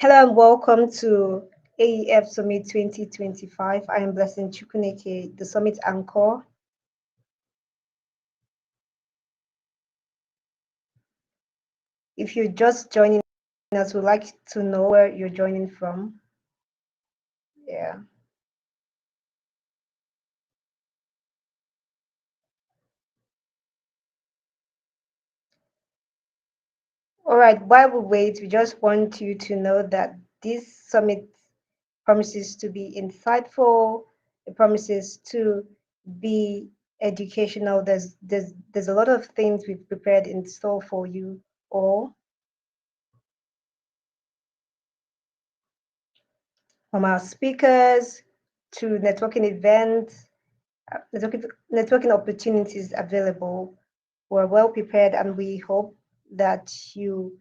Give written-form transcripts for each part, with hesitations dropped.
Hello and welcome to AEF Summit 2025. I am Blessing Chukwuneke, the Summit Anchor. If you're just joining us, we'd like to know where you're joining from. Yeah. All right, while we wait, we just want you to know that this summit promises to be insightful, it promises to be educational. There's a lot of things we've prepared in store for you all. From our speakers to networking events, networking opportunities available. We're well prepared and we hope that you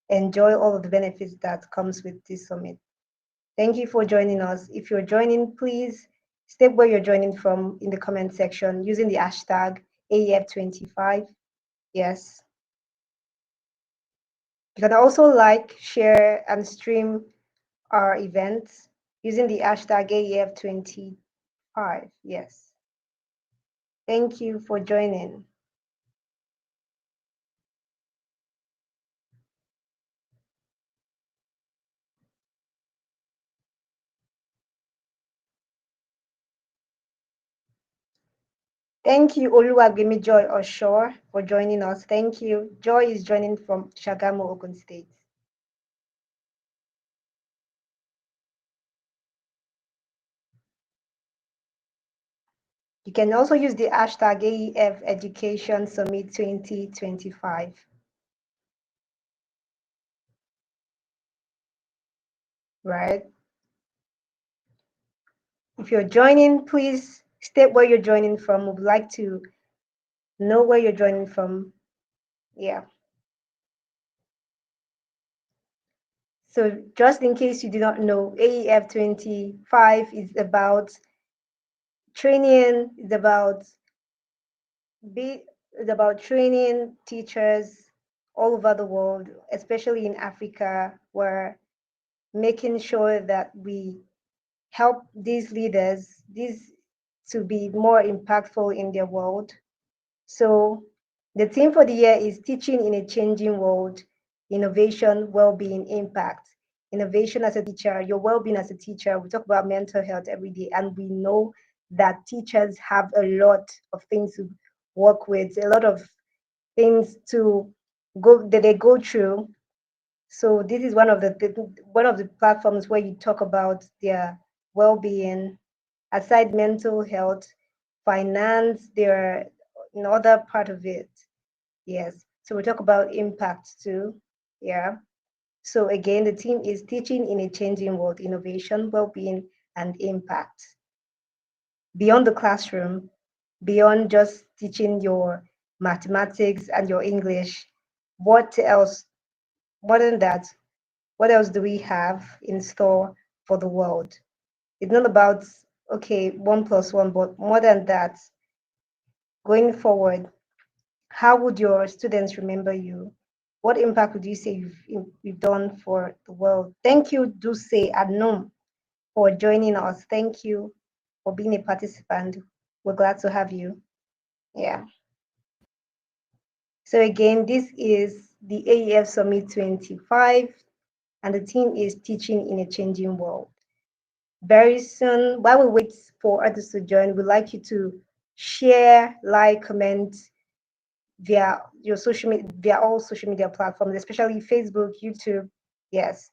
enjoy all of the benefits that comes with this summit. Thank you for joining us. If you're joining, please state where you're joining from in the comment section using the hashtag AEF25. Yes. You can also like, share, and stream our events using the hashtag AEF25. Yes. Thank you for joining. Thank you, Oluwagbemi Joy Oshore, for joining us. Thank you. Joy is joining from Shagamu, Ogun State. You can also use the hashtag AEF Education Summit 2025. Right? If you're joining, please state where you're joining from. We'd like to know where you're joining from. Yeah. So just in case you do not know, AEF 25 is about training, it's about training teachers all over the world, especially in Africa. We're making sure that we help these leaders, to be more impactful in their world. So the theme for the year is teaching in a changing world, innovation, well-being, impact. Innovation as a teacher, your well-being as a teacher. We talk about mental health every day, and we know that teachers have a lot of things to work with, a lot of things to go that they go through. So this is one of the platforms where you talk about their well-being, aside mental health, finance, their another part of it. Yes. So we talk about impact too. Yeah. So again, the theme is teaching in a changing world, innovation, well-being, and impact. Beyond the classroom, beyond just teaching your mathematics and your English, what else, more than that, what else do we have in store for the world? It's not about, okay, 1+1, but more than that, going forward, how would your students remember you? What impact would you say you've done for the world? Thank you, Duse Adnum, for joining us. Thank you for being a participant. We're glad to have you. Yeah. So again, this is the AEF Summit 25, and the theme is teaching in a changing world. Very soon, while we wait for others to join, we'd like you to share, like, comment via your via all social media platforms, especially Facebook, YouTube. Yes.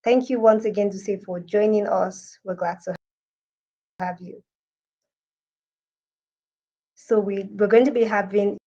Thank you once again to say for joining us. We're glad to have you. So we're going to be having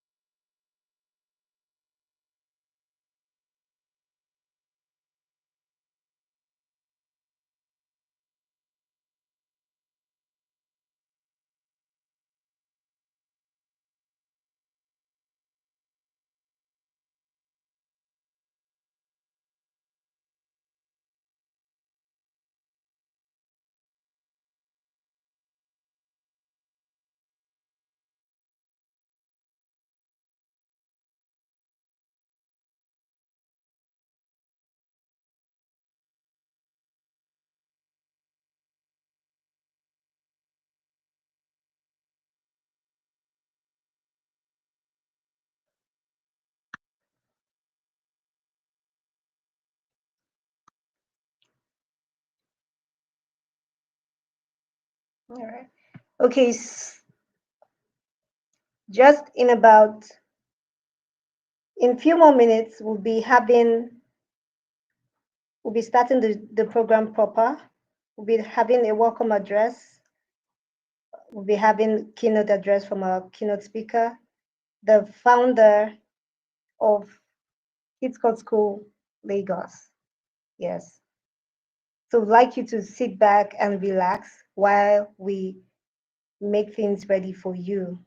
All right. Okay. Just in a few more minutes, we'll be starting the program proper. We'll be having a welcome address. We'll be having keynote address from our keynote speaker, the founder of Kids Code School, Lagos. Yes. So I'd like you to sit back and relax while we make things ready for you.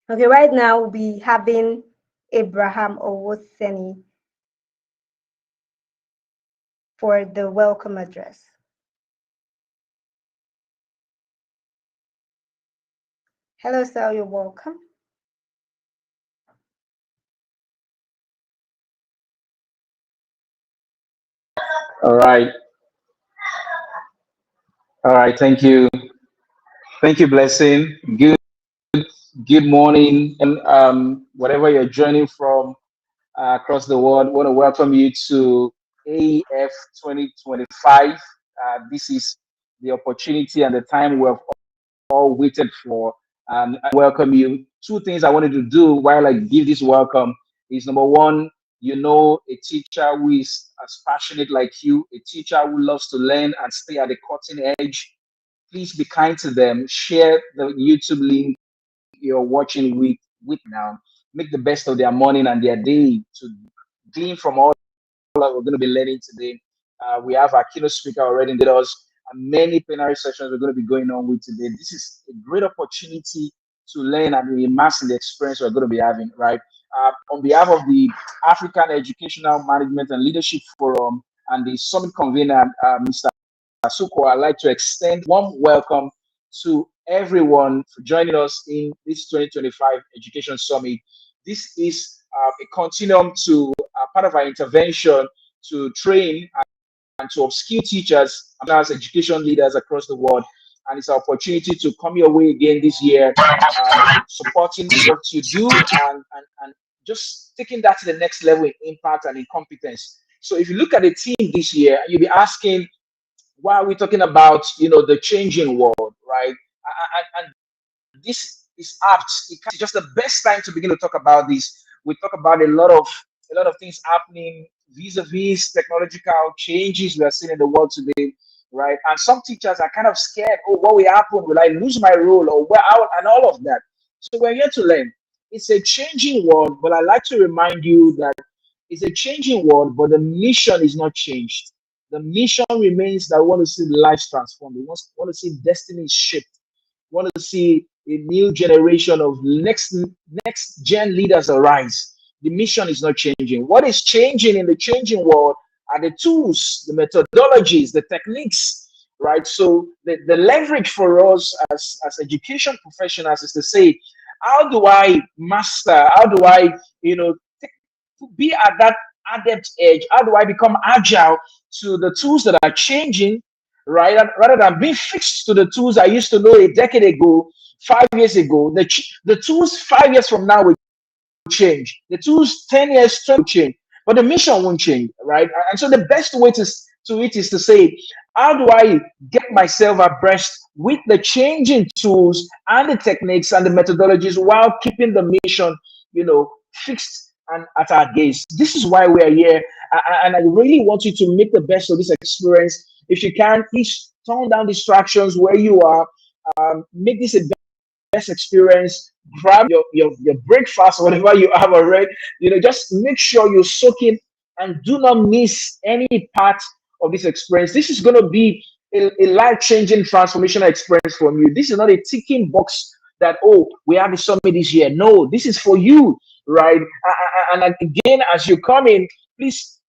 Okay, right now we'll be having Abraham Owoseni for the welcome address. Hello, sir, you're welcome. All right. All right. Thank you. Thank you, Blessing. Good morning. And wherever you're joining from across the world, I want to welcome you to AEF 2025. This is the opportunity and the time we have all waited for. I welcome you. Two things I wanted to do while I give this welcome is number one, a teacher who is as passionate like you, a teacher who loves to learn and stay at the cutting edge. Please be kind to them. Share the YouTube link you're watching with now. Make the best of their morning and their day to glean from all that we're going to be learning today. We have our keynote speaker already with us, and many plenary sessions we're going to be going on with today. This is a great opportunity to learn and immerse in the experience we're going to be having, right? On behalf of the African Educational Management and Leadership Forum and the summit convener, Mr. Suko, I'd like to extend warm welcome to everyone for joining us in this 2025 Education Summit. This is a continuum to part of our intervention to train and to upskill teachers as education leaders across the world. And it's an opportunity to come your way again this year, supporting what you do and just taking that to the next level in impact and in competence. So if you look at the team this year, you'll be asking, why are we talking about the changing world, right? And this is apt. It's just the best time to begin to talk about this. We talk about a lot of things happening vis-a-vis technological changes we are seeing in the world today, right? And some teachers are kind of scared. Oh, what will happen? Will I lose my role, or where out, and all of that? So we're here to learn. It's a changing world, but I like to remind you that it's a changing world, but the mission is not changed. The mission remains that we want to see lives transformed. We want to see destinies shaped. We want to see a new generation of next gen leaders arise. The mission is not changing. What is changing in the changing world are the tools, the methodologies, the techniques, right? So the leverage for us as education professionals is to say, how do I master? How do I, be at that adept edge? How do I become agile to the tools that are changing, right? Rather than being fixed to the tools I used to know a decade ago, 5 years ago, the tools 5 years from now will change. The tools 10 years, 20 will change, but the mission won't change, right? And so the best way to it is to say, how do I get myself abreast with the changing tools and the techniques and the methodologies while keeping the mission, fixed and at our gaze? This is why we are here. And I really want you to make the best of this experience. If you can, please tone down distractions where you are. Make this a best experience. Grab your breakfast or whatever you have already. Just make sure you soak in and do not miss any part of this experience. This is going to be a life-changing transformational experience from you. This is not a ticking box that, oh, we have the summit this year. No, this is for you, right? And again, as you come in, please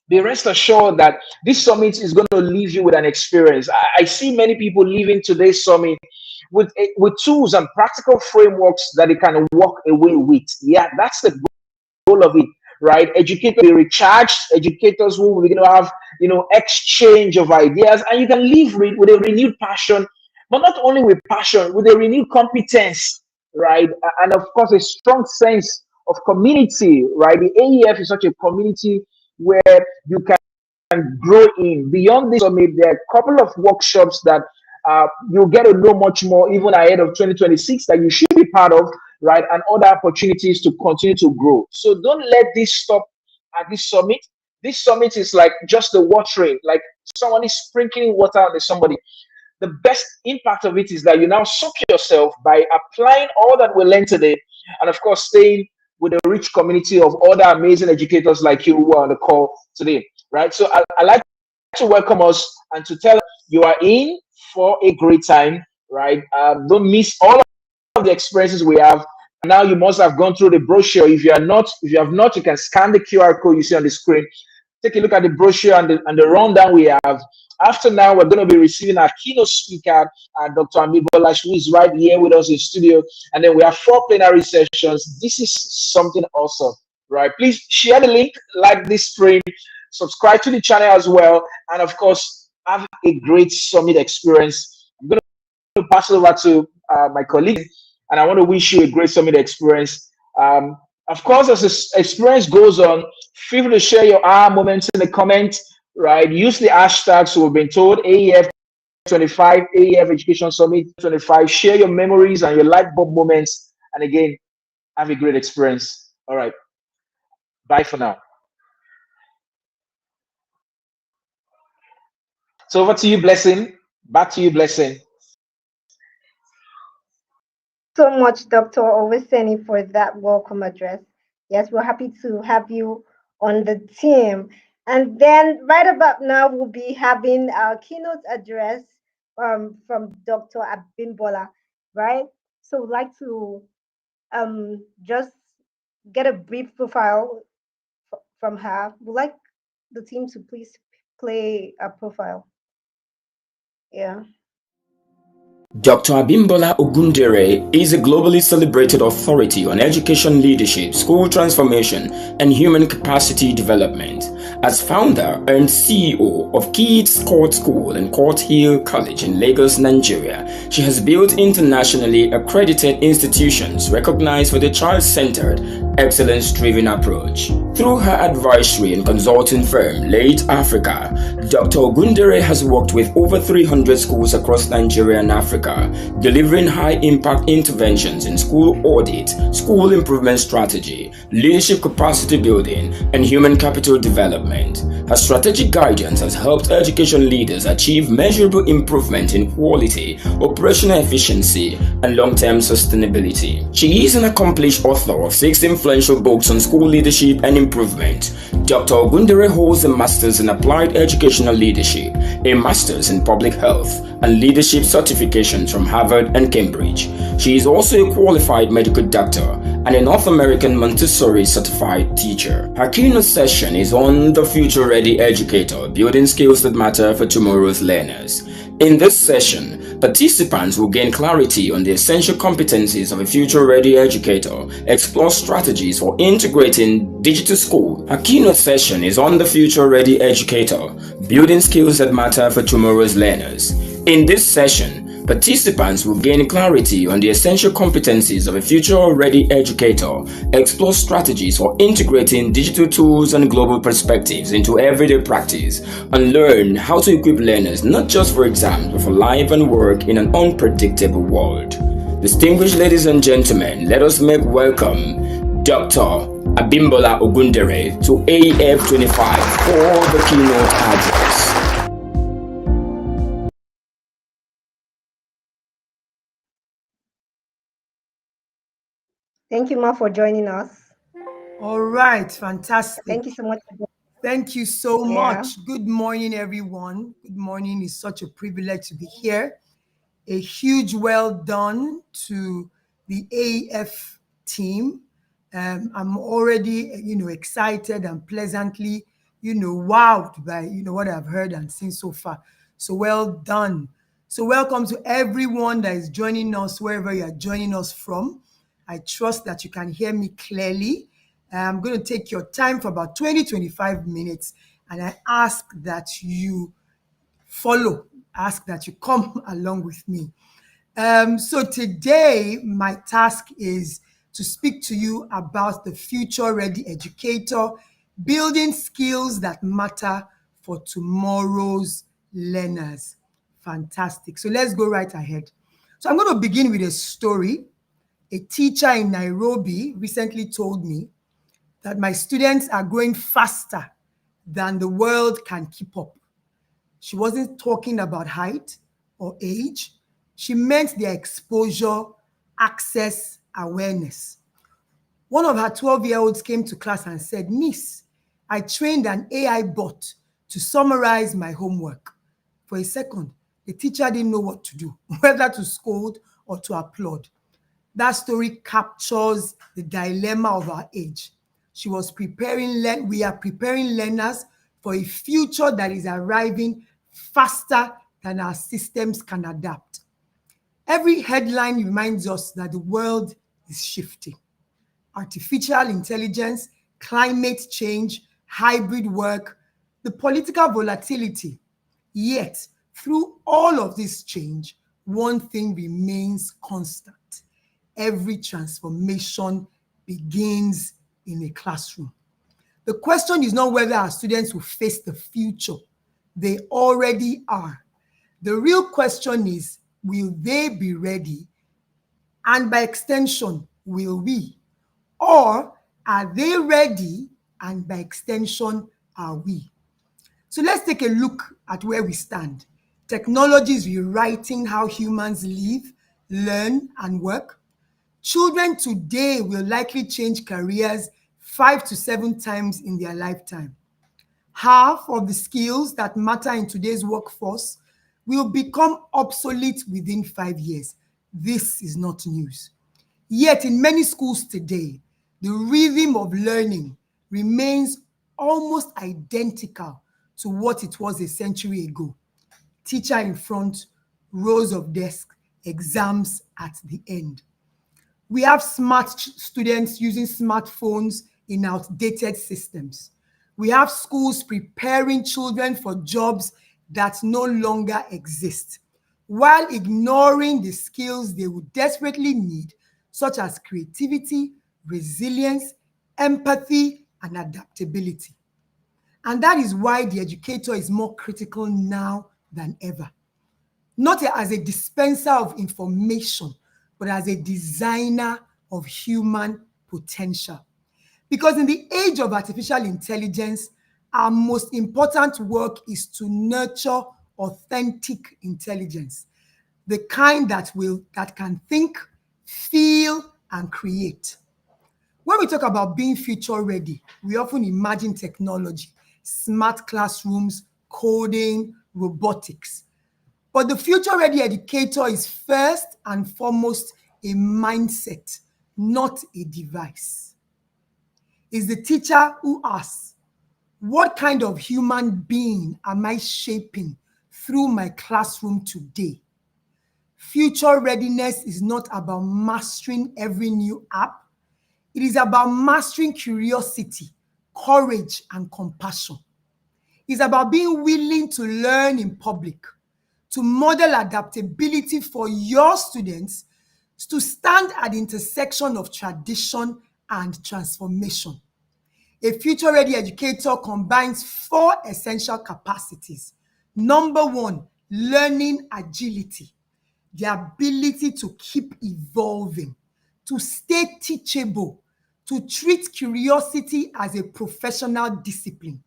be rest assured that this summit is going to leave you with an experience. I see many people leaving today's summit with tools and practical frameworks that they can walk away with. Yeah, that's the goal of it, right? Educators will be recharged, educators who will have, exchange of ideas, and you can live with a renewed passion, but not only with passion, with a renewed competence, right? And of course, a strong sense of community, right? The AEF is such a community where you can can grow in. Beyond this summit, there are a couple of workshops that you'll get to know much more even ahead of 2026 that you should be part of, right? And other opportunities to continue to grow. So don't let this stop at this summit. This summit is like just the watering, like someone is sprinkling water on somebody. The best impact of it is that you now soak yourself by applying all that we learned today, and of course, staying with a rich community of other amazing educators like you who are on the call today, right? So I like to welcome us and to tell you are in for a great time, right? Don't miss all of the experiences we have. Now you must have gone through the brochure. If you have not, you can scan the QR code you see on the screen. Take a look at the brochure and the rundown we have. After now, we're going to be receiving our keynote speaker, Dr. Amibola, who is right here with us in studio. And then we have 4 plenary sessions. This is something awesome, right? Please share the link, like this stream, subscribe to the channel as well, and of course, have a great summit experience. I'm going to pass it over to my colleague, and I want to wish you a great summit experience. Of course, as this experience goes on, feel free to share your aha moments in the comments, right? Use the hashtags we've been told, AEF 25, AEF Education Summit 25. Share your memories and your light bulb moments. And again, have a great experience. All right. Bye for now. So over to you, Blessing. Back to you, Blessing. So much, Dr. Oweseni, for that welcome address. Yes, we're happy to have you on the team. And then right about now, we'll be having our keynote address from Dr. Abimbola, right? So we'd like to just get a brief profile from her. We'd like the team to please play a profile. Yeah. Dr. Abimbola Ogundere is a globally celebrated authority on education leadership, school transformation, and human capacity development. As founder and CEO of Kids Court School and Court Hill College in Lagos, Nigeria, she has built internationally accredited institutions recognized for their child-centered, excellence-driven approach. Through her advisory and consulting firm, Late Africa, Dr. Ogundere has worked with over 300 schools across Nigeria and Africa, delivering high-impact interventions in school audit, school improvement strategy, leadership capacity building, and human capital development. Her strategic guidance has helped education leaders achieve measurable improvement in quality, operational efficiency, and long-term sustainability. She is an accomplished author of 6 influential books on school leadership and improvement. Dr. Ogundere holds a Master's in Applied Educational Leadership, a Master's in Public Health, and Leadership certifications from Harvard and Cambridge. She is also a qualified medical doctor and a North American Montessori certified teacher. Her keynote session is on the Future Ready Educator, building skills that matter for tomorrow's learners. In this session, participants will gain clarity on the essential competencies of a future-ready educator, explore strategies for integrating digital school. Her keynote session is on the future-ready educator, building skills that matter for tomorrow's learners. In this session, participants will gain clarity on the essential competencies of a future-ready educator, explore strategies for integrating digital tools and global perspectives into everyday practice, and learn how to equip learners not just for exams but for life and work in an unpredictable world. Distinguished ladies and gentlemen, let us make welcome Dr. Abimbola Ogundere to AEF 25 for the keynote address. Thank you, Ma, for joining us. All right, fantastic. Thank you so much. Thank you so much. Good morning, everyone. Good morning. It's such a privilege to be here. A huge well done to the AEF team. I'm already, excited and pleasantly, wowed by, what I've heard and seen so far. So well done. So welcome to everyone that is joining us, wherever you are joining us from. I trust that you can hear me clearly. I'm going to take your time for about 20-25 minutes, and I ask that you that you come along with me. So today, my task is to speak to you about the future-ready educator, building skills that matter for tomorrow's learners. Fantastic. So let's go right ahead. So I'm going to begin with a story. A teacher in Nairobi recently told me that my students are growing faster than the world can keep up. She wasn't talking about height or age. She meant their exposure, access, awareness. One of her 12-year-olds came to class and said, "Miss, I trained an AI bot to summarize my homework." For a second, the teacher didn't know what to do, whether to scold or to applaud. That story captures the dilemma of our age. We are preparing learners for a future that is arriving faster than our systems can adapt. Every headline reminds us that the world is shifting. Artificial intelligence, climate change, hybrid work, the political volatility. Yet, through all of this change, one thing remains constant. Every transformation begins in a classroom. The question is not whether our students will face the future. They already are. The real question is, will they be ready? And by extension, will we? Or are they ready? And by extension, are we? So let's take a look at where we stand. Technology is rewriting how humans live, learn, and work. Children today will likely change careers 5 to 7 times in their lifetime. Half of the skills that matter in today's workforce will become obsolete within 5 years. This is not news. Yet in many schools today, the rhythm of learning remains almost identical to what it was a century ago. Teacher in front, rows of desks, exams at the end. We have smart students using smartphones in outdated systems. We have schools preparing children for jobs that no longer exist, while ignoring the skills they would desperately need, such as creativity, resilience, empathy, and adaptability. And that is why the educator is more critical now than ever. Not as a dispenser of information, but as a designer of human potential. Because in the age of artificial intelligence, our most important work is to nurture authentic intelligence, the kind that can think, feel, and create. When we talk about being future ready, we often imagine technology, smart classrooms, coding, robotics. But the future-ready educator is first and foremost a mindset, not a device. It's the teacher who asks, what kind of human being am I shaping through my classroom today? Future readiness is not about mastering every new app. It is about mastering curiosity, courage, and compassion. It's about being willing to learn in public, to model adaptability for your students, to stand at the intersection of tradition and transformation. A future-ready educator combines 4 essential capacities. Number 1, learning agility, the ability to keep evolving, to stay teachable, to treat curiosity as a professional discipline.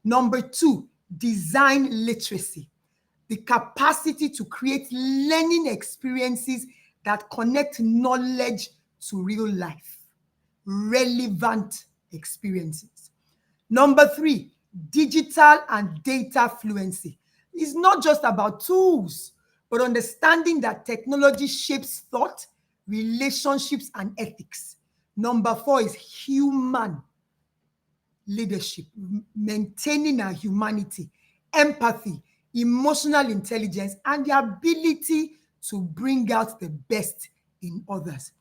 Number 2, design literacy, the capacity to create learning experiences that connect knowledge to real life, relevant experiences. Number 3, digital and data fluency. It's not just about tools, but understanding that technology shapes thought, relationships, and ethics. Number 4 is human leadership, maintaining our humanity, empathy, emotional intelligence, and the ability to bring out the best in others.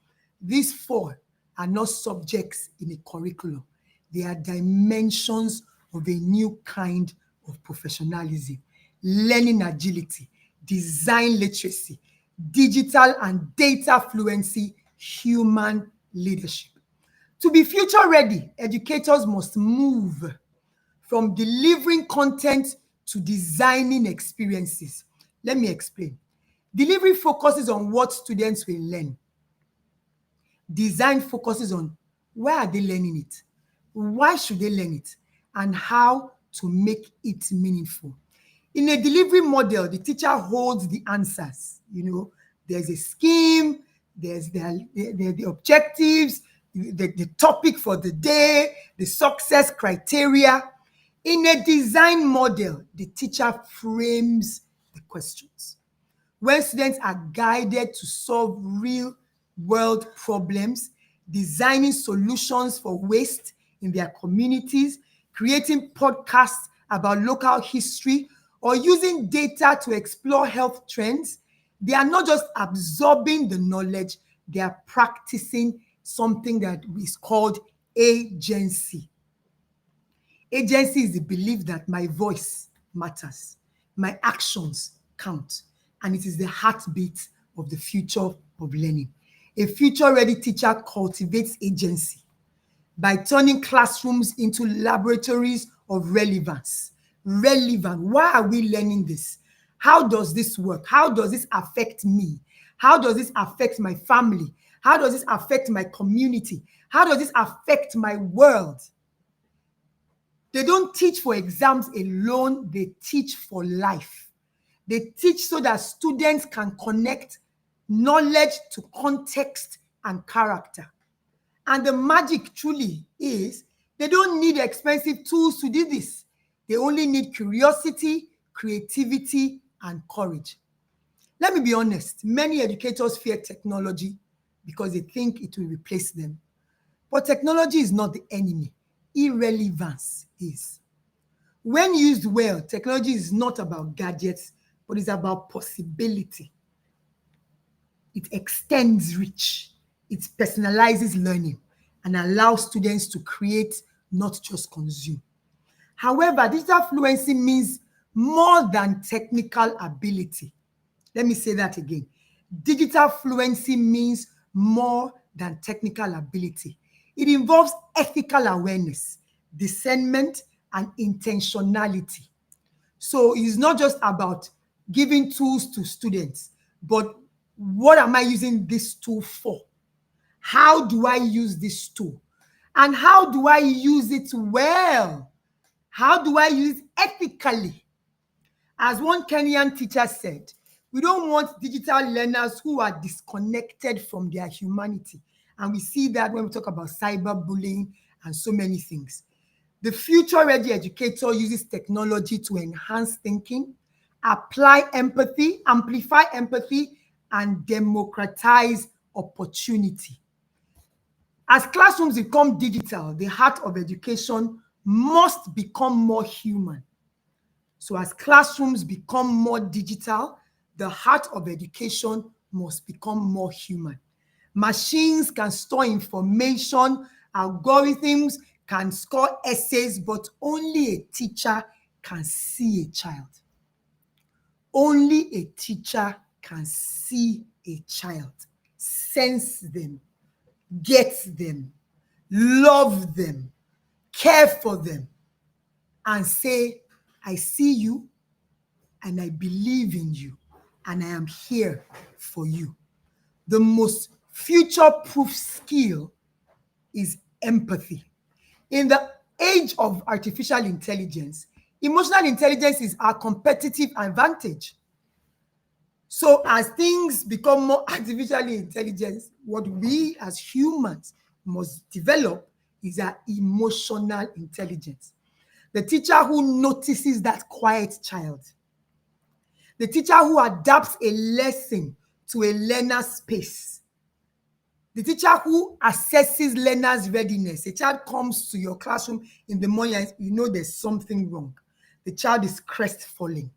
These 4 are not subjects in a curriculum. They are dimensions of a new kind of professionalism. Learning agility, design literacy, digital and data fluency, human leadership. To be future ready, educators must move from delivering content to designing experiences. Let me explain. Delivery focuses on what students will learn. Design focuses on where are they learning it, why should they learn it, and how to make it meaningful. In a delivery model, the teacher holds the answers. There's a scheme, there's the objectives, the topic for the day, the success criteria. In a design model, the teacher frames the questions. When students are guided to solve real-world problems, designing solutions for waste in their communities, creating podcasts about local history, or using data to explore health trends, they are not just absorbing the knowledge, they are practicing something that is called agency. Agency is the belief that my voice matters, my actions count, and it is the heartbeat of the future of learning. A future-ready teacher cultivates agency by turning classrooms into laboratories of relevance. Relevant. Why are we learning this? How does this work? How does this affect me? How does this affect my family? How does this affect my community? How does this affect my world? They don't teach for exams alone, they teach for life. They teach so that students can connect knowledge to context and character. And the magic truly is they don't need expensive tools to do this. They only need curiosity, creativity, and courage. Let me be honest, many educators fear technology because they think it will replace them. But technology is not the enemy. Irrelevance is. When used well, technology is not about gadgets, but it's about possibility. It extends reach. It personalizes learning and allows students to create, not just consume. However, digital fluency means more than technical ability. Let me say that again. Digital fluency means more than technical ability. It involves ethical awareness, discernment, and intentionality. So it's not just about giving tools to students, but what am I using this tool for? How do I use this tool? And how do I use it well? How do I use it ethically? As one Kenyan teacher said, we don't want digital learners who are disconnected from their humanity. And we see that when we talk about cyberbullying and so many things. The future-ready educator uses technology to enhance thinking, apply empathy, amplify empathy, and democratize opportunity. As classrooms become digital, the heart of education must become more human. So as classrooms become more digital, the heart of education must become more human. Machines can store information, algorithms can score essays, but only a teacher can see a child. Only a teacher can see a child, sense them, get them, love them, care for them, and say, I see you, and I believe in you, and I am here for you. The most future-proof skill is empathy. In the age of artificial intelligence, emotional intelligence is our competitive advantage. So as things become more artificially intelligent, what we as humans must develop is our emotional intelligence. The teacher who notices that quiet child, the teacher who adapts a lesson to a learner's space, the teacher who assesses learners' readiness. A child comes to your classroom in the morning and you know there's something wrong. The child is crestfallen.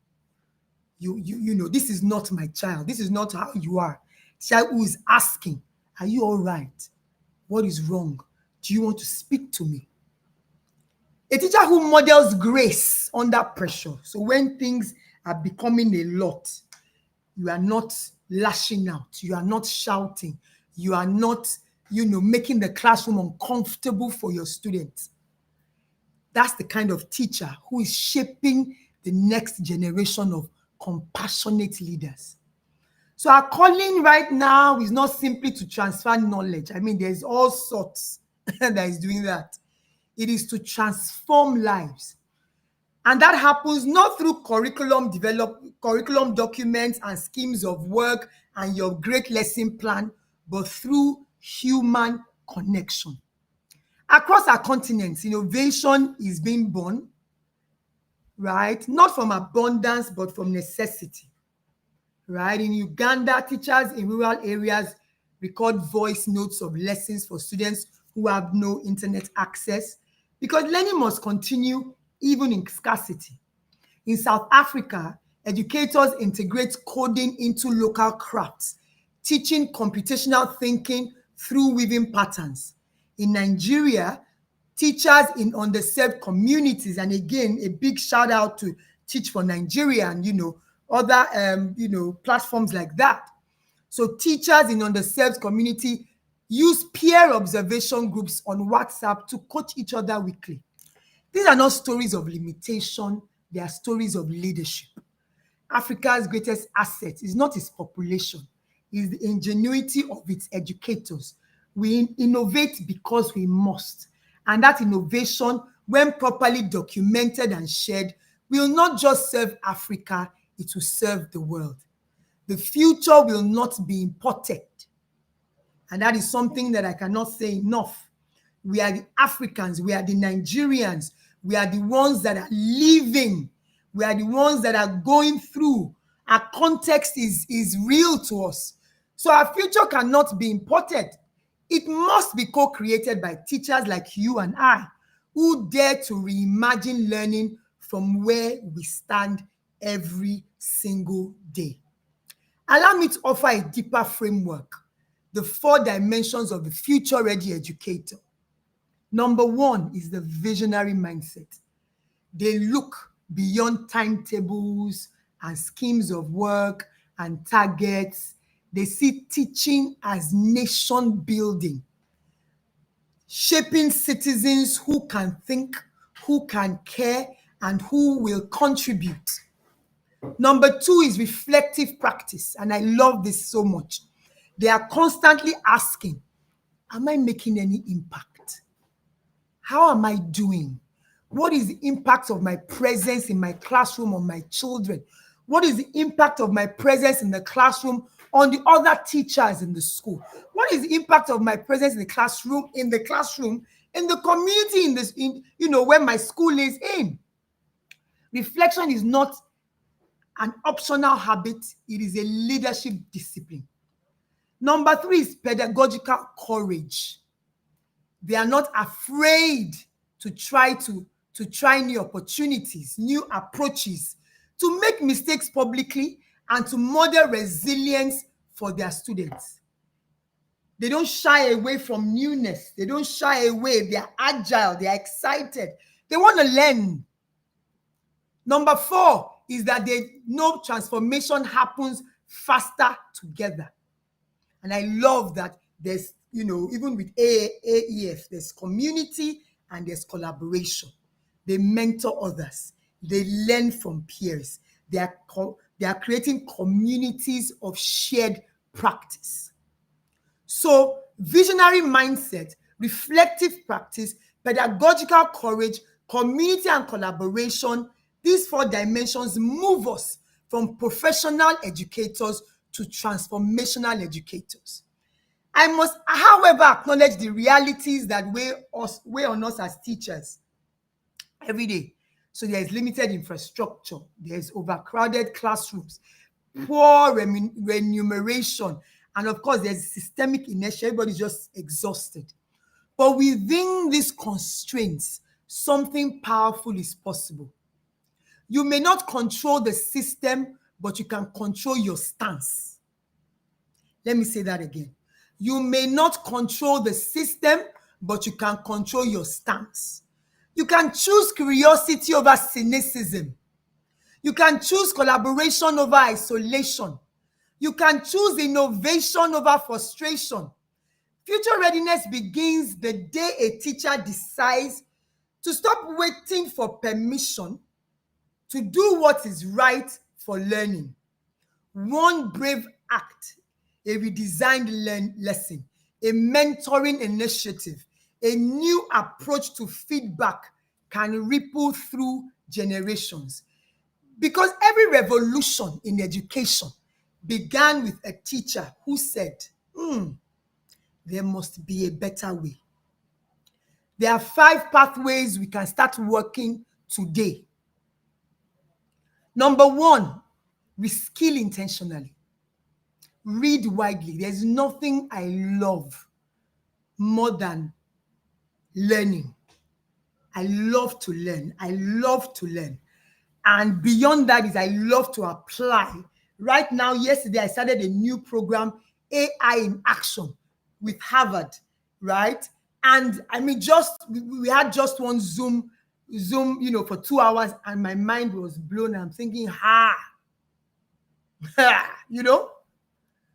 You know, this is not my child. This is not how you are. Child who is asking, are you all right? What is wrong? Do you want to speak to me? A teacher who models grace under pressure. So when things are becoming a lot, you are not lashing out. You are not shouting. You are not, making the classroom uncomfortable for your students. That's the kind of teacher who is shaping the next generation of compassionate leaders. So our calling right now is not simply to transfer knowledge. I mean, there's all sorts that is doing that. It is to transform lives. And that happens not through curriculum documents and schemes of work and your great lesson plan, but through human connection. Across our continents, innovation is being born, right? Not from abundance, but from necessity, right? In Uganda, teachers in rural areas record voice notes of lessons for students who have no internet access, because learning must continue even in scarcity. In South Africa, educators integrate coding into local crafts, teaching computational thinking through weaving patterns. In Nigeria, teachers in underserved communities, and again, a big shout out to Teach for Nigeria and, other, platforms like that. So teachers in underserved community use peer observation groups on WhatsApp to coach each other weekly. These are not stories of limitation, they are stories of leadership. Africa's greatest asset is not its population, it's the ingenuity of its educators. We innovate because we must. And that innovation, when properly documented and shared, will not just serve Africa, it will serve the world. The future will not be imported. And that is something that I cannot say enough. We are the Africans, we are the Nigerians, we are the ones that are living, we are the ones that are going through. Our context is real to us. So our future cannot be imported. It must be co-created by teachers like you and I, who dare to reimagine learning from where we stand every single day. Allow me to offer a deeper framework, the 4 dimensions of the future-ready educator. Number 1 is the visionary mindset. They look beyond timetables and schemes of work and targets. They see teaching as nation building, shaping citizens who can think, who can care, and who will contribute. Number 2 is reflective practice, and I love this so much. They are constantly asking, am I making any impact? How am I doing? What is the impact of my presence in my classroom on my children? What is the impact of my presence in the classroom on the other teachers in the school? What is the impact of my presence in the classroom, in the community, where my school is in? Reflection is not an optional habit, it is a leadership discipline. Number 3 is pedagogical courage. They are not afraid to try new opportunities, new approaches, to make mistakes publicly and to model resilience for their students. They don't shy away from newness. They don't shy away. They are agile. They are excited. They want to learn. Number 4 is that they know transformation happens faster together. And I love that there's, even with AEF, there's community and there's collaboration. They mentor others. They learn from peers. They are creating communities of shared practice. So visionary mindset, reflective practice, pedagogical courage, community and collaboration, these 4 dimensions move us from professional educators to transformational educators. I must, however, acknowledge the realities that weigh on us as teachers every day. So there is limited infrastructure, there is overcrowded classrooms, poor remuneration, and of course there's systemic inertia. Everybody's just exhausted. But within these constraints, something powerful is possible. You may not control the system, but you can control your stance. Let me say that again. You may not control the system, but you can control your stance. You can choose curiosity over cynicism. You can choose collaboration over isolation. You can choose innovation over frustration. Future readiness begins the day a teacher decides to stop waiting for permission to do what is right for learning. One brave act, a redesigned lesson, a mentoring initiative, a new approach to feedback can ripple through generations. Because every revolution in education began with a teacher who said, there must be a better way. There are 5 pathways we can start working today. Number 1, reskill intentionally. Read widely. There's nothing I love more than learning. I love to learn. I love to learn. And beyond that is I love to apply. Right now, yesterday, I started a new program, AI in Action, with Harvard, right? And I mean, we had just one Zoom, for 2 hours, and my mind was blown. I'm thinking,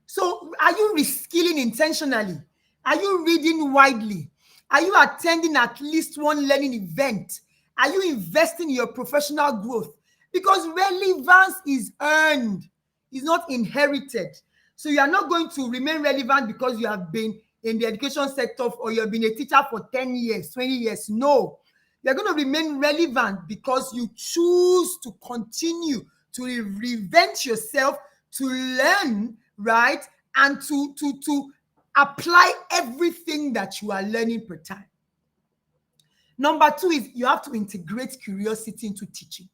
So are you reskilling intentionally? Are you reading widely? Are you attending at least one learning event? Are you investing in your professional growth? Because relevance is earned, it's not inherited. So you are not going to remain relevant because you have been in the education sector or you have been a teacher for 10 years, 20 years. No, you're going to remain relevant because you choose to continue to reinvent yourself, to learn, right? And to apply everything that you are learning per time. Number 2 is you have to integrate curiosity into teaching.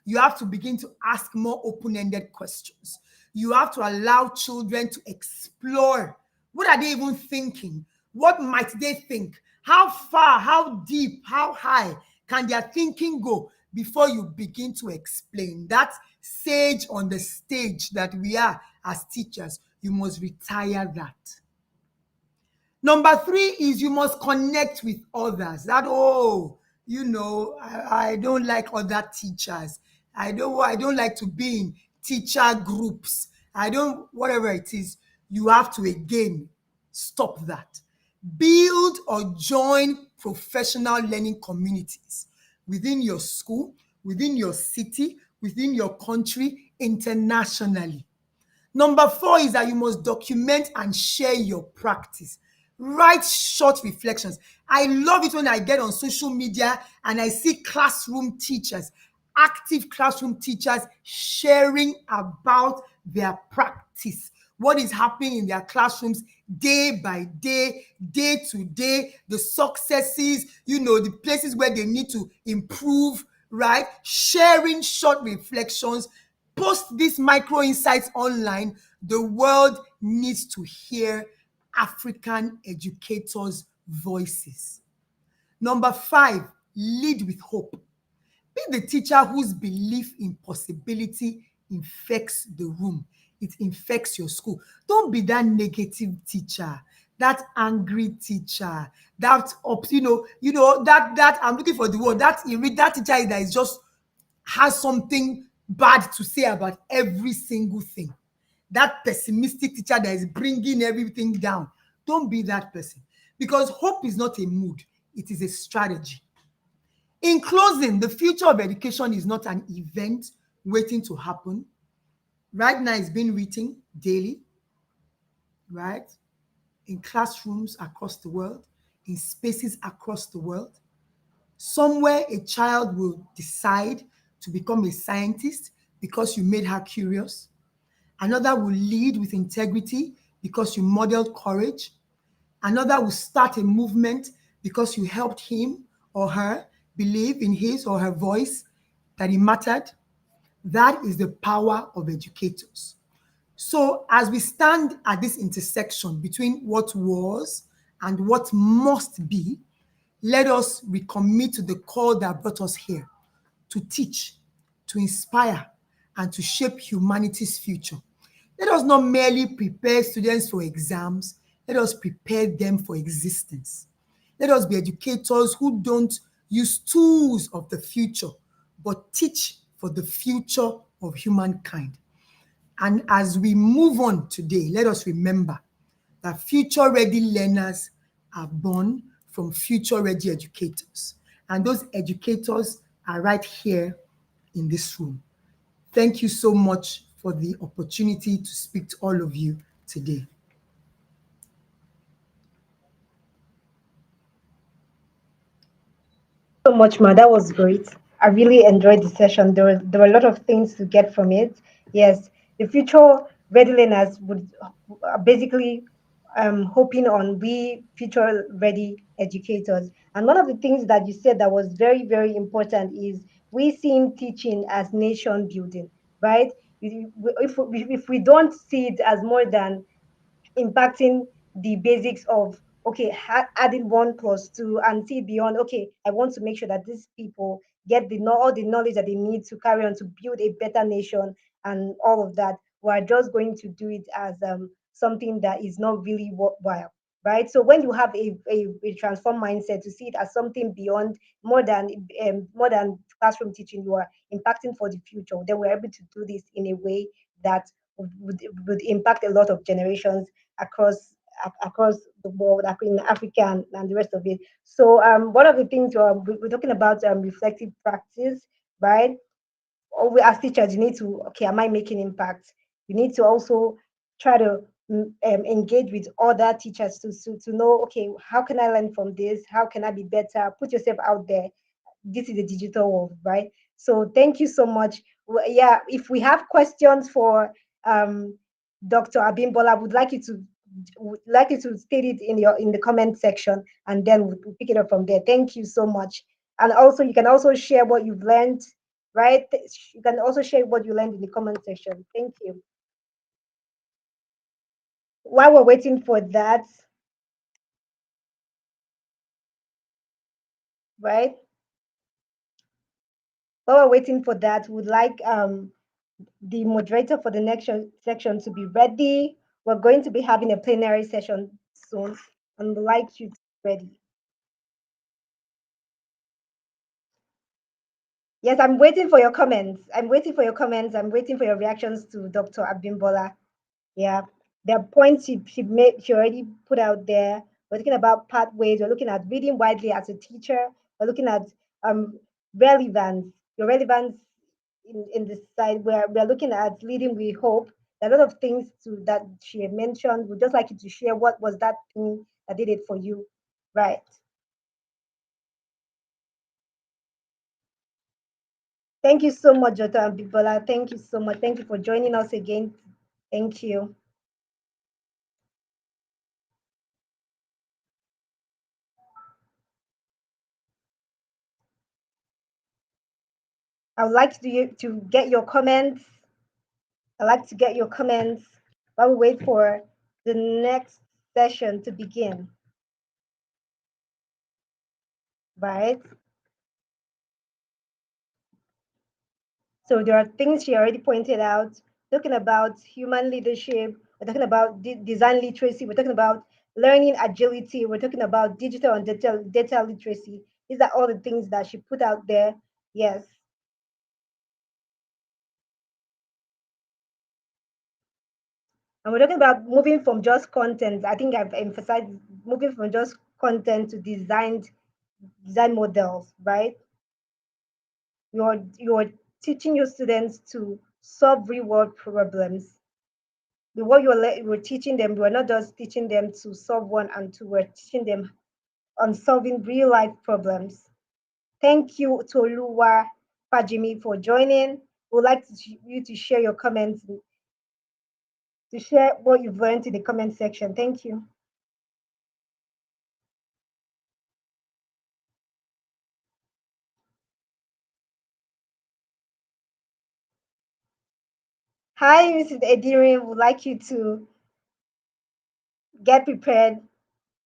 You have to begin to ask more open-ended questions. You have to allow children to explore. What are they even thinking? What might they think? How far, how deep, how high can their thinking go before you begin to explain? That sage on the stage that we are as teachers, you must retire that. Number 3 is you must connect with others. That, I don't like other teachers. I don't like to be in teacher groups. Whatever it is, you have to again stop that. Build or join professional learning communities within your school, within your city, within your country, internationally. Number 4 is that you must document and share your practice. Write short reflections. I love it when I get on social media and I see classroom teachers, active classroom teachers sharing about their practice, what is happening in their classrooms day by day, day to day, the successes, the places where they need to improve, right? Sharing short reflections. Post these micro insights online. The world needs to hear African educators' voices. Number 5, lead with hope. Be the teacher whose belief in possibility infects the room. It infects your school. Don't be that negative teacher, that angry teacher, that I'm looking for the word, that teacher that is just has something bad to say about every single thing. That pessimistic teacher that is bringing everything down. Don't be that person. Because hope is not a mood. It is a strategy. In closing, the future of education is not an event waiting to happen. Right now, it's being written daily, right? In classrooms across the world, in spaces across the world. Somewhere, a child will decide to become a scientist because you made her curious. Another will lead with integrity because you modeled courage. Another will start a movement because you helped him or her believe in his or her voice, that it mattered. That is the power of educators. So as we stand at this intersection between what was and what must be, let us recommit to the call that brought us here, to teach, to inspire, and to shape humanity's future. Let us not merely prepare students for exams, let us prepare them for existence. Let us be educators who don't use tools of the future, but teach for the future of humankind. And as we move on today, let us remember that future-ready learners are born from future-ready educators. And those educators are right here in this room. Thank you so much for the opportunity to speak to all of you today. So much, Ma. That was great. I really enjoyed the session. There were a lot of things to get from it. Yes, the future ready learners would basically hoping on we future ready educators. And one of the things that you said that was very, very important is we seeing teaching as nation building, right? If we don't see it as more than impacting the basics of okay adding 1 plus 2 and see beyond, okay, I want to make sure that these people get all the knowledge that they need to carry on to build a better nation and all of that. We're just going to do it as something that is not really worthwhile, right? So when you have a transformed mindset to see it as something beyond, more than classroom teaching, you are impacting for the future, then we're able to do this in a way that would impact a lot of generations across across the world, in Africa and the rest of it. So one of the things we're talking about reflective practice, right? Or we as teachers, you need to, okay, am I making impact? You need to also try to engage with other teachers to know, okay, how can I learn from this? How can I be better? Put yourself out there. This is a digital world, right? So thank you so much. Yeah, if we have questions for Dr. Abimbola, would like you to state it in the comment section, and then we'll pick it up from there. Thank you so much. And also, you can also share what you've learned, right? You can also share what you learned in the comment section. Thank you. While we're waiting for that, right? While we're waiting for that, would like the moderator for the next section to be ready. We're going to be having a plenary session soon, and would like you to be ready. Yes, I'm waiting for your comments. I'm waiting for your comments. I'm waiting for your reactions to Dr. Abimbola. Yeah, there are points she already put out there. We're looking about pathways. We're looking at reading widely as a teacher. We're looking at relevance, your relevance in this side. We're looking at leading with hope. There are a lot of things that she mentioned. We'd just like you to share what was that thing that did it for you, right? Thank you so much, Dr. Abibola. Thank you so much. Thank you for joining us again. Thank you. I would like to get your comments. I'd like to get your comments while we wait for the next session to begin. Right? So there are things she already pointed out, talking about human leadership, we're talking about design literacy, we're talking about learning agility, we're talking about digital and data literacy. These are all the things that she put out there. Yes. And we're talking about moving from just content. I think I've emphasized moving from just content to design models, right? You're teaching your students to solve real world problems. What you're teaching them, we're not just teaching them to solve one and two, we're teaching them on solving real life problems. Thank you, Toluwa Pajimi, for joining. We'd like you to share your comments, to share what you've learned in the comment section. Thank you. Hi, Mrs. Edirin. Would like you to get prepared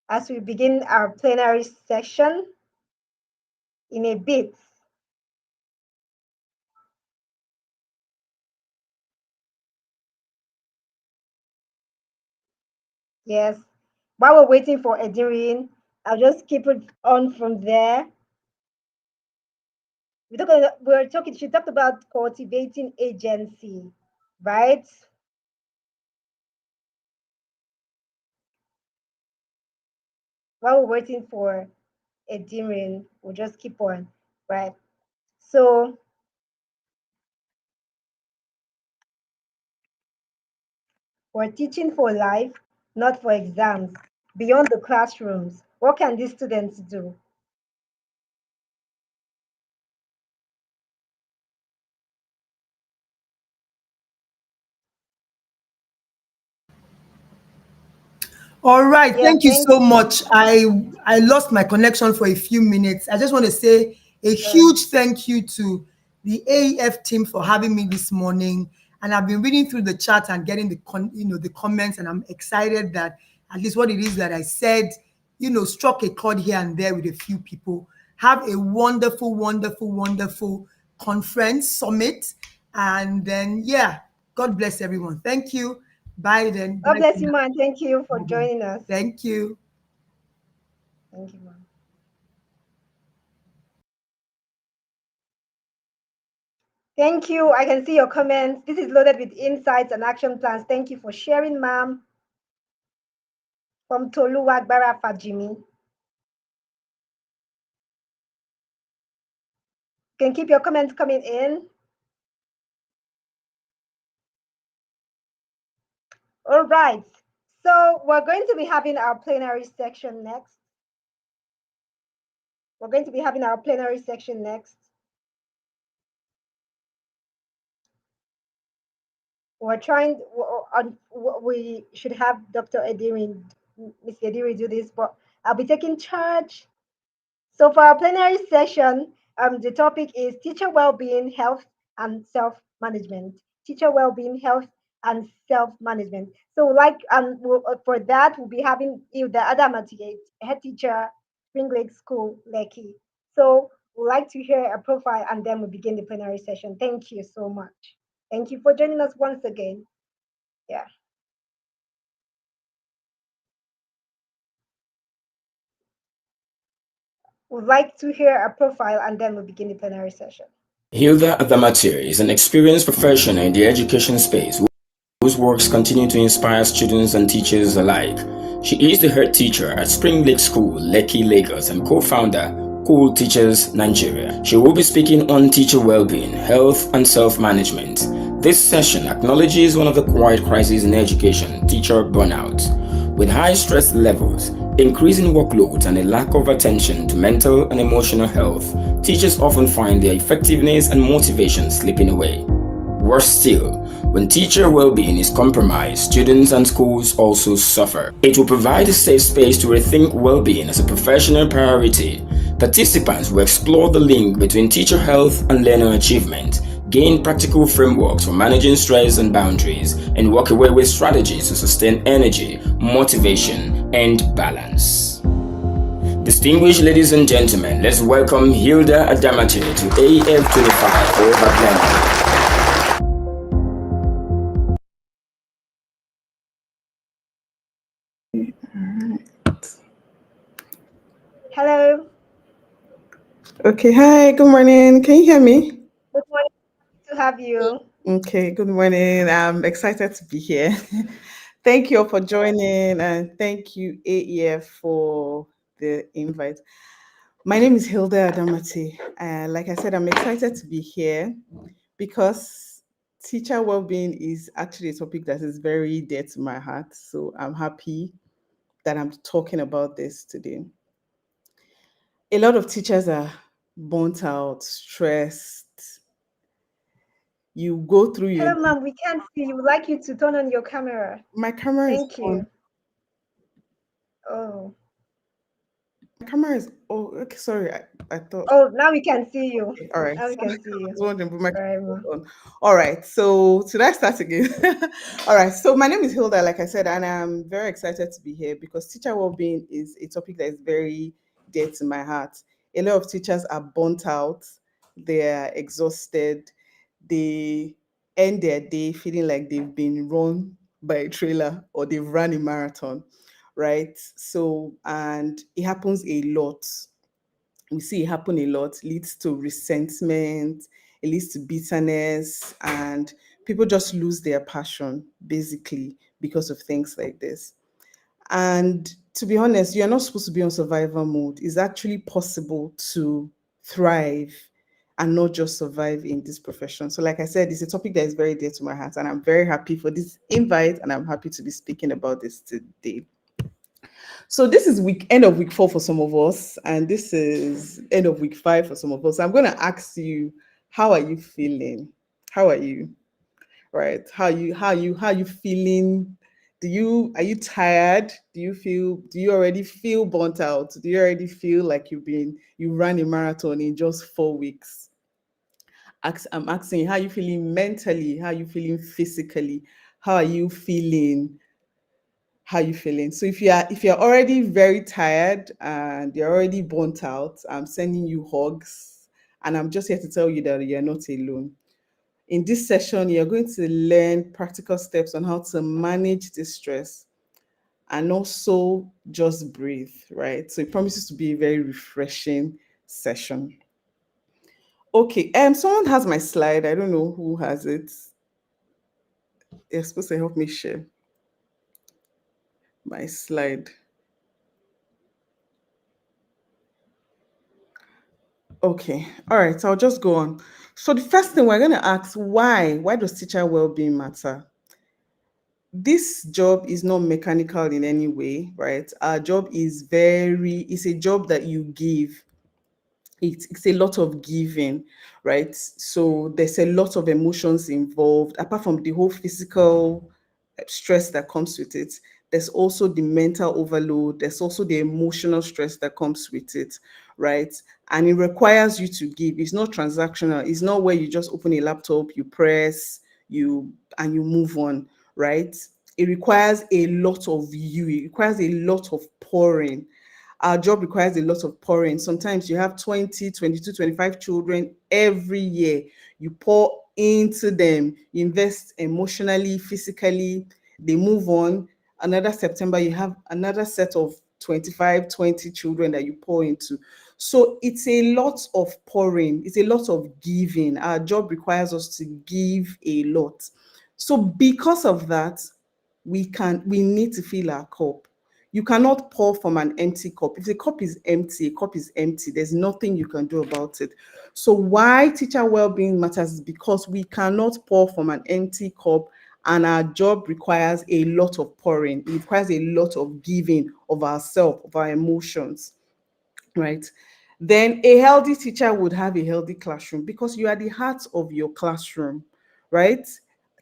as we begin our plenary session in a bit. Yes. While we're waiting for Edirin, I'll just keep it on from there. She talked about cultivating agency, right? While we're waiting for Edirin will just keep on, right? So we're teaching for life, not for exams. Beyond the classrooms, what can these students do? All right, Yeah, thank you so much. I lost my connection for a few minutes. I just want to say a huge thank you to the AEF team for having me this morning. And I've been reading through the chat and getting the comments, and I'm excited that at least what it is that I said, struck a chord here and there with a few people. Have a wonderful, wonderful, wonderful conference summit, and then God bless everyone. Thank you. Bye then. God bless you, man. Thank you for joining us. Thank you. Thank you, man. Thank you. I can see your comments. This is loaded with insights and action plans. Thank you for sharing, ma'am. From Toluwagbara Fajimi. You can keep your comments coming in. All right. So we're going to be having our plenary section next. We're going to be having our plenary section next. We're trying, we should have Dr. Ediri, Ms. Ediri do this, but I'll be taking charge. So for our plenary session, the topic is teacher well-being, health, and self-management. Teacher well-being, health, and self-management. So for that, we'll be having Hilda Adamati, head teacher, Spring Lake School, Lekki. So we'd like to hear a profile and then we'll begin the plenary session. Thank you so much. Thank you for joining us once again. Yeah. We'd like to hear a profile and then we'll begin the plenary session. Hilda Adamatir is an experienced professional in the education space whose works continue to inspire students and teachers alike. She is the head teacher at Spring Lake School, Lekki, Lagos, and co-founder, Cool Teachers Nigeria. She will be speaking on teacher well-being, health, and self-management. This session acknowledges one of the quiet crises in education, teacher burnout. With high stress levels, increasing workloads, and a lack of attention to mental and emotional health, teachers often find their effectiveness and motivation slipping away. Worse still, when teacher well-being is compromised, students and schools also suffer. It will provide a safe space to rethink well-being as a professional priority. Participants will explore the link between teacher health and learner achievement, gain practical frameworks for managing stress and boundaries, and walk away with strategies to sustain energy, motivation, and balance. Distinguished ladies and gentlemen, let's welcome Hilda Adamati to AEF 25 for Overblending. Hello. Okay, hi, good morning. Can you hear me? Good morning. To have you. Okay, good morning. I'm excited to be here. Thank you all for joining, and thank you, AEF, for the invite. My name is Hilda Adamati. Like I said, I'm excited to be here because teacher well-being is actually a topic that is very dear to my heart. So I'm happy that I'm talking about this today. A lot of teachers are burnt out, stressed. You go through your... Hello, ma'am. We can't see you. We'd like you to turn on your camera. My camera is on. Thank you. Oh. My camera is... Oh, okay, sorry. I thought... Oh, now we can see you. Okay, all right. Now we can see you. I was wondering, but my camera Right, is on. All right. So should I start again? All right. So my name is Hilda, like I said, and I'm very excited to be here because teacher well-being is a topic that is very dear to my heart. A lot of teachers are burnt out. They're exhausted. They end their day feeling like they've been run by a trailer or they've run a marathon, right? So, and it happens a lot. We see it happen a lot, leads to resentment, it leads to bitterness, and people just lose their passion basically because of things like this. And to be honest, you're not supposed to be on survival mode. It's actually possible to thrive and not just survive in this profession. So like I said, it's a topic that is very dear to my heart, and I'm very happy for this invite, and I'm happy to be speaking about this today. So this is end of week 4 for some of us, and this is end of week 5 for some of us. I'm going to ask you, how are you feeling? How are you? Right? How you feeling? Are you tired? Do you already feel burnt out? Do you already feel like you ran a marathon in just 4 weeks? I'm asking you, how are you feeling mentally? How are you feeling physically? How are you feeling? How are you feeling? So if you're already very tired and you're already burnt out, I'm sending you hugs, and I'm just here to tell you that you're not alone. In this session, you're going to learn practical steps on how to manage this stress and also just breathe, right? So it promises to be a very refreshing session. Okay, someone has my slide. I don't know who has it. They're supposed to help me share my slide. Okay, all right, so I'll just go on. So the first thing we're going to ask, why does teacher well-being matter? This job is not mechanical in any way, right? Our job it's a job that you give. It's a lot of giving, right? So there's a lot of emotions involved, apart from the whole physical stress that comes with it. There's also the mental overload. There's also the emotional stress that comes with it, right? And it requires you to give. It's not transactional. It's not where you just open a laptop, you press, and you move on, right? It requires a lot of you. It requires a lot of pouring. Our job requires a lot of pouring. Sometimes you have 20, 22, 25 children every year. You pour into them, you invest emotionally, physically, they move on. Another September, you have another set of 25, 20 children that you pour into. So it's a lot of pouring, it's a lot of giving. Our job requires us to give a lot. So because of that, we need to fill our cup. You cannot pour from an empty cup. If the cup is empty, a cup is empty. There's nothing you can do about it. So why teacher well-being matters is because we cannot pour from an empty cup, and our job requires a lot of pouring. It requires a lot of giving of ourselves, of our emotions, right? Then a healthy teacher would have a healthy classroom because you are the heart of your classroom, right?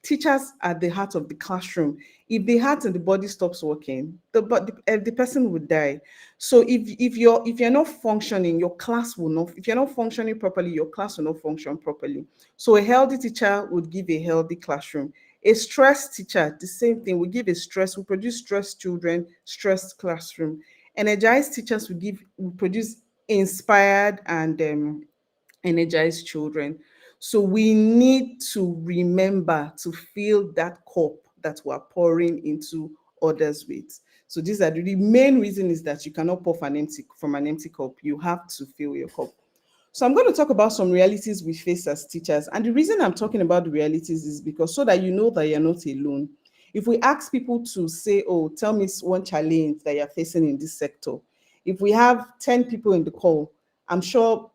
Teachers are the heart of the classroom. If the heart and the body stops working, the person would die. So if you're not functioning, your class will not. If you're not functioning properly, your class will not function properly. So a healthy teacher would give a healthy classroom. A stressed teacher, the same thing. We produce stressed children, stressed classroom. Energized teachers will produce inspired and energized children. So we need to remember to fill that cup that we're pouring into others with. So these are the main reason is that you cannot pour from an empty cup. You have to fill your cup. So I'm going to talk about some realities we face as teachers. And the reason I'm talking about the realities is because so that you know that you're not alone. If we ask people to say, oh, tell me one challenge that you're facing in this sector. If we have 10 people in the call, I'm sure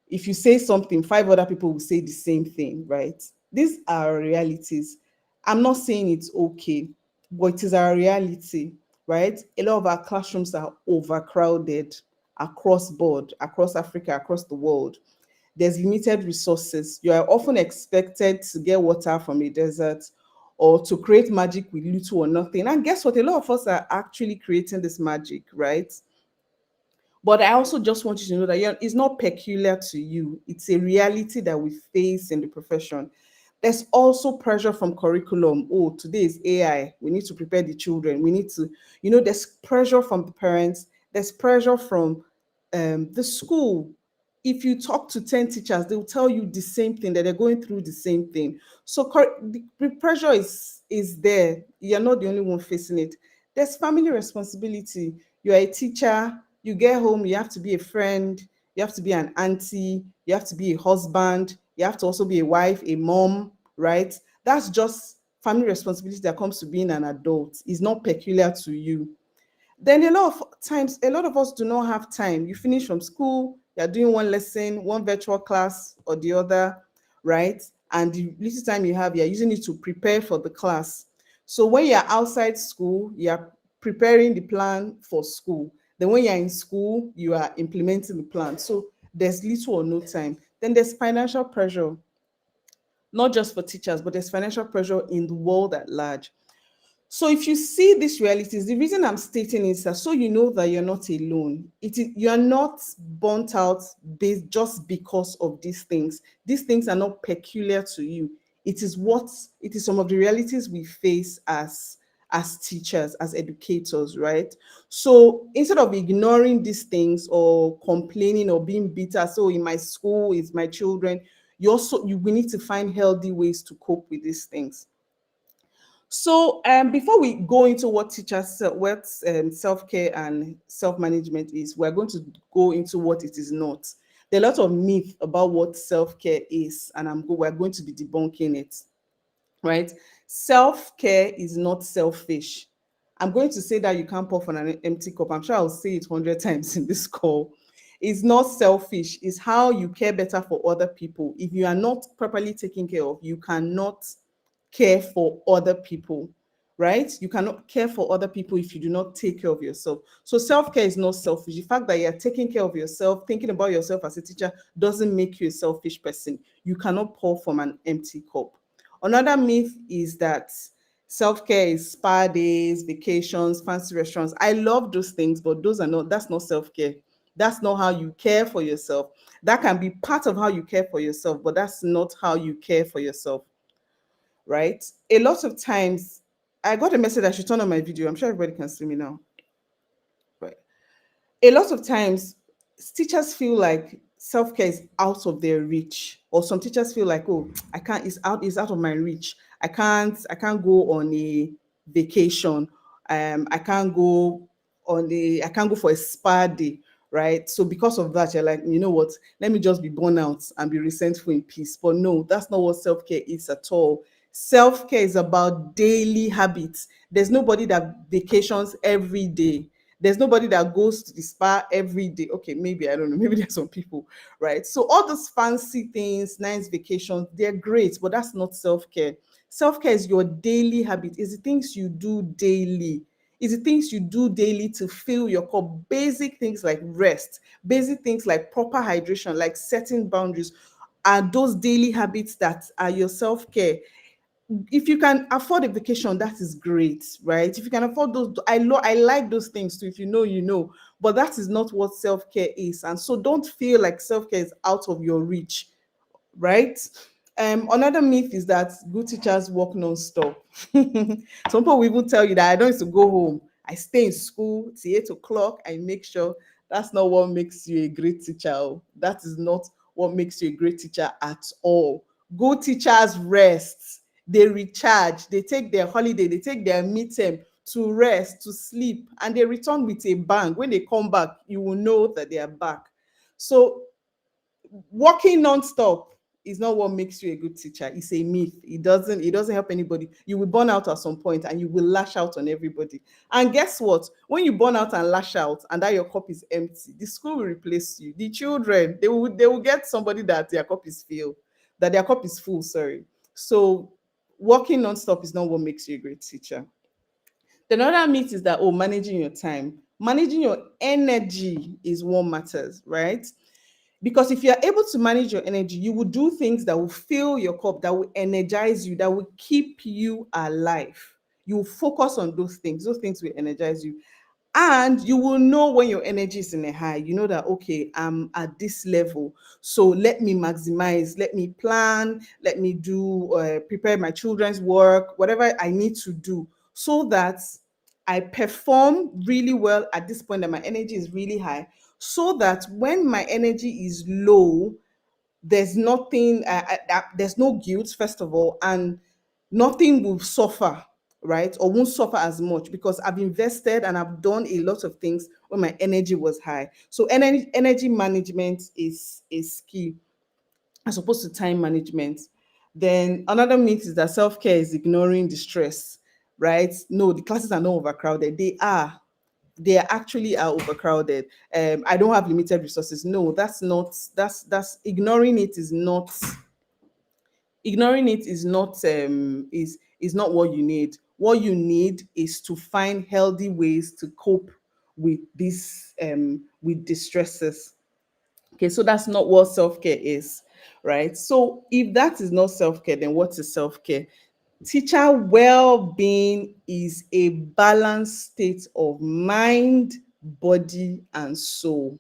if you say something, 5 other people will say the same thing, right? These are realities. I'm not saying it's okay, but it is our reality, right? A lot of our classrooms are overcrowded across board, across Africa, across the world. There's limited resources. You are often expected to get water from a desert or to create magic with little or nothing. And guess what? A lot of us are actually creating this magic, right? But I also just want you to know that it's not peculiar to you. It's a reality that we face in the profession. There's also pressure from curriculum. Oh, today is AI. We need to prepare the children. We need to, there's pressure from the parents. There's pressure from the school. If you talk to 10 teachers, they'll tell you the same thing, that they're going through the same thing. So the pressure is there. You're not the only one facing it. There's family responsibility. You're a teacher, you get home, you have to be a friend, you have to be an auntie, you have to be a husband, you have to also be a wife, a mom, right? That's just family responsibility that comes to being an adult is not peculiar to you, then a lot of times, a lot of us do not have time. You finish from school, you're doing one lesson, one virtual class or the other, right? And the little time you have, you're using it to prepare for the class. So when you're outside school, you're preparing the plan for school. Then when you're in school, you are implementing the plan. So there's little or no time. Then there's financial pressure, not just for teachers, but there's financial pressure in the world at large. So if you see these realities, the reason I'm stating is that so you know that you're not alone. You're not burnt out based just because of these things. These things are not peculiar to you. It is some of the realities we face as teachers, as educators, right? So instead of ignoring these things or complaining or being bitter, so in my school, it's my children, we need to find healthy ways to cope with these things. So before we go into what self-care and self-management is, we're going to go into what it is not. There are a lot of myths about what self-care is, and we're going to be debunking it, right? Self-care is not selfish. I'm going to say that you can't pour from an empty cup. I'm sure I'll say it 100 times in this call. It's not selfish. It's how you care better for other people. If you are not properly taken care of, you cannot care for other people, right? You cannot care for other people if you do not take care of yourself. So self-care is not selfish. The fact that you're taking care of yourself, thinking about yourself as a teacher doesn't make you a selfish person. You cannot pour from an empty cup. Another myth is that self-care is spa days, vacations, fancy restaurants. I love those things, but that's not self-care. That's not how you care for yourself. That can be part of how you care for yourself, but that's not how you care for yourself, right? A lot of times, I got a message I should turn on my video. I'm sure everybody can see me now. Right. A lot of times, teachers feel like self-care is out of their reach, or some teachers feel like, oh, I can't, it's out of my reach. I can't go on a vacation. I can't go for a spa day, right? So because of that, you're like, you know what, let me just be born out and be resentful in peace. But no, that's not what self-care is at all. Self-care is about daily habits. There's nobody that vacations every day. There's nobody that goes to the spa every day. Okay, maybe, I don't know, maybe there's some people, right? So all those fancy things, nice vacations, they're great, but that's not self-care. Self-care is your daily habit. It's the things you do daily. It's the things you do daily to fill your cup. Basic things like rest, basic things like proper hydration, like setting boundaries, are those daily habits that are your self-care. If you can afford a vacation, that is great, right? If you can afford those, I like those things too. If you know, you know, but that is not what self-care is. And so don't feel like self-care is out of your reach, right? Another myth is that good teachers work non-stop. Some people will even tell you that I don't need to go home. I stay in school till 8 o'clock. I make sure. That's not what makes you a great teacher. That is not what makes you a great teacher at all. Good teachers rest. They recharge. They take their holiday. They take their midterm to rest, to sleep, and they return with a bang. When they come back, you will know that they are back. So working non-stop is not what makes you a good teacher. It's a myth. It doesn't help anybody. You will burn out at some point and you will lash out on everybody. And guess what? When you burn out and lash out and that your cup is empty, the school will replace you. The children, they will get somebody that their cup is full, sorry. So working non-stop is not what makes you a great teacher. The other myth is that, managing your time. Managing your energy is what matters, right? Because if you're able to manage your energy, you will do things that will fill your cup, that will energize you, that will keep you alive. You will focus on those things. Those things will energize you. And you will know when your energy is in a high. You know that, okay, I'm at this level. So let me maximize, let me plan, let me do, prepare my children's work, whatever I need to do, so that I perform really well at this point that my energy is really high, so that when my energy is low, there's nothing, there's no guilt, first of all, and nothing will suffer, right? Or won't suffer as much because I've invested and I've done a lot of things when my energy was high. So energy management is key as opposed to time management. Then another myth is that self-care is ignoring the stress, right? No, the classes are not overcrowded. They actually are overcrowded. I don't have limited resources. No, that's ignoring it is not is not what you need. What you need is to find healthy ways to cope with this with distresses. Okay, so that's not what self-care is, right? So if that is not self-care, then what is self-care? Teacher well-being is a balanced state of mind, body, and soul.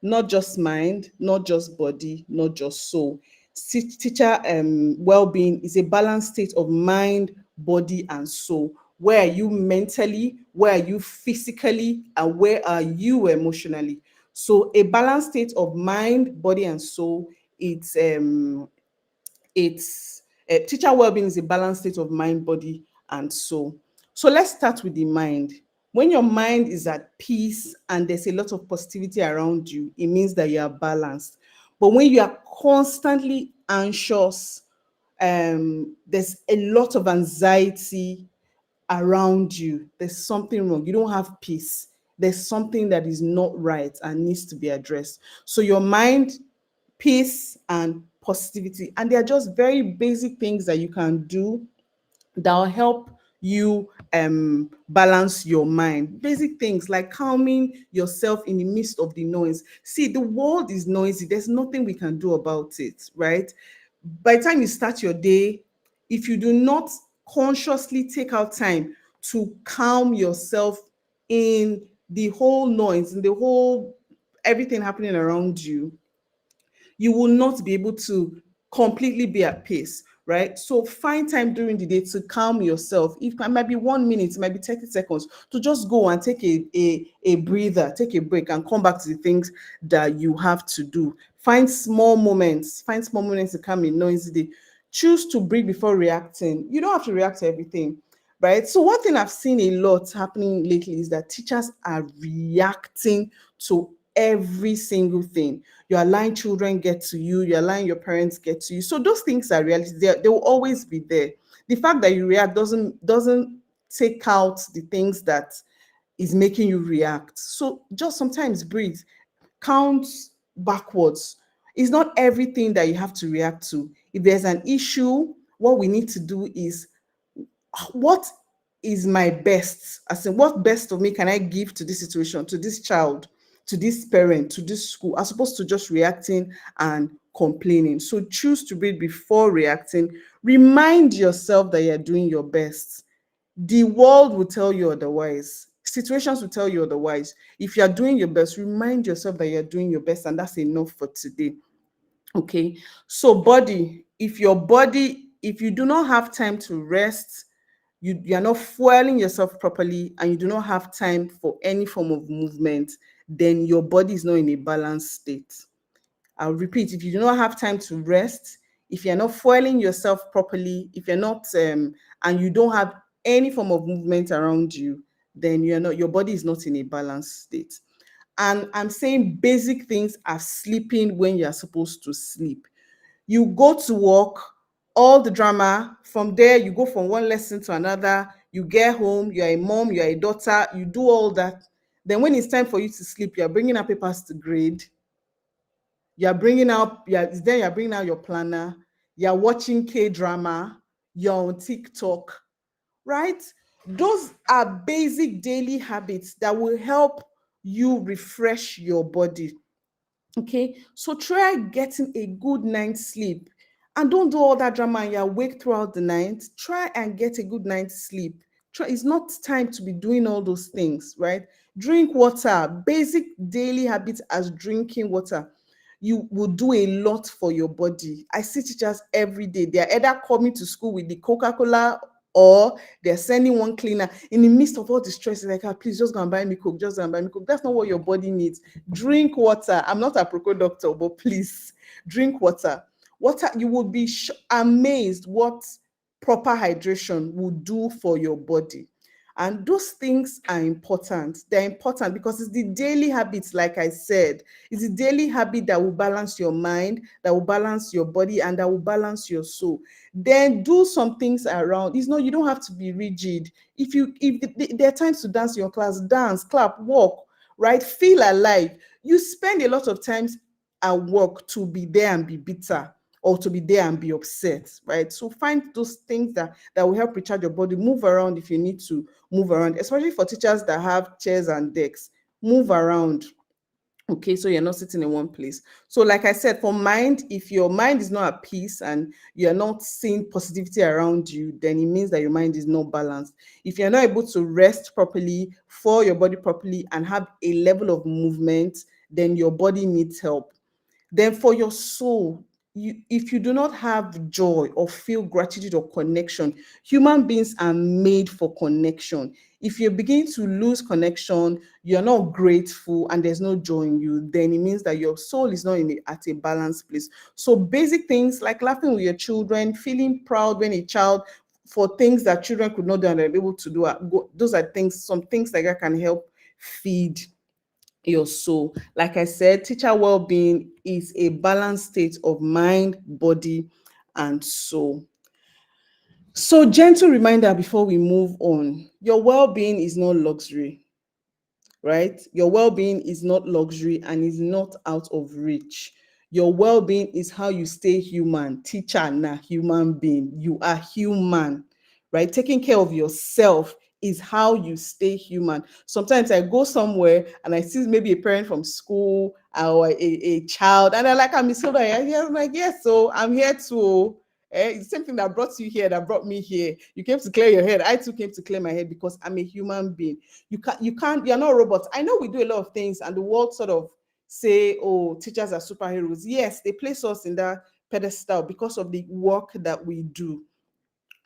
Not just mind, not just body, not just soul. Teacher well-being is a balanced state of mind, body, and soul. Where are you mentally? Where are you physically? And where are you emotionally? So a balanced state of mind, body, and soul, it's teacher well-being is a balanced state of mind, body, and soul. So let's start with the mind. When your mind is at peace and there's a lot of positivity around you, it means that you are balanced. But when you are constantly anxious, there's a lot of anxiety around you, there's something wrong. You don't have peace. There's something that is not right and needs to be addressed. So your mind, peace, and positivity. And they are just very basic things that you can do that will help you balance your mind. Basic things like calming yourself in the midst of the noise. See, the world is noisy. There's nothing we can do about it, right? By the time you start your day, if you do not consciously take out time to calm yourself in the whole noise, in the whole everything happening around you, you will not be able to completely be at peace, right? So find time during the day to calm yourself. If it might be 1 minute, it might be 30 seconds, to just go and take a breather, take a break, and come back to the things that you have to do. Find small moments to calm a noisy day. Choose to breathe before reacting. You don't have to react to everything, right? So one thing I've seen a lot happening lately is that teachers are reacting to every single thing. You're allowing children get to you, you're allowing your parents get to you. So those things are reality. They will always be there. The fact that you react doesn't take out the things that is making you react. So just sometimes breathe, count backwards. It's not everything that you have to react to. If there's an issue, what we need to do is, what is my best? As in, what best of me can I give to this situation, to this child, to this parent, to this school, as opposed to just reacting and complaining. So choose to breathe before reacting. Remind yourself that you're doing your best. The world will tell you otherwise. Situations will tell you otherwise. If you're doing your best, remind yourself that you're doing your best, and that's enough for today. Okay, so body, if you do not have time to rest, you're not fueling yourself properly, and you do not have time for any form of movement, then your body is not in a balanced state. I'll repeat, if you do not have time to rest, if you're not fueling yourself properly, if you're not and you don't have any form of movement around you, then your body is not in a balanced state. And I'm saying basic things are sleeping when you're supposed to sleep. You go to work, all the drama, from there you go from one lesson to another, you get home, you're a mom, you're a daughter, you do all that. Then when it's time for you to sleep, you're bringing out papers to grade, you're bringing out your planner, you're watching K-drama, you're on TikTok, right? Those are basic daily habits that will help you refresh your body. Okay, so try getting a good night's sleep, and don't do all that drama and you're awake throughout the night. Try and get a good night's sleep. It's not time to be doing all those things, right? Drink water. Basic daily habits as drinking water, you will do a lot for your body. I see teachers every day. They're either coming to school with the Coca-Cola, or they're sending one cleaner in the midst of all the stress. Like, please just go and buy me Coke, just go and buy me Coke. That's not what your body needs. Drink water. I'm not a Proco doctor, but please drink water. Water, you will be amazed what proper hydration will do for your body. And those things are important. They're important because it's the daily habits, like I said. It's the daily habit that will balance your mind, that will balance your body, and that will balance your soul. Then do some things around. It's not, you don't have to be rigid. If there are times to dance in your class, dance, clap, walk, right? Feel alive. You spend a lot of times at work to be there and be bitter, or to be there and be upset, right? So find those things that will help recharge your body. Move around if you need to move around, especially for teachers that have chairs and desks. Move around, okay, so you're not sitting in one place. So like I said, for mind, if your mind is not at peace and you're not seeing positivity around you, then it means that your mind is not balanced. If you're not able to rest properly, for your body properly, and have a level of movement, then your body needs help. Then for your soul, if you do not have joy or feel gratitude or connection, human beings are made for connection. If you're beginning to lose connection, you're not grateful, and there's no joy in you, then it means that your soul is not at a balanced place. So basic things like laughing with your children, feeling proud when a child, for things that children could not do and they're able to do, those are things, some things like that can help feed your soul. Like I said, teacher well-being is a balanced state of mind, body, and soul. So, gentle reminder before we move on, your well-being is not luxury, right? Your well-being is not luxury and is not out of reach. Your well-being is how you stay human. Teacher, na human being. You are human, right? Taking care of yourself is how you stay human. Sometimes I go somewhere and I see maybe a parent from school or a child, and they're like, I'm Miss Hilda. I'm like, yes, so I'm here to. It's the same thing that brought you here, that brought me here. You came to clear your head. I too came to clear my head because I'm a human being. You're not robots. I know we do a lot of things, and the world sort of say, oh, teachers are superheroes. Yes, they place us in that pedestal because of the work that we do,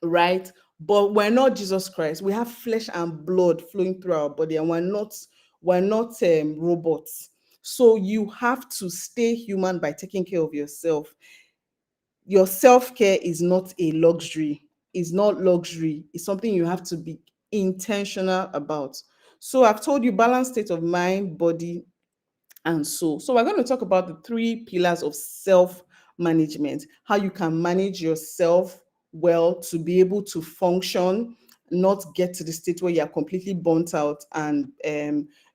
right? But we're not Jesus Christ. We have flesh and blood flowing through our body, and we're not robots. So you have to stay human by taking care of yourself. Your self-care is not a luxury. It's not luxury. It's something you have to be intentional about. So I've told you balanced state of mind, body, and soul. So we're going to talk about the 3 pillars of self-management, how you can manage yourself well to be able to function, not get to the state where you're completely burnt out and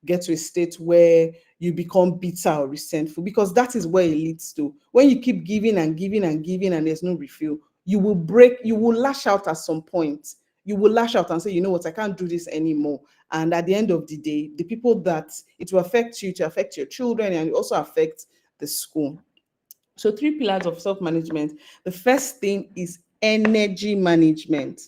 get to a state where you become bitter or resentful, because that is where it leads to. When you keep giving and giving and giving and there's no refill, you will lash out at some point. You will lash out and say, you know what, I can't do this anymore. And at the end of the day, the people that it will affect you, to affect your children, and also affect the school. So 3 pillars of self-management. The first thing is energy management.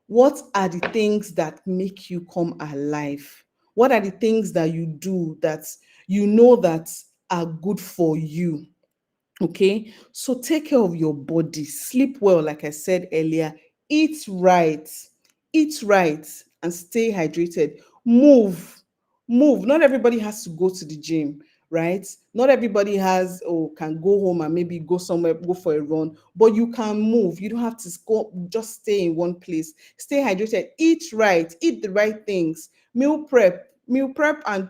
What are the things that make you come alive? What are the things that you do that you know that are good for you? Okay, so take care of your body, sleep well, like I said earlier, eat right, and stay hydrated. Move. Not everybody has to go to the gym, right? Not everybody can go home and maybe go somewhere, go for a run, but you can move. You don't have to just stay in one place. Stay hydrated, eat right, eat the right things, meal prep, and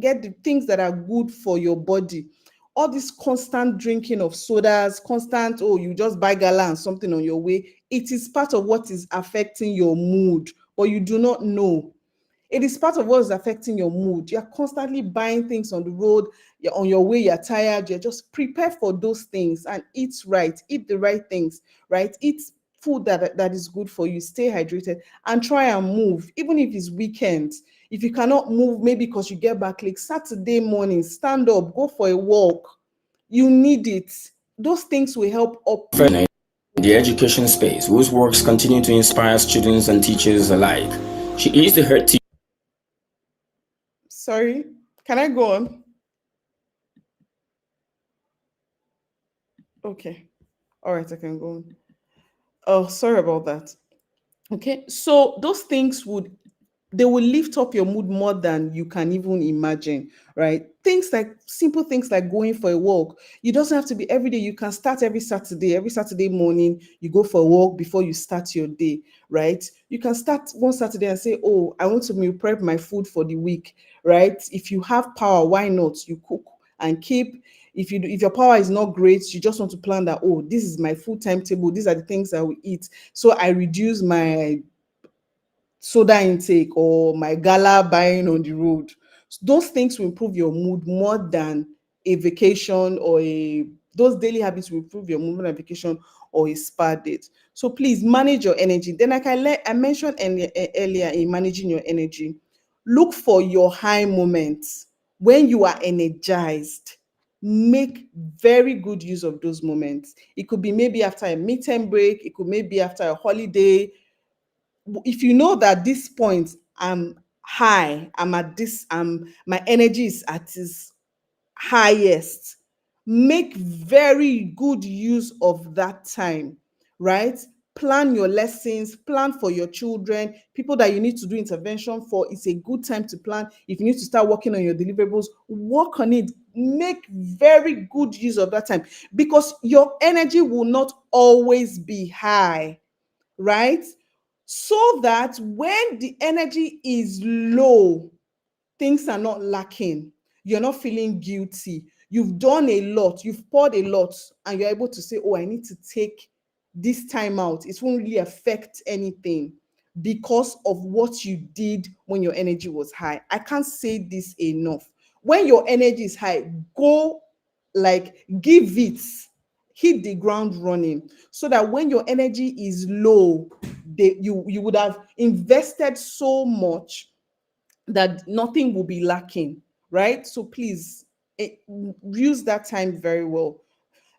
get the things that are good for your body. All this constant drinking of sodas, you just buy gala and something on your way, it is part of what is affecting your mood, but you do not know. It is part of what is affecting your mood. You're constantly buying things on the road, you're on your way, you're tired, you're just prepare for those things and eat right, eat the right things, right? Eat food that is good for you, stay hydrated, and try and move, even if it's weekends. If you cannot move, maybe because you get backache, Saturday morning, stand up, go for a walk. You need it. Those things will help up the education space, whose works continue to inspire students and teachers alike. She is the head teacher. Sorry, can I go on? Okay. All right, I can go on. Oh, sorry about that. Okay, so those things would they will lift up your mood more than you can even imagine, right? Things like simple things like going for a walk. It doesn't have to be every day. You can start every Saturday morning, you go for a walk before you start your day, right? You can start one Saturday and say, oh, I want to meal prep my food for the week, right? If you have power, why not? You cook and keep. If your power is not great, you just want to plan that, oh, this is my food timetable. These are the things I will eat. So I reduce my soda intake or my gala buying on the road. Those things will improve your mood more than a vacation or those daily habits will improve your mood more than a vacation or a spa date. So please manage your energy. Then I mentioned earlier in managing your energy, look for your high moments when you are energized. Make very good use of those moments. It could be maybe after a midterm break, it could maybe after a holiday. If you know that this point I'm high, I'm at this, my energy is at its highest, make very good use of that time, right? Plan your lessons, plan for your children, people that you need to do intervention for. It's a good time to plan. If you need to start working on your deliverables, work on it. Make very good use of that time, because your energy will not always be high, right? So that when the energy is low, things are not lacking. You're not feeling guilty. You've done a lot, you've poured a lot, and you're able to say, oh, I need to take this time out. It won't really affect anything because of what you did when your energy was high. I can't say this enough. When your energy is high, go, like, give it, hit the ground running, so that when your energy is low, you would have invested so much that nothing will be lacking, right? So please use that time very well.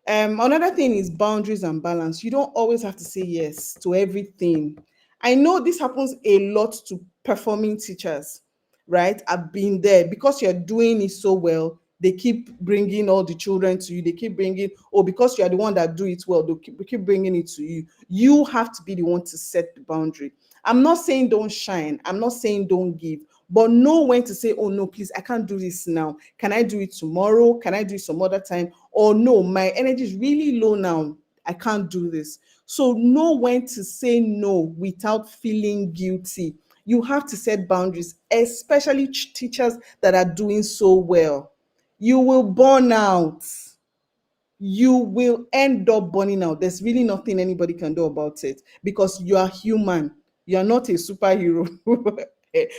Another thing is boundaries and balance. You don't always have to say yes to everything. I know this happens a lot to performing teachers, right? I've been there. Because you're doing it so well, they keep bringing all the children to you. They keep bringing, oh, because you are the one that do it well, they keep bringing it to you. You have to be the one to set the boundary. I'm not saying don't shine. I'm not saying don't give, but know when to say, oh no, please, I can't do this now. Can I do it tomorrow? Can I do it some other time? Or no, my energy is really low now. I can't do this. So know when to say no without feeling guilty. You have to set boundaries, especially teachers that are doing so well. You will burn out. You will end up burning out. There's really nothing anybody can do about it, because you are human. You are not a superhero.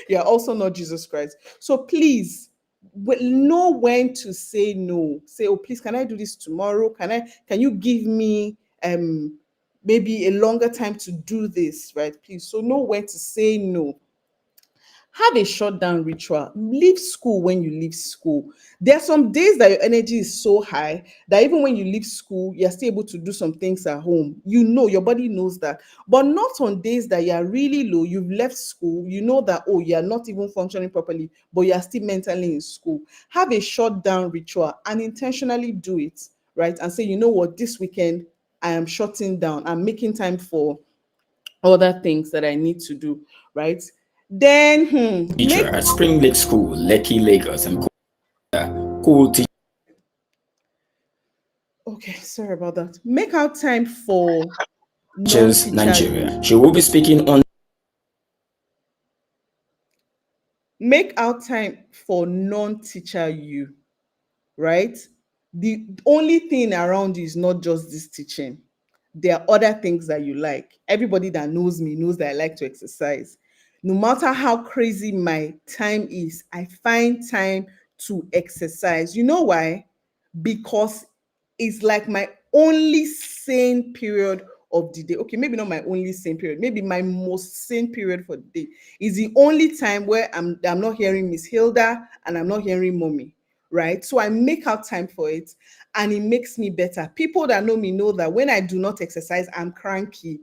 You are also not Jesus Christ. So please know when to say no. Say, oh, please, can I do this tomorrow? Can you give me maybe a longer time to do this, right? Please. So know when to say no. Have a shutdown ritual. Leave school when you leave school. There are some days that your energy is so high that even when you leave school, you're still able to do some things at home. You know, your body knows that. But not on days that you are really low. You've left school. You know that, oh, you're not even functioning properly, but you're still mentally in school. Have a shutdown ritual and intentionally do it, right? And say, you know what, this weekend, I am shutting down. I'm making time for other things that I need to do, right? Then Teacher at Spring Lake School, Lekki, Lagos, and cool teacher. Okay, sorry about that. Make out time for Teachers, Nigeria. She will be speaking on. Make out time for non-teacher you, right? The only thing around you is not just this teaching. There are other things that you like. Everybody that knows me knows that I like to exercise. No matter how crazy my time is, I find time to exercise. You know why? Because it's like my only sane period of the day. Okay, maybe not my only sane period, maybe my most sane period for the day. Is the only time where I'm not hearing Miss Hilda and I'm not hearing mommy, right? So I make out time for it and it makes me better. People that know me know that when I do not exercise, I'm cranky.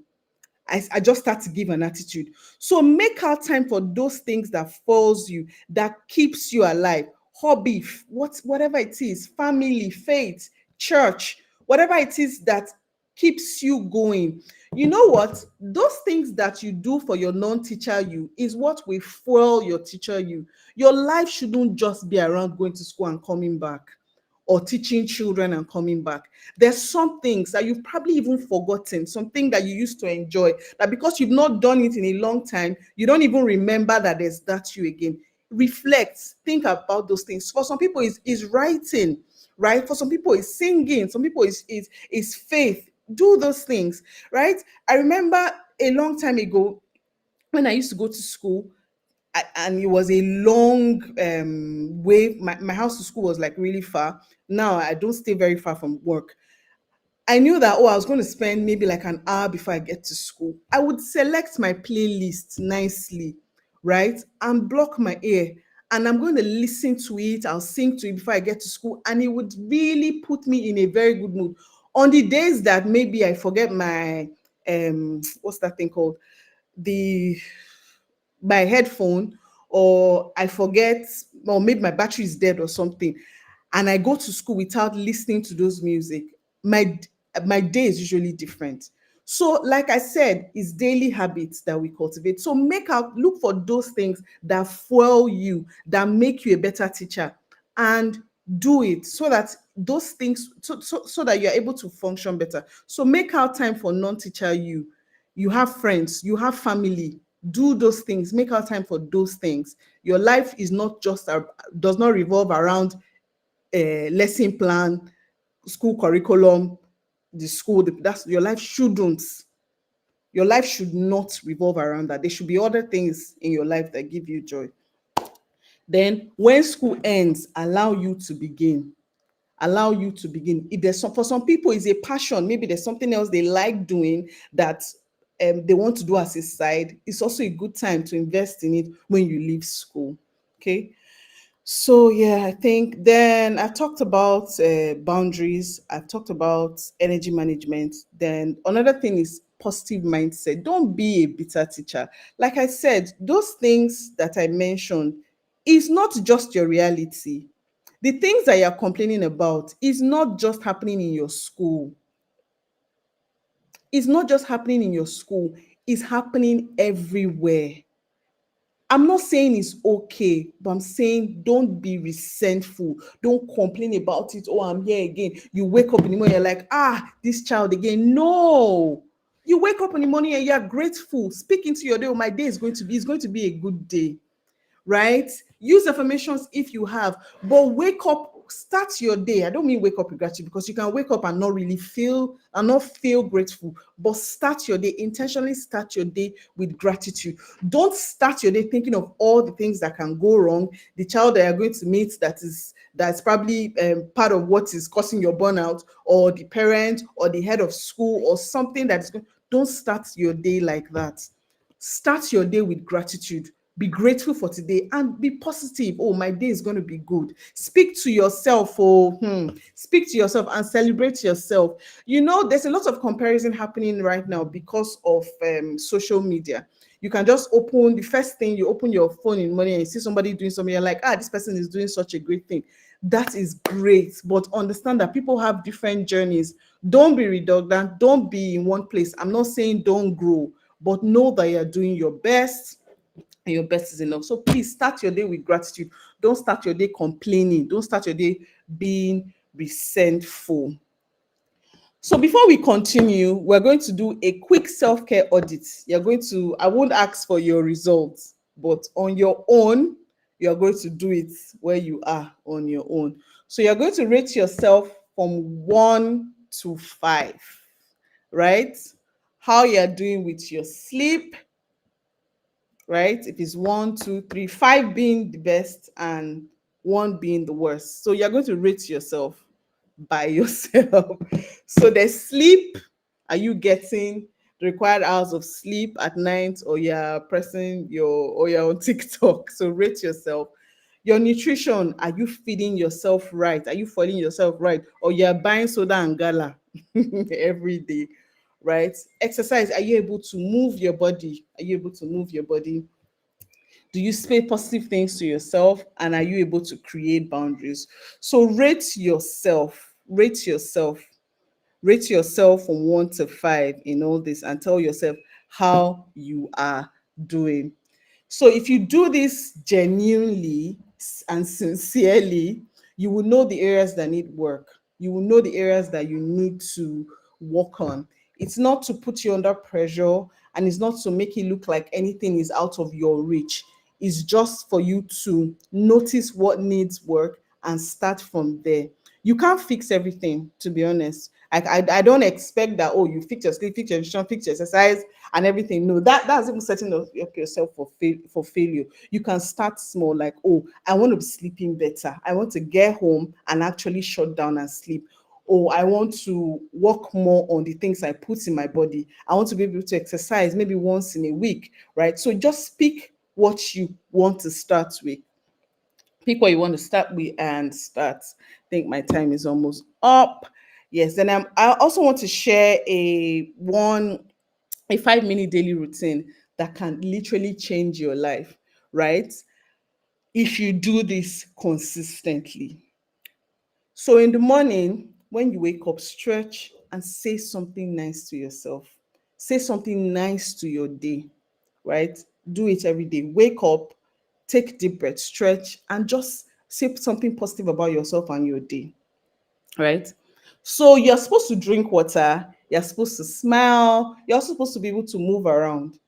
I just start to give an attitude. So make out time for those things that fulfills you, that keeps you alive. Hobby, whatever it is, family, faith, church, whatever it is that keeps you going. You know what? Those things that you do for your non-teacher you is what will fuel your teacher you. Your life shouldn't just be around going to school and coming back, or teaching children and coming back. There's some things that you've probably even forgotten, something that you used to enjoy, that because you've not done it in a long time, you don't even remember that there's that you again. Reflect, think about those things. For some people, is writing, right? For some people, it's singing. Some people, is faith. Do those things, right? I remember a long time ago when I used to go to school, and it was a long way. My house to school was like really far. Now I don't stay very far from work. I knew that, I was going to spend maybe like an hour before I get to school. I would select my playlist nicely, right? And block my ear. And I'm going to listen to it. I'll sing to it before I get to school. And it would really put me in a very good mood. On the days that maybe I forget my, what's that thing called? My headphone, or I forget, or maybe my battery is dead or something, and I go to school without listening to those music, my day is usually different. So like I said, it's daily habits that we cultivate. So look for those things that fuel you, that make you a better teacher, and do it so that those things, so that you're able to function better. So make out time for non-teacher you. You have friends, you have family. Do those things. Make out time for those things. Your life is not just does not revolve around a lesson plan, school curriculum, the school. That's your life shouldn't. Your life should not revolve around that. There should be other things in your life that give you joy. Then, when school ends, allow you to begin. Allow you to begin. If there's for some people, it's a passion. Maybe there's something else they like doing that they want to do as a side. It's also a good time to invest in it when you leave school. Okay. So yeah, I think then I've talked about boundaries. I've talked about energy management. Then another thing is positive mindset. Don't be a bitter teacher. Like I said, those things that I mentioned is not just your reality. The things that you're complaining about is not just happening in your school. It's not just happening in your school. It's happening everywhere. I'm not saying it's okay, but I'm saying don't be resentful. Don't complain about it. Oh, I'm here again. You wake up in the morning, you're like, this child again. No. You wake up in the morning and you're grateful. Speak into your day. Oh, my day is going to be a good day. Right? Use affirmations if you have, but wake up, start your day. I don't mean wake up with gratitude, because you can wake up and not feel grateful, but start your day, intentionally start your day with gratitude. Don't start your day thinking of all the things that can go wrong, the child that you're going to meet that's probably part of what is causing your burnout, or the parent or the head of school or something that's going. Don't start your day like that. Start your day with gratitude. Be grateful for today and be positive. Oh, my day is going to be good. Speak to yourself. Speak to yourself and celebrate yourself. You know, there's a lot of comparison happening right now because of social media. You can just the first thing you open your phone in the morning and you see somebody doing something, you're like, this person is doing such a great thing. That is great, but understand that people have different journeys. Don't be redundant. Don't be in one place. I'm not saying don't grow, but know that you're doing your best. And your best is enough. So please start your day with gratitude. Don't start your day complaining. Don't start your day being resentful. So before we continue, we're going to do a quick self-care audit. I won't ask for your results, but on your own, you're going to do it where you are on your own. So you're going to rate yourself from 1 to 5, right? How you're doing with your sleep, right? If it's 1, 2, 3, 5 being the best and 1 being the worst. So you're going to rate yourself by yourself. So the sleep, are you getting the required hours of sleep at night, or you're on TikTok? So rate yourself. Your nutrition, are you feeding yourself right? Are you feeding yourself right? Or you're buying soda and gala every day? Right? Exercise, are you able to move your body? Are you able to move your body? Do you say positive things to yourself? And are you able to create boundaries? So rate yourself. Rate yourself. Rate yourself from 1 to 5 in all this and tell yourself how you are doing. So if you do this genuinely and sincerely, you will know the areas that need work. You will know the areas that you need to work on. It's not to put you under pressure, and it's not to make it look like anything is out of your reach. It's just for you to notice what needs work and start from there. You can't fix everything, to be honest. I don't expect that, oh, you fix your sleep, fix your nutrition, fix your exercise and everything. No, that's even setting up yourself for failure. You can start small, like, oh, I want to be sleeping better. I want to get home and actually shut down and sleep. Oh, I want to work more on the things I put in my body. I want to be able to exercise maybe once in a week, right? So just pick what you want to start with. Pick what you want to start with and start. I think my time is almost up. Yes, then I also want to share a 5-minute daily routine that can literally change your life, right? If you do this consistently. So in the morning, when you wake up, stretch and say something nice to yourself. Say something nice to your day, right? Do it every day. Wake up, take deep breath, stretch, and just say something positive about yourself and your day, right? So you're supposed to drink water, you're supposed to smile, you're also supposed to be able to move around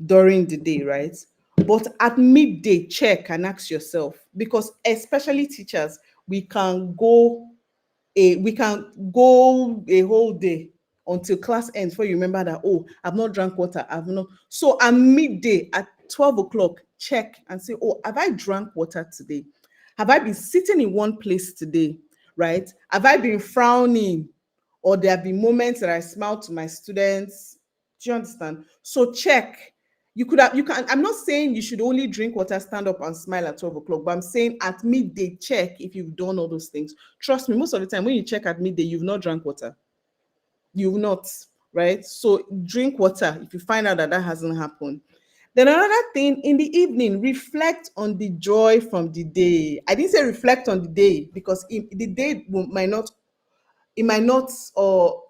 during the day, right? But at midday, check and ask yourself, because especially teachers, we can go a whole day until class ends before you remember that, oh, I've not drank water, I've not. So at midday, at 12 o'clock, check and say, oh, have I drank water today? Have I been sitting in one place today, right? Have I been frowning? Or there have been moments that I smiled to my students? Do you understand? So check. You can, I'm not saying you should only drink water, stand up and smile at 12 o'clock, but I'm saying at midday, check if you've done all those things. Trust me, most of the time when you check at midday, you've not drank water. You've not, right? So drink water if you find out that that hasn't happened. Then another thing, in the evening, reflect on the joy from the day. I didn't say reflect on the day because the day might not, it might not, or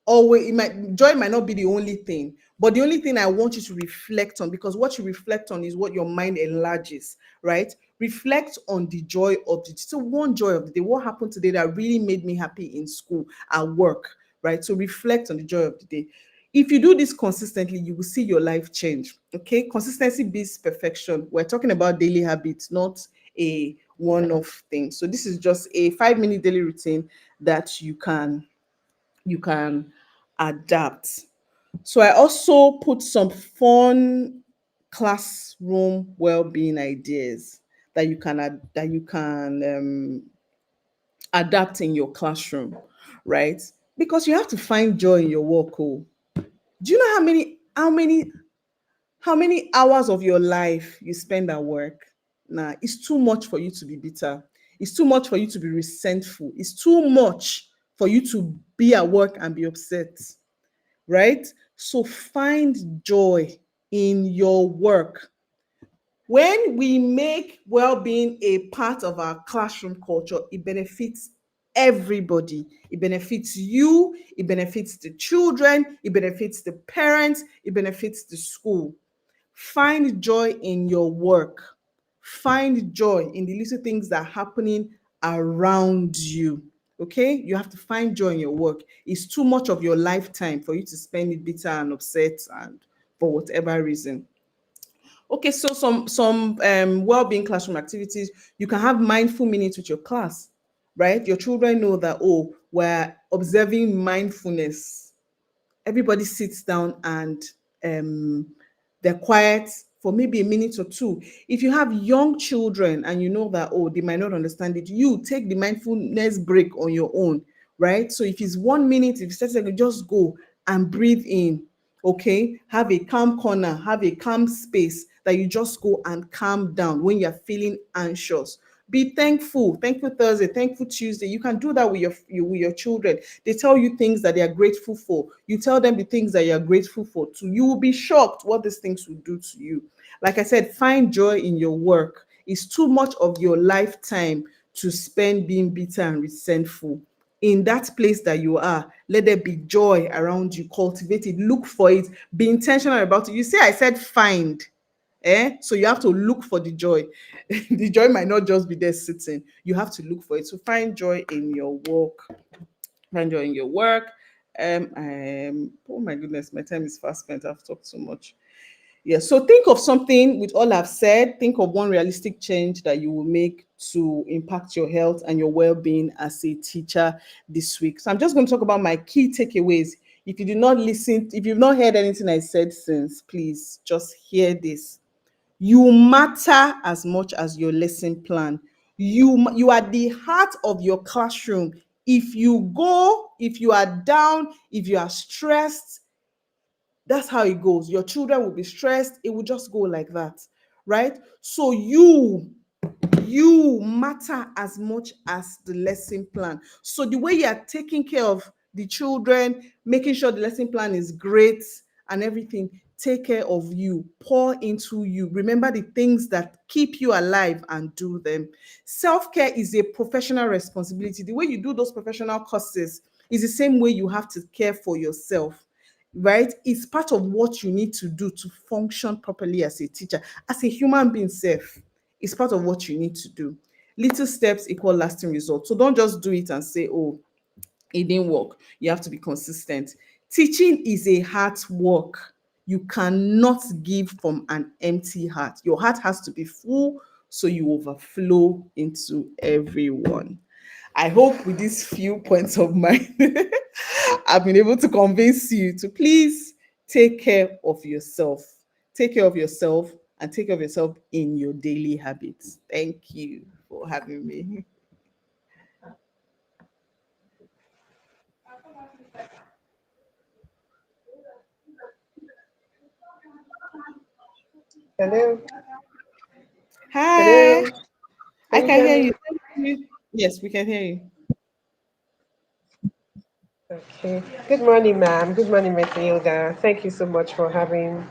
always, joy might not be the only thing, but the only thing I want you to reflect on, because what you reflect on is what your mind enlarges, right? Reflect on the joy of the, so one joy of the day, what happened today that really made me happy in school, at work, right? So reflect on the joy of the day. If you do this consistently, you will see your life change. Okay, consistency beats perfection. We're talking about daily habits, not a one-off thing. So this is just a 5-minute daily routine that you can adapt. So I also put some fun classroom well-being ideas that you can adapt in your classroom, right? Because you have to find joy in your work. Oh, do you know how many hours of your life you spend at work? Nah, it's too much for you to be bitter. It's too much for you to be resentful. It's too much for you to be at work and be upset, right? So find joy in your work. When we make well-being a part of our classroom culture, it benefits everybody. It benefits you, it benefits the children, it benefits the parents, it benefits the school. Find joy in your work. Find joy in the little things that are happening around you. Okay? You have to find joy in your work. It's too much of your lifetime for you to spend it bitter and upset and for whatever reason. Okay, so some well-being classroom activities. You can have mindful minutes with your class, right? Your children know that, oh, we're observing mindfulness. Everybody sits down and they're quiet for maybe a minute or two. If you have young children and you know that, oh, they might not understand it, you take the mindfulness break on your own, right? So if it's 1 minute, if it's 30 seconds, just go and breathe in, okay? Have a calm corner, have a calm space that you just go and calm down when you're feeling anxious. Be thankful. Thankful Thursday, thankful Tuesday. You can do that with your children. They tell you things that they are grateful for. You tell them the things that you are grateful for too. You will be shocked what these things will do to you. Like I said, find joy in your work. It's too much of your lifetime to spend being bitter and resentful. in that place that you are. Let there be joy around you. Cultivate it. Look for it. Be intentional about it. You see, I said find. So you have to look for the joy. The joy might not just be there sitting. You have to look for it. So find joy in your work. Find joy in your work. Oh my goodness, my time is fast spent. I've talked so much. Yeah, so think of something with all I've said. Think of one realistic change that you will make to impact your health and your well-being as a teacher this week. So I'm just going to talk about my key takeaways. If you did not listen, if you've not heard anything I said since, please just hear this. You matter as much as your lesson plan. You are the heart of your classroom. If you are down, if you are stressed, that's how it goes. Your children will be stressed. It will just go like that, right? So you matter as much as the lesson plan. So the way you are taking care of the children, making sure the lesson plan is great and everything, take care of you, pour into you. Remember the things that keep you alive and do them. Self-care is a professional responsibility. The way you do those professional courses is the same way you have to care for yourself, right? It's part of what you need to do to function properly as a teacher, as a human being self. It's part of what you need to do. Little steps equal lasting results. So don't just do it and say, oh, it didn't work. You have to be consistent. Teaching is a heart work. You cannot give from an empty heart. Your heart has to be full so you overflow into everyone. I hope with these few points of mine, I've been able to convince you to please take care of yourself. Take care of yourself and take care of yourself in your daily habits. Thank you for having me. Hello, Hi, hello. I Can you can hear hear me? you. Thank you. Yes, we can hear you. Okay. Good morning, ma'am. Good morning, Miss Hilda. Thank you so much for having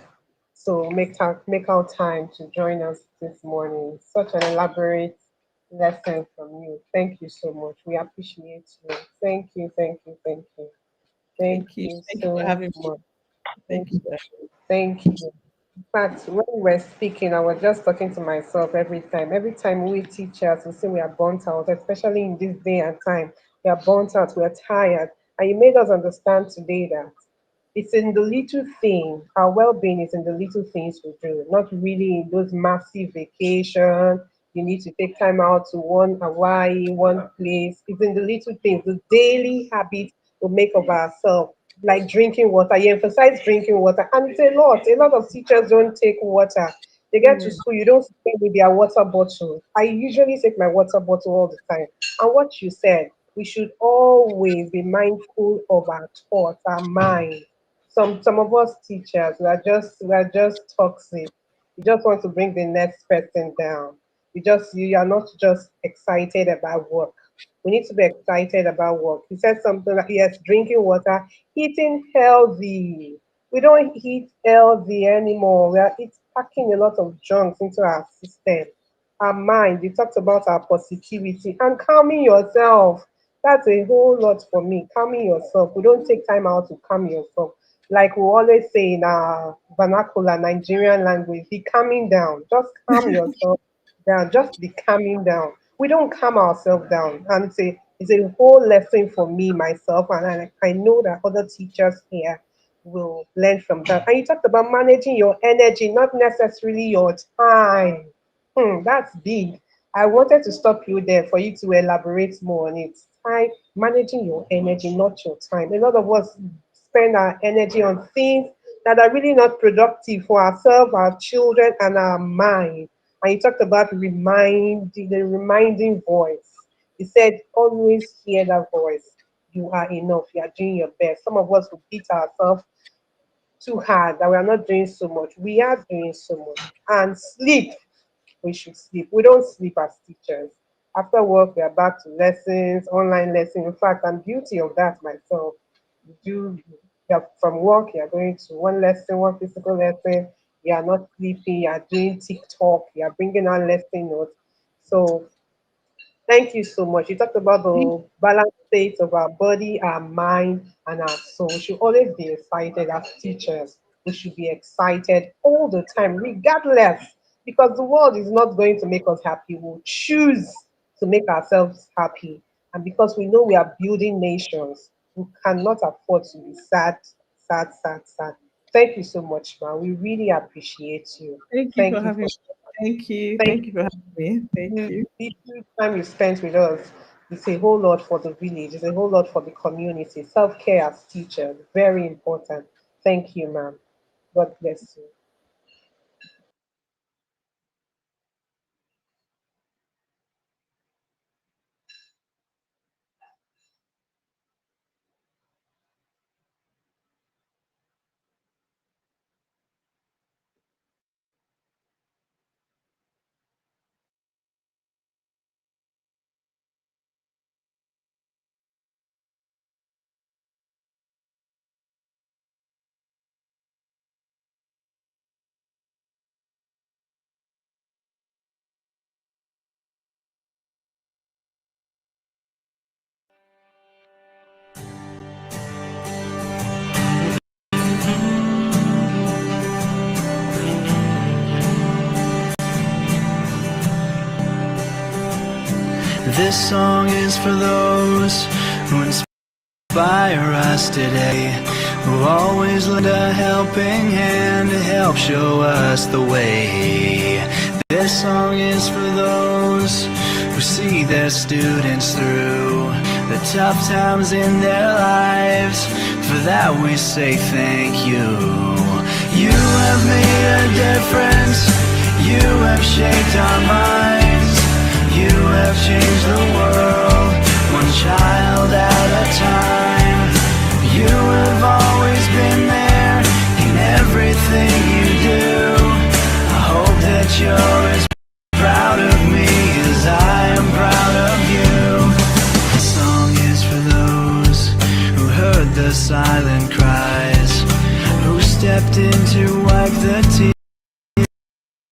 make out time to join us this morning. Such an elaborate lesson from you. Thank you so much. We appreciate you. Thank you, thank you, thank you. Thank Thank you. you Thank you for so having me. much. Thank Thank you. you. Thank you. In fact, when we were speaking, I was just talking to myself every time. Every time we teachers, we say we are burnt out, especially in this day and time. We are burnt out, we are tired. And you made us understand today that it's in the little thing. Our well-being is in the little things we do, not really in those massive vacation. You need to take time out to one Hawaii, one place. It's in the little things, the daily habits we make of ourselves, like drinking water. You emphasize drinking water, and it's a lot. A lot of teachers don't take water. They get to school, you don't stay with their water bottle. I usually take my water bottle all the time. And what you said, we should always be mindful of our thoughts, our mind. Some of us teachers, we are just toxic. You just want to bring the next person down. You are not just excited about work. We need to be excited about work. He said something like, yes, drinking water, eating healthy. We don't eat healthy anymore. We are it's packing a lot of junk into our system. Our mind, you talked about our positivity and calming yourself. That's a whole lot for me. Calming yourself. We don't take time out to calm yourself. Like we always say in our vernacular Nigerian language, be calming down. Just calm yourself down. Just be calming down. We don't calm ourselves down. And it's a whole lesson for me, myself, and I know that other teachers here will learn from that. And you talked about managing your energy, not necessarily your time. That's big. I wanted to stop you there for you to elaborate more on it. Time, managing your energy, not your time. A lot of us spend our energy on things that are really not productive for ourselves, our children, and our mind. And you talked about the reminding voice. You said, always hear that voice. You are enough. You are doing your best. Some of us will beat ourselves too hard that we are not doing so much. We are doing so much. And sleep, we should sleep. We don't sleep as teachers. After work, we are back to lessons, online lessons. In fact, I'm guilty of that myself. You're from work, you're going to one lesson, one physical lesson, you are not sleeping, you're doing TikTok, you're bringing out lesson notes. So thank you so much. You talked about the balance state of our body, our mind, and our soul. We should always be excited as teachers. We should be excited all the time, regardless, because the world is not going to make us happy. We'll choose to make ourselves happy. And because we know we are building nations, we cannot afford to be sad, sad, sad, sad. Thank you so much, man. We really appreciate you. Thank you for Thank you having for me. Thank you. thank Thank you for having me. Thank you. you. The little time you spent with us. It's a whole lot for the village. It's a whole lot for the community. Self-care as teachers, very important. Thank you, ma'am. God bless you. This song is for those who inspire us today, who always lend a helping hand to help show us the way. This song is for those who see their students through the tough times in their lives. For that we say thank you. You have made a difference. You have shaped our minds. You have changed the world, one child at a time. You have always been there in everything you do. I hope that you're as proud of me as I am proud of you. This song is for those who heard the silent cries, who stepped in to wipe the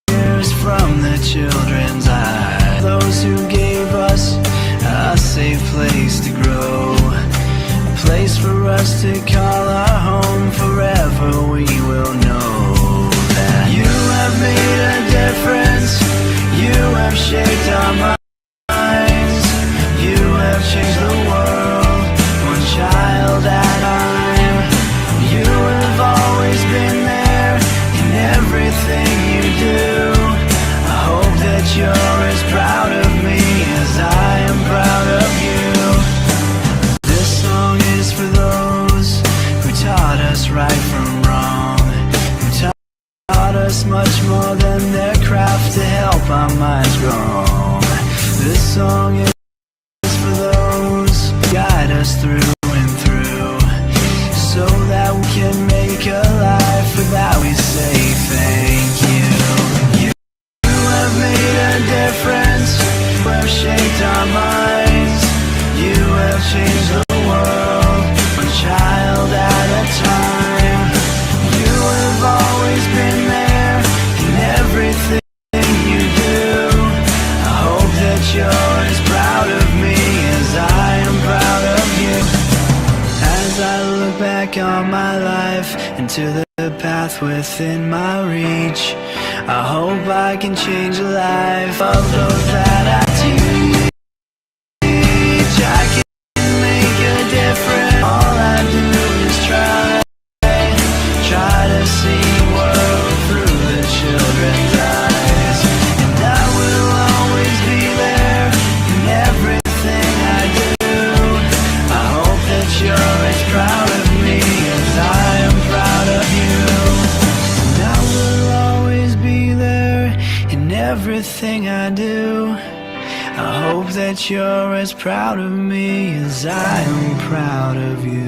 tears from the children's eyes. Those who gave us a safe place to grow, a place for us to call our home. Forever we will know that you have made a difference. You have shaped our minds. You have changed the world, one child at a time. You have always been there in everything you do. I hope that you're as proud of me as I am proud of you. This song is for those who taught us right from wrong, who taught us much more than their craft to help our minds grow. This song is for those who guide us through and through, so that we can make a life. For that we say thank you. Made a difference. You have shaped our minds. You have changed the world, one child at a time. You have always been there in everything you do. I hope that you're as proud of me as I am proud of you. As I look back on my life into the path within my reach, I hope I can change the life of those that I teach. I can make a difference. All I do is try to see the world through the children's eyes. And I will always be there in everything I do. I hope that you're as proud of me as I am proud of you. And I will always be there in everything I do. I hope that you're as proud of me as I am proud of you.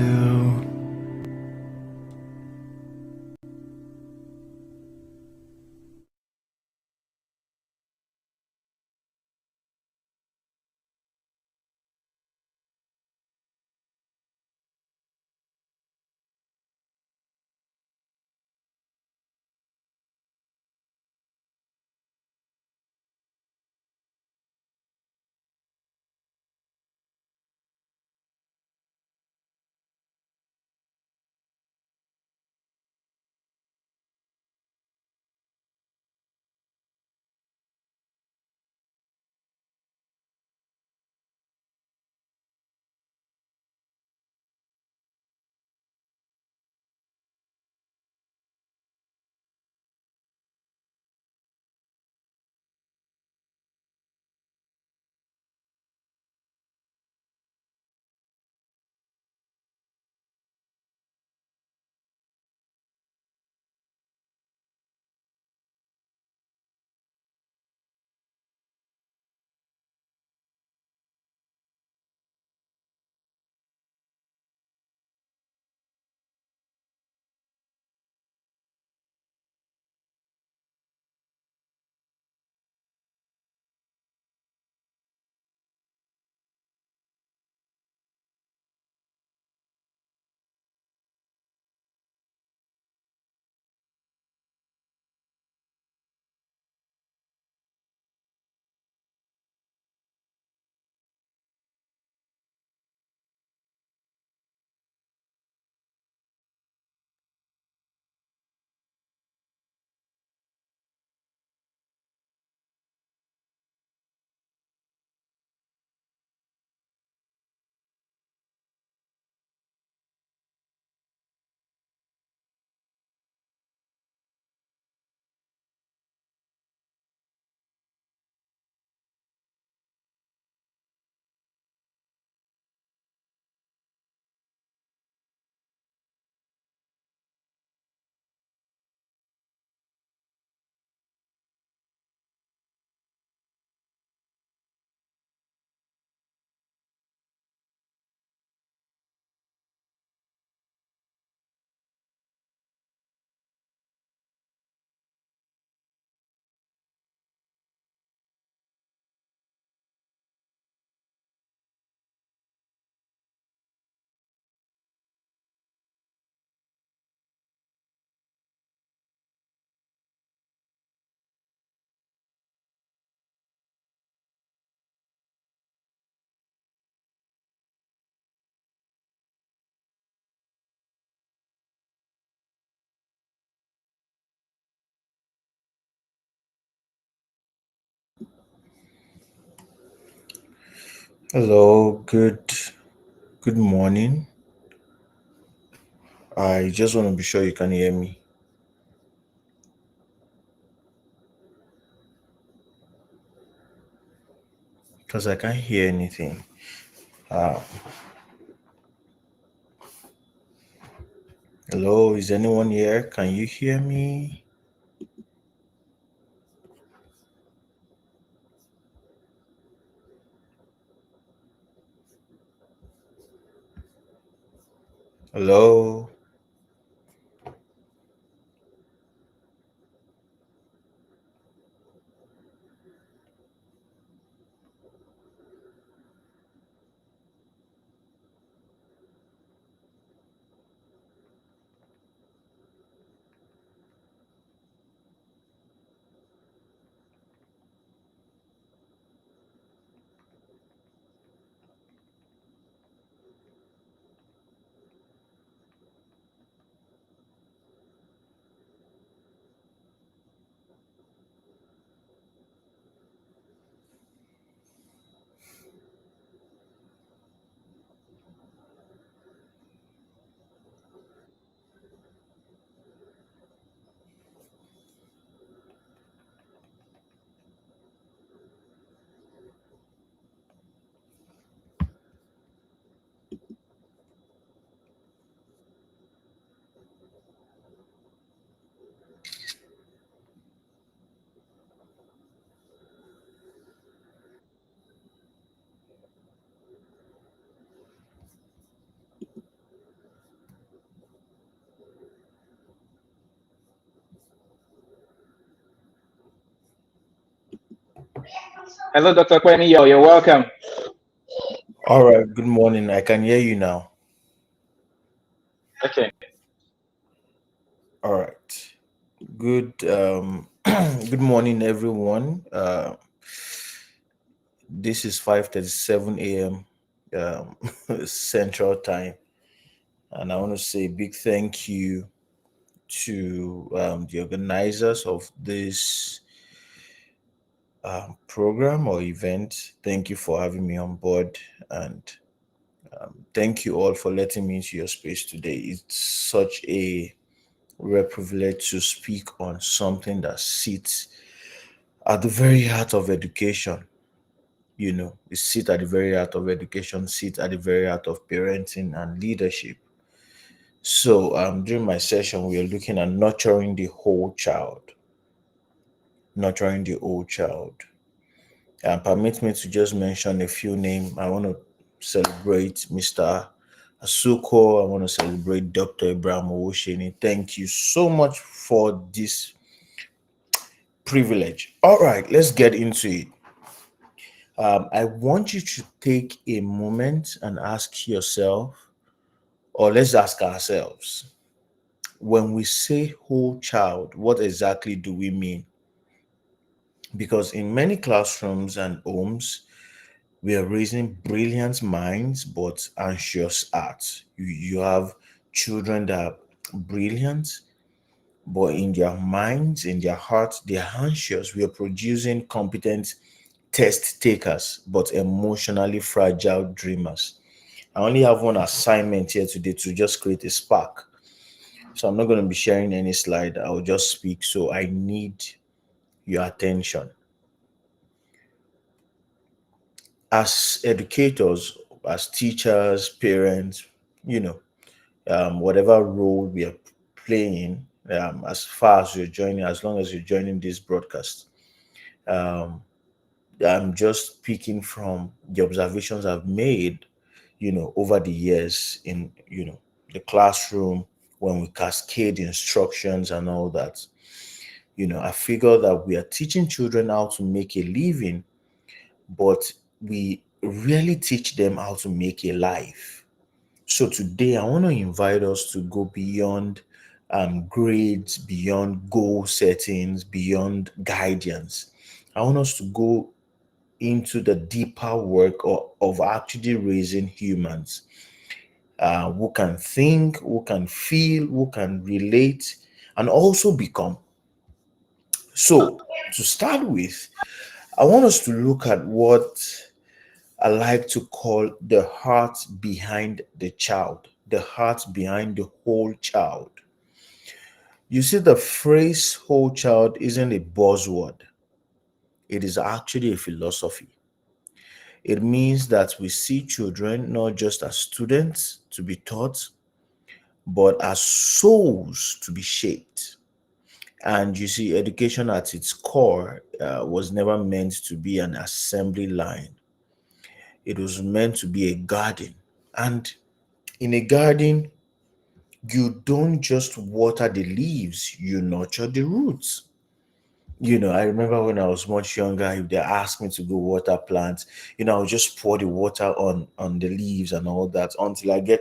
Hello, good morning. I just want to be sure you can hear me. Because I can't hear anything. Hello, is anyone here? Can you hear me? Hello? Hello, Dr. Kweni. You're welcome. All right, good morning. I can hear you now. Okay. All right. Good good morning everyone. This is 5:37 a.m. Central Time, and I want to say a big thank you to the organizers of this program or event. Thank you for having me on board, and thank you all for letting me into your space today. It's such a rare privilege to speak on something that sits at the very heart of education. It sits at the very heart of education, sits at the very heart of parenting and leadership. So, during my session, we are looking at nurturing the whole child. Nurturing the whole child. And permit me to just mention a few names. I want to celebrate Mr. Asuko. I want to celebrate Dr. Ibrahim Owosheni. Thank you so much for this privilege. All right, let's get into it. I want you to take a moment and ask yourself, or let's ask ourselves, when we say whole child, what exactly do we mean? Because in many classrooms and homes, we are raising brilliant minds but anxious hearts. You have children that are brilliant, but in their minds, in their hearts, they are anxious. We are producing competent test takers but emotionally fragile dreamers. I only have one assignment here today to just create a spark. So I'm not going to be sharing any slide. I'll just speak. So I need your attention. As educators, as teachers, parents, whatever role we are playing, as far as you're joining, as long as you're joining this broadcast, um, I'm just speaking from the observations I've made, over the years in, the classroom when we cascade instructions and all that. I figure that we are teaching children how to make a living, but we really teach them how to make a life. So today, I want to invite us to go beyond grades, beyond goal settings, beyond guidance. I want us to go into the deeper work of actually raising humans who can think, who can feel, who can relate, and also become. So, to start with, I want us to look at what I like to call the heart behind the child, the heart behind the whole child. You see, the phrase whole child isn't a buzzword, it is actually a philosophy. It means that we see children not just as students to be taught, but as souls to be shaped. And you see, education at its core was never meant to be an assembly line, it was meant to be a garden. And in a garden, you don't just water the leaves, you nurture the roots. I remember when I was much younger, if they asked me to go water plants, I would just pour the water on the leaves and all that until I got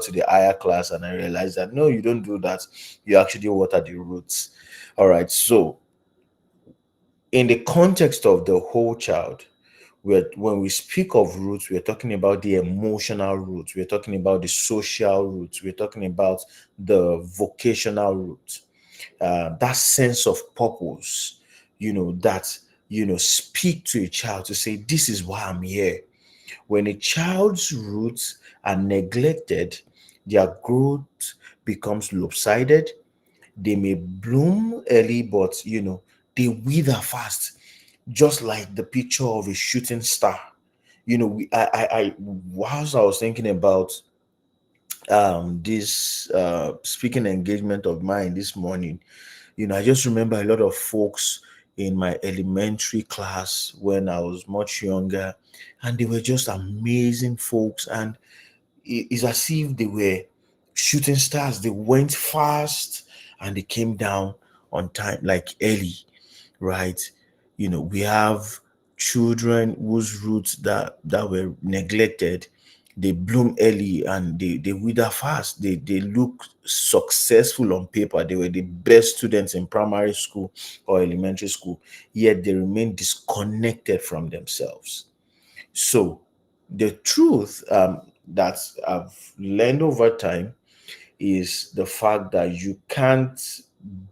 to the higher class and I realized that no, you don't do that. You actually water the roots. All right. So in the context of the whole child, when we speak of roots, we're talking about the emotional roots, we're talking about the social roots, we're talking about the vocational roots, that sense of purpose, that, speak to a child to say, this is why I'm here. When a child's roots are neglected, their growth becomes lopsided. They may bloom early, but, they wither fast, just like the picture of a shooting star. Whilst I was thinking about this speaking engagement of mine this morning, I just remember a lot of folks in my elementary class when I was much younger, and they were just amazing folks. And it's as if they were shooting stars. They went fast and they came down on time, like early, right? We have children whose roots that were neglected, they bloom early and they wither fast. They look successful on paper. They were the best students in primary school or elementary school, yet they remain disconnected from themselves. So the truth that I've learned over time is the fact that you can't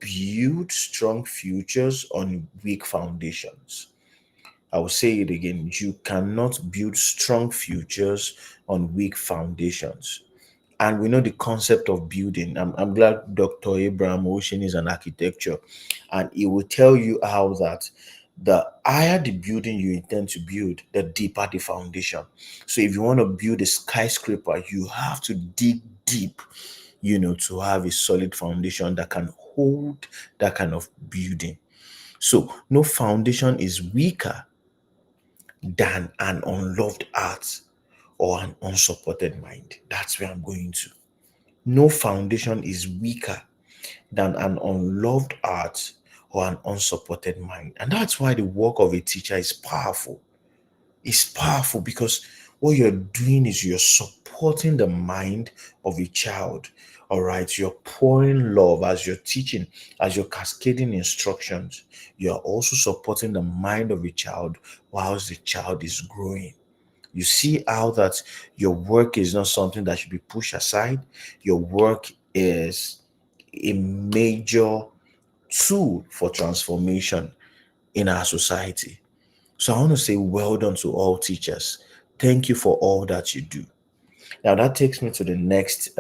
build strong futures on weak foundations. I will say it again. You cannot build strong futures on weak foundations. And we know the concept of building. I'm glad Dr. Abraham Ocean is an architecture, and he will tell you how that the higher the building you intend to build, the deeper the foundation. So if you want to build a skyscraper, you have to dig deep, to have a solid foundation that can hold that kind of building. So no foundation is weaker than an unloved heart or an unsupported mind. That's where I'm going to. No foundation is weaker than an unloved heart or an unsupported mind. And that's why the work of a teacher is powerful. It's powerful because what you're doing is you're supporting the mind of a child. All right. You're pouring love as you're teaching, as you're cascading instructions. You're also supporting the mind of a child whilst the child is growing. You see how that your work is not something that should be pushed aside. Your work is a major tool for transformation in our society. So I want to say well done to all teachers. Thank you for all that you do. Now that takes me to the next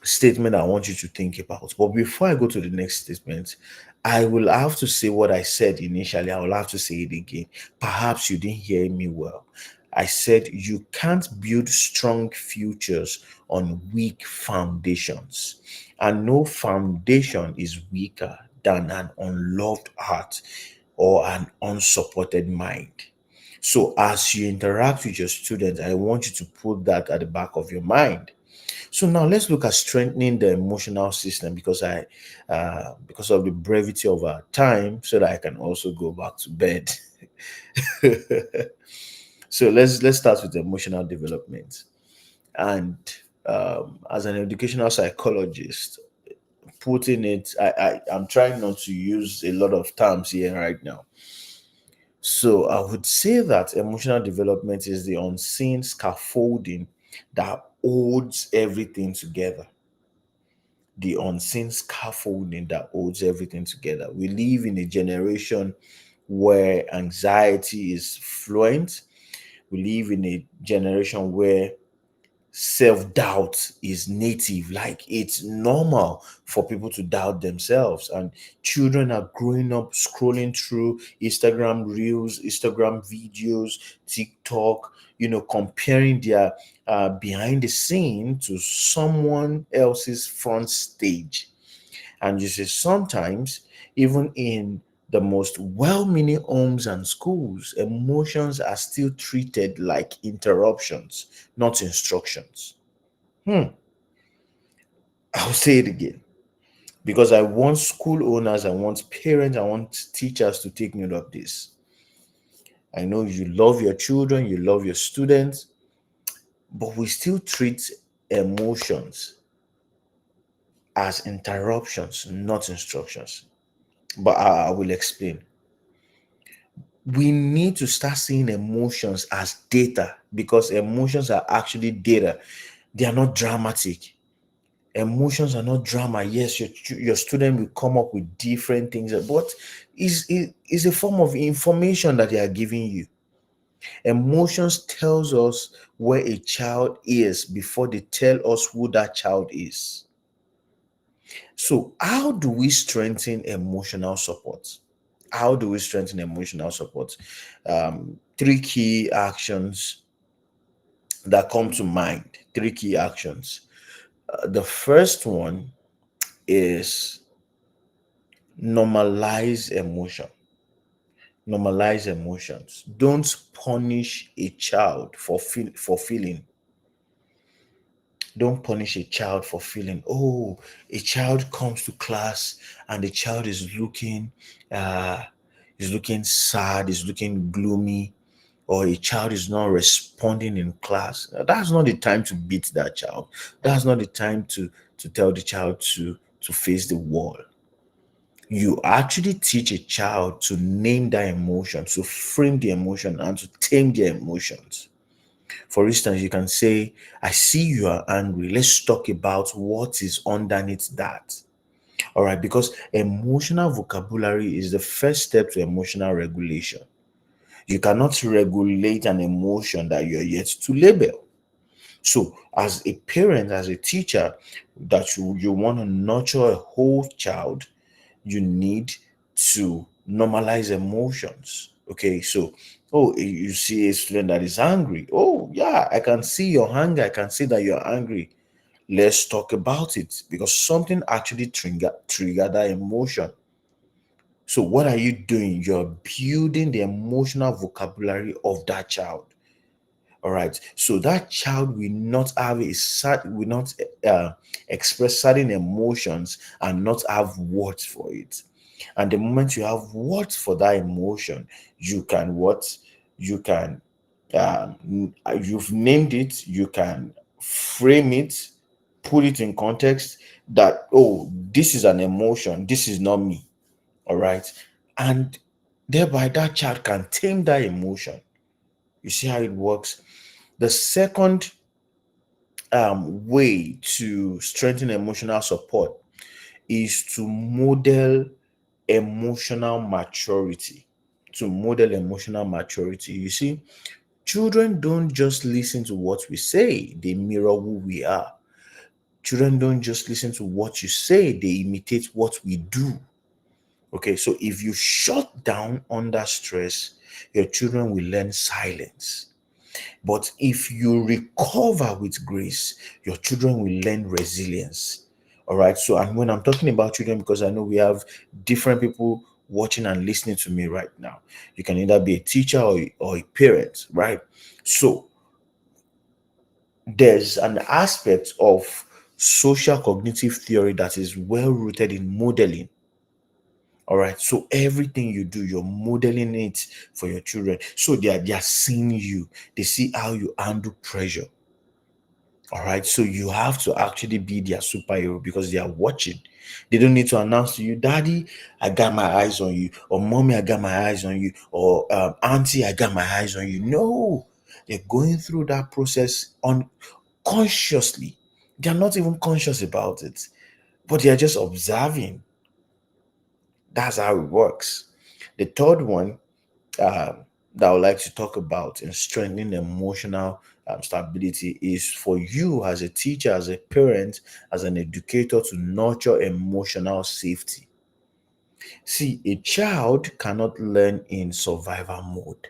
statement I want you to think about. But before I go to the next statement, I will have to say what I said initially. I will have to say it again. Perhaps you didn't hear me well. I said you can't build strong futures on weak foundations. And no foundation is weaker than an unloved heart or an unsupported mind. So as you interact with your students, I want you to put that at the back of your mind. So now let's look at strengthening the emotional system, because because of the brevity of our time, so that I can also go back to bed. So let's start with emotional development. And as an educational psychologist, putting it, I'm trying not to use a lot of terms here right now. So I would say that emotional development is the unseen scaffolding that holds everything together. The unseen scaffolding that holds everything together. We live in a generation where anxiety is fluent. We live in a generation where self-doubt is native. Like, it's normal for people to doubt themselves, and children are growing up scrolling through Instagram reels, Instagram videos, TikTok, comparing their behind the scene to someone else's front stage. And you see, sometimes even in the most well-meaning homes and schools, emotions are still treated like interruptions, not instructions. I'll say it again, because I want school owners, I want parents, I want teachers to take note of this. I know you love your children, you love your students, but we still treat emotions as interruptions, not instructions. But I will explain. We need to start seeing emotions as data, because emotions are actually data. They are not dramatic. Emotions are not drama. Yes, your student will come up with different things, but is a form of information that they are giving you. Emotions tells us where a child is before they tell us who that child is. So how do we strengthen emotional support? How do we strengthen emotional support? Three key actions that come to mind. Three key actions. The first one is normalize emotion. Normalize emotions. Don't punish a child for feeling. Don't punish a child for feeling. Oh, a child comes to class and the child is looking sad, is looking gloomy, or a child is not responding in class. That's not the time to beat that child. That's not the time to tell the child to face the wall. You actually teach a child to name that emotion, to frame the emotion, and to tame their emotions. For instance, you can say, I see you are angry. Let's talk about what is underneath that. All right, because emotional vocabulary is the first step to emotional regulation. You cannot regulate an emotion that you're yet to label. So, as a parent, as a teacher, that you want to nurture a whole child, you need to normalize emotions. Okay, so, oh, you see a student that is angry. Oh, yeah, I can see your anger. I can see that you're angry. Let's talk about it, because something actually trigger that emotion. So what are you doing? You're building the emotional vocabulary of that child. All right. So that child will not have will not express certain emotions and not have words for it. And the moment you have words for that emotion, you can you can you've named it, you can frame it, put it in context that, oh, this is an emotion, this is not me. All right. And thereby that child can tame that emotion. You see how it works? The second way to strengthen emotional support is to model emotional maturity. To model emotional maturity. You see, children don't just listen to what we say, they mirror who we are. Children don't just listen to what you say, they imitate what we do. Okay, so if you shut down under stress, your children will learn silence. But if you recover with grace, your children will learn resilience. All right. So, and when I'm talking about children, because I know we have different people watching and listening to me right now, you can either be a teacher or a parent, right? So, there's an aspect of social cognitive theory that is well rooted in modeling. All right. So everything you do, you're modeling it for your children. So they are seeing you. They see how you handle pressure. All right. So you have to actually be their superhero because they are watching. They don't need to announce to you, Daddy, I got my eyes on you, or Mommy, I got my eyes on you, or Auntie, I got my eyes on you. No, they're going through that process unconsciously. They're not even conscious about it, but they are just observing. That's how it works. The third one that I would like to talk about in strengthening emotional stability is for you as a teacher, as a parent, as an educator to nurture emotional safety. See, a child cannot learn in survival mode.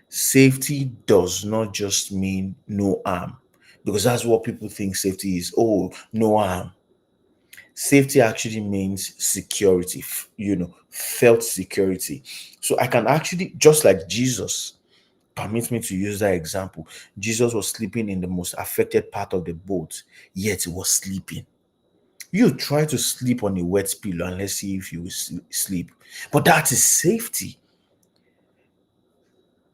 Safety does not just mean no harm, because that's what people think safety is. Oh, no harm. Safety actually means security, felt security. So I can actually, just like Jesus, permit me to use that example. Jesus was sleeping in the most affected part of the boat, yet he was sleeping. You try to sleep on a wet pillow and let's see if you will sleep. But that is safety.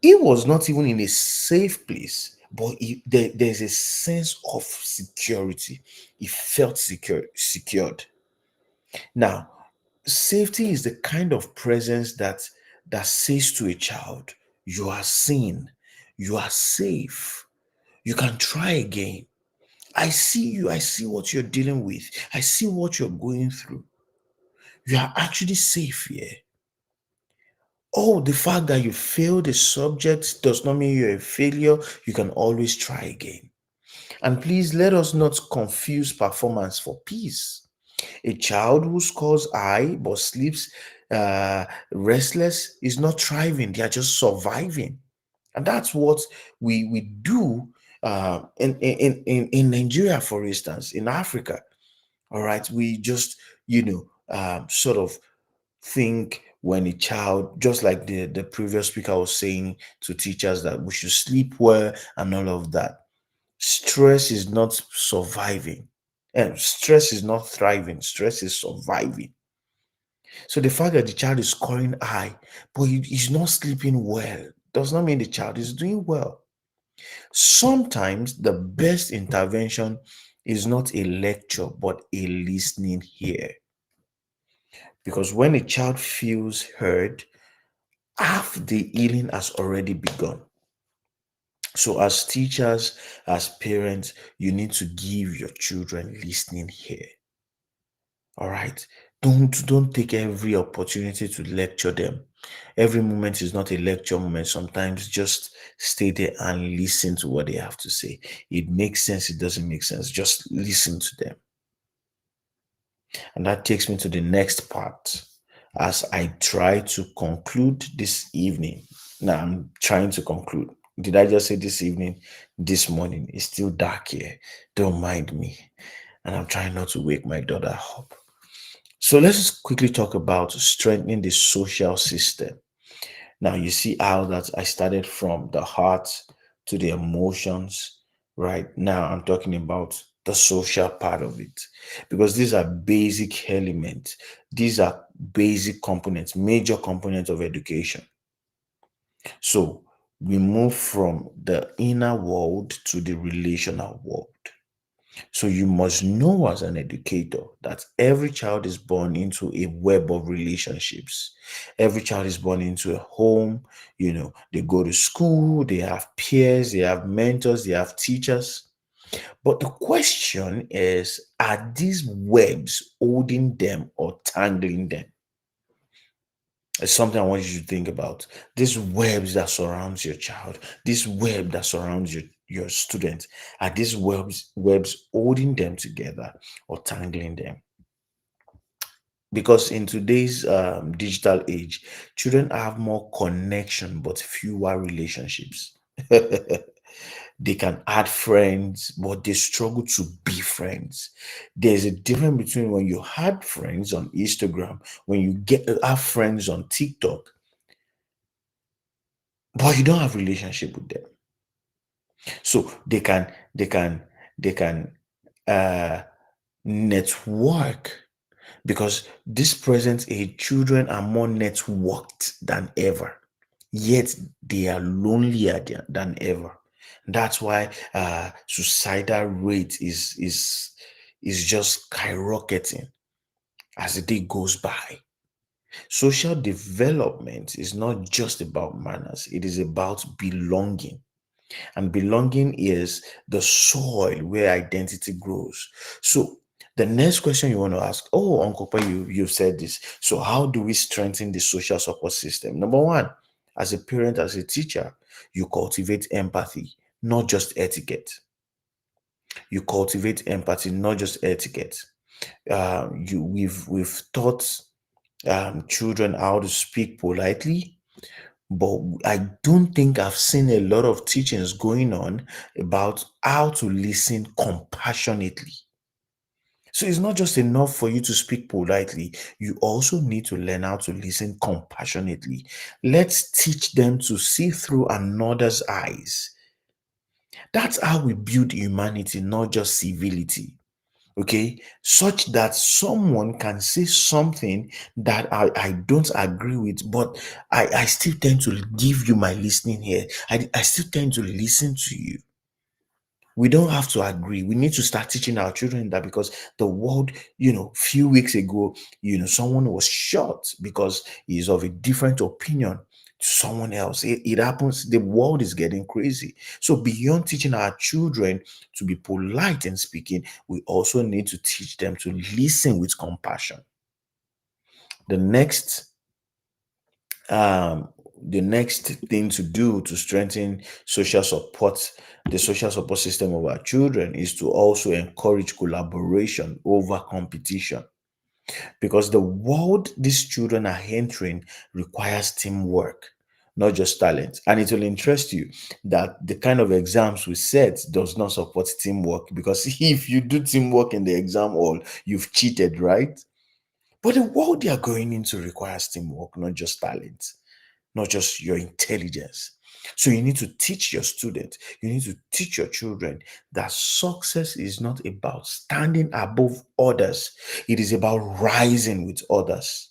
He was not even in a safe place, but there's a sense of security. He felt secured. Now, safety is the kind of presence that says to a child, you are seen, you are safe, you can try again. I see you, I see what you're dealing with, I see what you're going through. You are actually safe here. Oh, the fact that you failed a subject does not mean you're a failure. You can always try again. And please let us not confuse performance for peace. A child who scores high but sleeps restless is not thriving, they are just surviving. And that's what we do in Nigeria, for instance, in Africa. All right, we just, sort of think when a child, just like the previous speaker was saying to teachers, that we should sleep well and all of that. Stress is not surviving, and stress is not thriving. Stress is surviving. So the fact that the child is scoring high but he's not sleeping well does not mean the child is doing well. Sometimes the best intervention is not a lecture but a listening ear. Because when a child feels heard, half the healing has already begun. So as teachers, as parents, you need to give your children listening ear. All right. Don't take every opportunity to lecture them. Every moment is not a lecture moment. Sometimes just stay there and listen to what they have to say. It makes sense, it doesn't make sense. Just listen to them. And that takes me to the next part as I try to conclude this evening. Now I'm trying to conclude. Did I just say this evening? This morning. It's still dark here. Don't mind me. And I'm trying not to wake my daughter up. So let's just quickly talk about strengthening the social system. Now you see how that I started from the heart to the emotions. Right now I'm talking about the social part of it, because these are basic elements. These are basic components, major components of education. So we move from the inner world to the relational world. So you must know as an educator that every child is born into a web of relationships. Every child is born into a home. They go to school, they have peers, they have mentors, they have teachers. But the question is, are these webs holding them or tangling them? It's something I want you to think about. These webs that surrounds your child, this web that surrounds your student, are these webs holding them together or tangling them? Because in today's digital age, children have more connection but fewer relationships. They can add friends, but they struggle to be friends. There's a difference between when you had friends on Instagram, when you have friends on TikTok, but you don't have relationship with them. So they can network, because this present age children are more networked than ever, yet they are lonelier than ever. That's why suicidal rate is just skyrocketing as the day goes by. Social development is not just about manners, it is about belonging. And belonging is the soil where identity grows. So The next question you want to ask, oh, Uncle Pa, you've said this. So how do we strengthen the social support system? Number one, as a parent, as a teacher, you cultivate empathy, not just etiquette. You cultivate empathy, not just etiquette. We've taught children how to speak politely, but I don't think I've seen a lot of teachings going on about how to listen compassionately. So it's not just enough for you to speak politely. You also need to learn how to listen compassionately. Let's teach them to see through another's eyes. That's how we build humanity, not just civility. Okay, such that someone can say something that I don't agree with, but I still tend to give you my listening here. I still tend to listen to you. We don't have to agree. We need to start teaching our children that, because the world, few weeks ago, someone was shot because he's of a different opinion to someone else. It happens. The world is getting crazy. So beyond teaching our children to be polite in speaking, we also need to teach them to listen with compassion. The next thing to do to strengthen the social support system of our children, is to also encourage collaboration over competition, because the world these children are entering requires teamwork, not just talent. And it will interest you that the kind of exams we set does not support teamwork, because if you do teamwork in the exam hall, you've cheated, right? But the world they are going into requires teamwork, not just talent, not just your intelligence. So you need to teach your students, you need to teach your children that success is not about standing above others. It is about rising with others.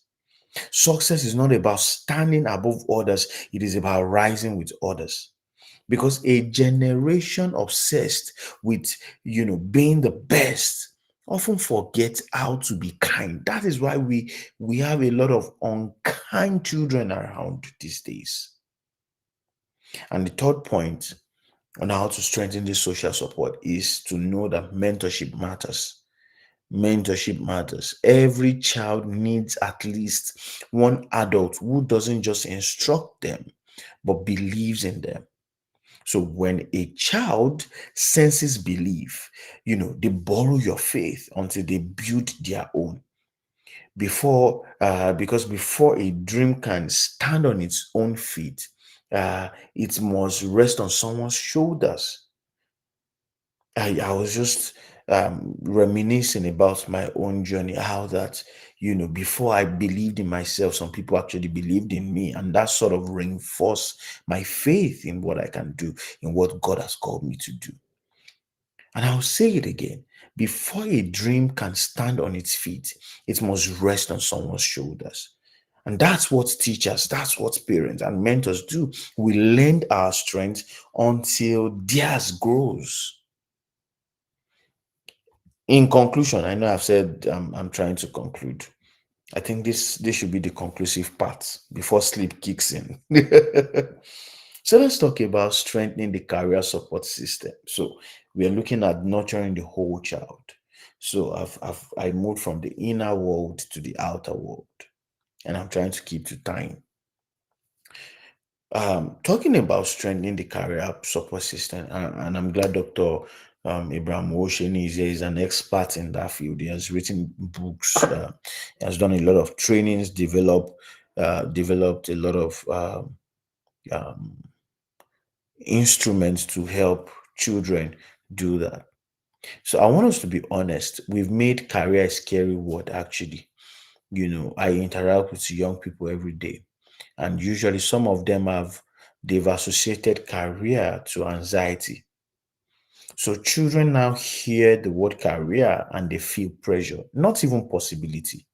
Success is not about standing above others. It is about rising with others. Because a generation obsessed with, being the best often forget how to be kind. That is why we have a lot of unkind children around these days. And the third point on how to strengthen this social support is to know that mentorship matters. Mentorship matters. Every child needs at least one adult who doesn't just instruct them, but believes in them. So when a child senses belief, they borrow your faith until they build their own. Because before a dream can stand on its own feet, it must rest on someone's shoulders. I was just reminiscing about my own journey, how that, before I believed in myself, some people actually believed in me, and that sort of reinforced my faith in what I can do, in what God has called me to do. And I'll say it again. Before a dream can stand on its feet, it must rest on someone's shoulders. And that's what teachers, that's what parents and mentors do. We lend our strength until theirs grows. In conclusion, I know I've said I'm trying to conclude. I think this should be the conclusive part before sleep kicks in. So let's talk about strengthening the career support system. So we are looking at nurturing the whole child. So I moved from the inner world to the outer world, and I'm trying to keep to time. Talking about strengthening the career support system, and I'm glad Dr. Abraham Osheni is an expert in that field. He has written books, he has done a lot of trainings, developed a lot of instruments to help children do that. So I want us to be honest. We've made career a scary word, actually. I interact with young people every day, and usually some of them they've associated career to anxiety. So children now hear the word career and they feel pressure, not even possibility.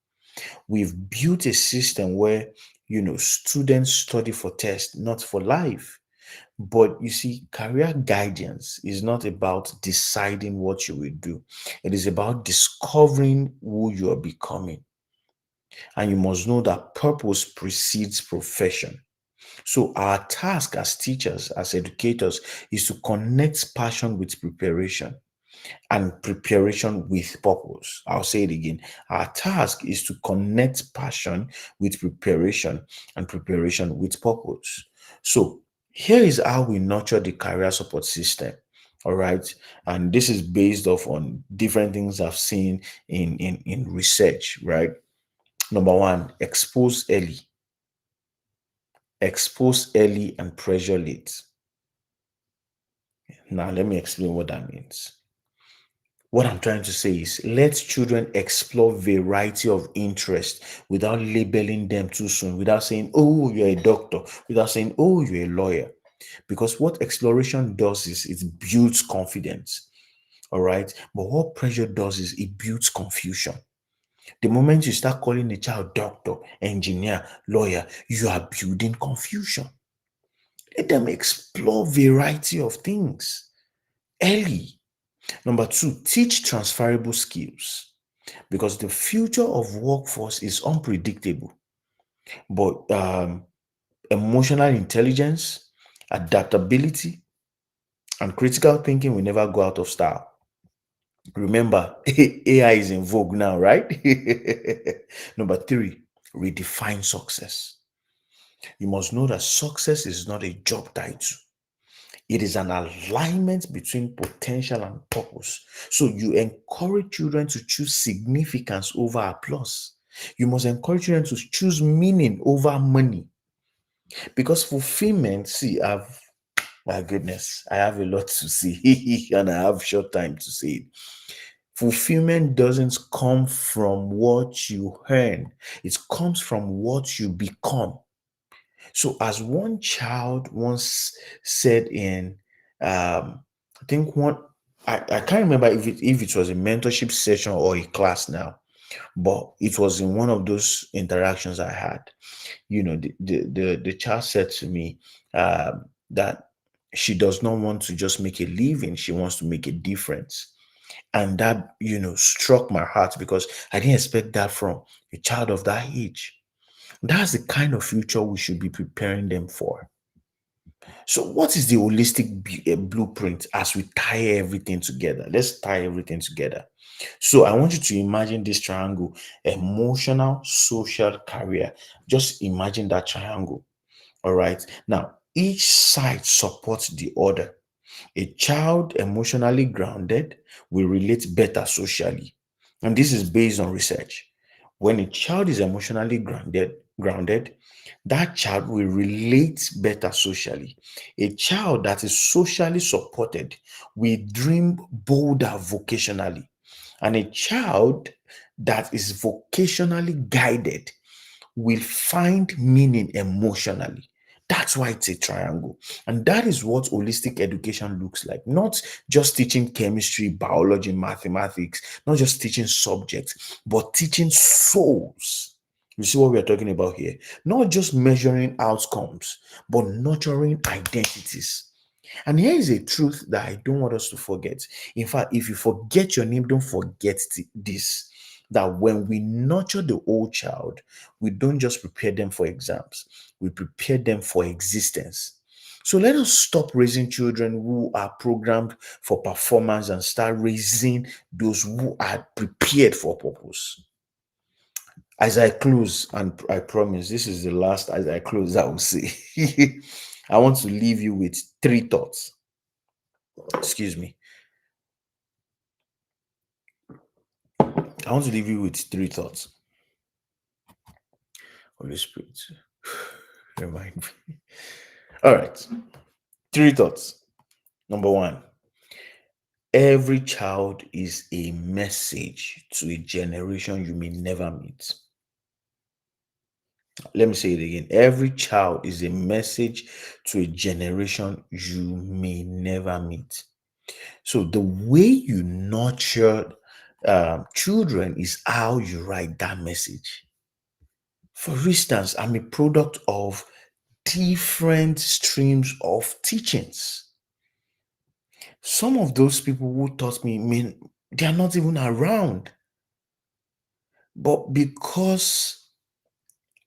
We've built a system where, students study for tests, not for life. But you see, career guidance is not about deciding what you will do. It is about discovering who you are becoming. And you must know that purpose precedes profession. So our task as teachers, as educators, is to connect passion with preparation. and preparation with purpose. I'll say it again. Our task is to connect passion with preparation and preparation with purpose. So here is how we nurture the career support system. All right. And this is based off on different things I've seen in research, right? Number one, expose early. Expose early and pressure late. Now, let me explain what that means. What I'm trying to say is let children explore variety of interest without labeling them too soon, without saying, oh, you're a doctor, without saying, oh, you're a lawyer. Because what exploration does is it builds confidence. All right. But what pressure does is it builds confusion. The moment you start calling a child doctor, engineer, lawyer, you are building confusion. Let them explore variety of things early. Number two, teach transferable skills because the future of workforce is unpredictable. But emotional intelligence, adaptability, and critical thinking will never go out of style. Remember, AI is in vogue now, right? Number three, redefine success. You must know that success is not a job title. It is an alignment between potential and purpose. So you encourage children to choose significance over applause. You must encourage children to choose meaning over money. Because fulfillment, see, my goodness, I have a lot to say and I have short time to say it. Fulfillment doesn't come from what you earn. It comes from what you become. So, as one child once said in, I think I can't remember if it was a mentorship session or a class now, but it was in one of those interactions I had. You know, the child said to me that she does not want to just make a living; she wants to make a difference. And that, struck my heart because I didn't expect that from a child of that age. That's the kind of future we should be preparing them for. So, what is the holistic blueprint as we tie everything together? Let's tie everything together. So, I want you to imagine this triangle: emotional, social, career. Just imagine that triangle. All right. Now, each side supports the other. A child emotionally grounded will relate better socially. And this is based on research. When a child is emotionally grounded, that child will relate better socially. A child that is socially supported will dream bolder vocationally. And a child that is vocationally guided will find meaning emotionally. That's why it's a triangle. And that is what holistic education looks like. Not just teaching chemistry, biology, mathematics, not just teaching subjects, but teaching souls. You see what we are talking about here? Not just measuring outcomes, but nurturing identities. And here is a truth that I don't want us to forget. In fact, if you forget your name, don't forget this, that when we nurture the old child, we don't just prepare them for exams, we prepare them for existence. So let us stop raising children who are programmed for performance and start raising those who are prepared for purpose. As I close, and I promise this is the last, as I close, I will say, I want to leave you with three thoughts. Excuse me. I want to leave you with three thoughts. Holy Spirit, remind me. All right. Three thoughts. Number one, every child is a message to a generation you may never meet. Let me say it again. Every child is a message to a generation you may never meet. So the way you nurture children is how you write that message. For instance, I'm a product of different streams of teachings. Some of those people who taught me, they are not even around. But because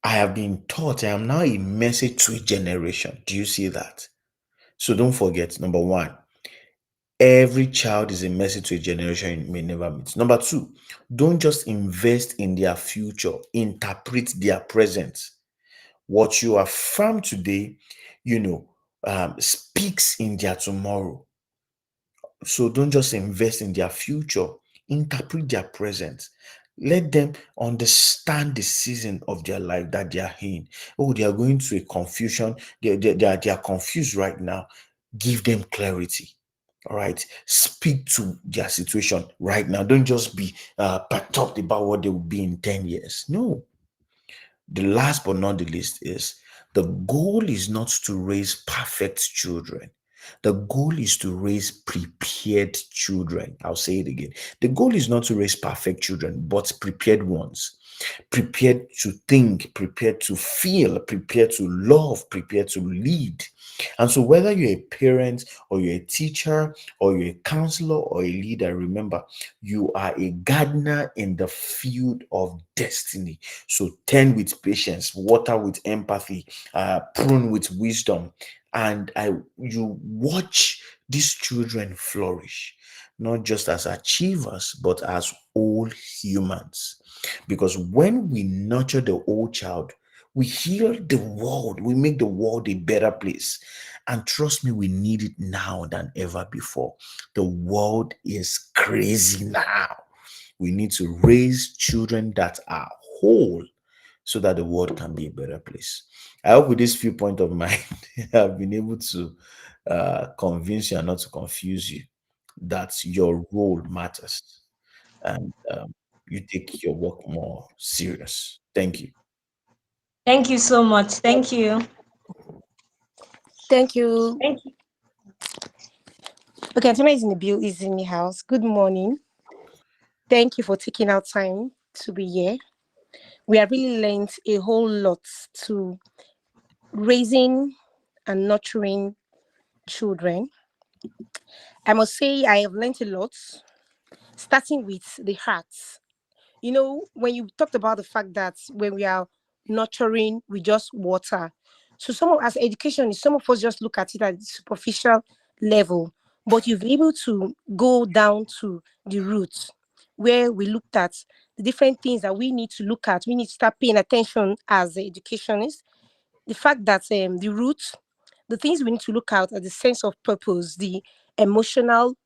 I have been taught, I am now a message to a generation. Do you see that? So don't forget, number one, Every child is a message to a generation you may never meet. Number two, don't just invest in their future, interpret their present. What you affirm today, speaks in their tomorrow. So don't just invest in their future, interpret their present. Let them understand the season of their life that they are in. Oh, they are going through a confusion. They are confused right now. Give them clarity. All right. Speak to their situation right now. Don't just be perturbed about what they will be in 10 years. No. The last but not the least is the goal is not to raise perfect children. The goal is to raise prepared children. I'll say it again. The goal is not to raise perfect children, but prepared ones. Prepared to think, prepared to feel, prepared to love, prepared to lead. And so, whether you're a parent or you're a teacher or you're a counselor or a leader, remember, you are a gardener in the field of destiny. So, tend with patience, water with empathy, prune with wisdom, and you watch these children flourish, not just as achievers, but as whole humans. Because when we nurture the old child, we heal the world, we make the world a better place. And trust me, we need it now than ever before. The world is crazy now. We need to raise children that are whole so that the world can be a better place. I hope with this few point of mine, I've been able to convince you and not to confuse you that your role matters, and you take your work more serious. Thank you. Thank you so much. Thank you. Thank you. Thank you. Okay, Antona is in the house. Good morning. Thank you for taking out time to be here. We have really learned a whole lot to raising and nurturing children. I must say I have learned a lot, starting with the heart. When you talked about the fact that when we are nurturing, we just water. So some of us education is some of us just look at it at the superficial level, but you've been able to go down to the roots where we looked at the different things that we need to look at. We need to start paying attention as the educationists. The fact that the roots, the things we need to look out at the sense of purpose, the emotional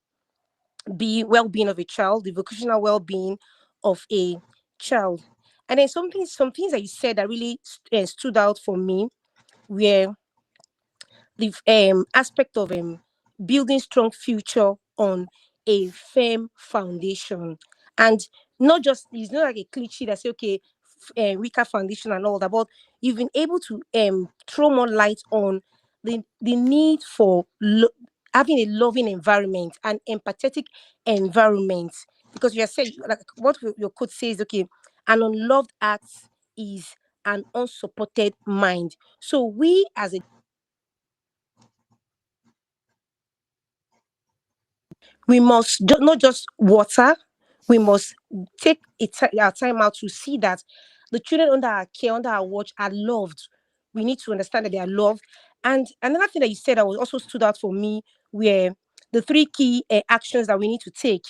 well-being of a child, the vocational well-being of a child. And then some things that you said that really stood out for me were the aspect of building strong future on a firm foundation, and not just it's not like a cliche that say okay, weaker foundation and all that, but you've been able to throw more light on the need for having a loving environment and empathetic environment, because you are saying like what your code says, okay, an unloved heart is an unsupported mind. So we as a we must not just water, we must take our time out to see that the children under our care, under our watch, are loved. We need to understand that they are loved. And another thing that you said that was also stood out for me were the three key actions that we need to take: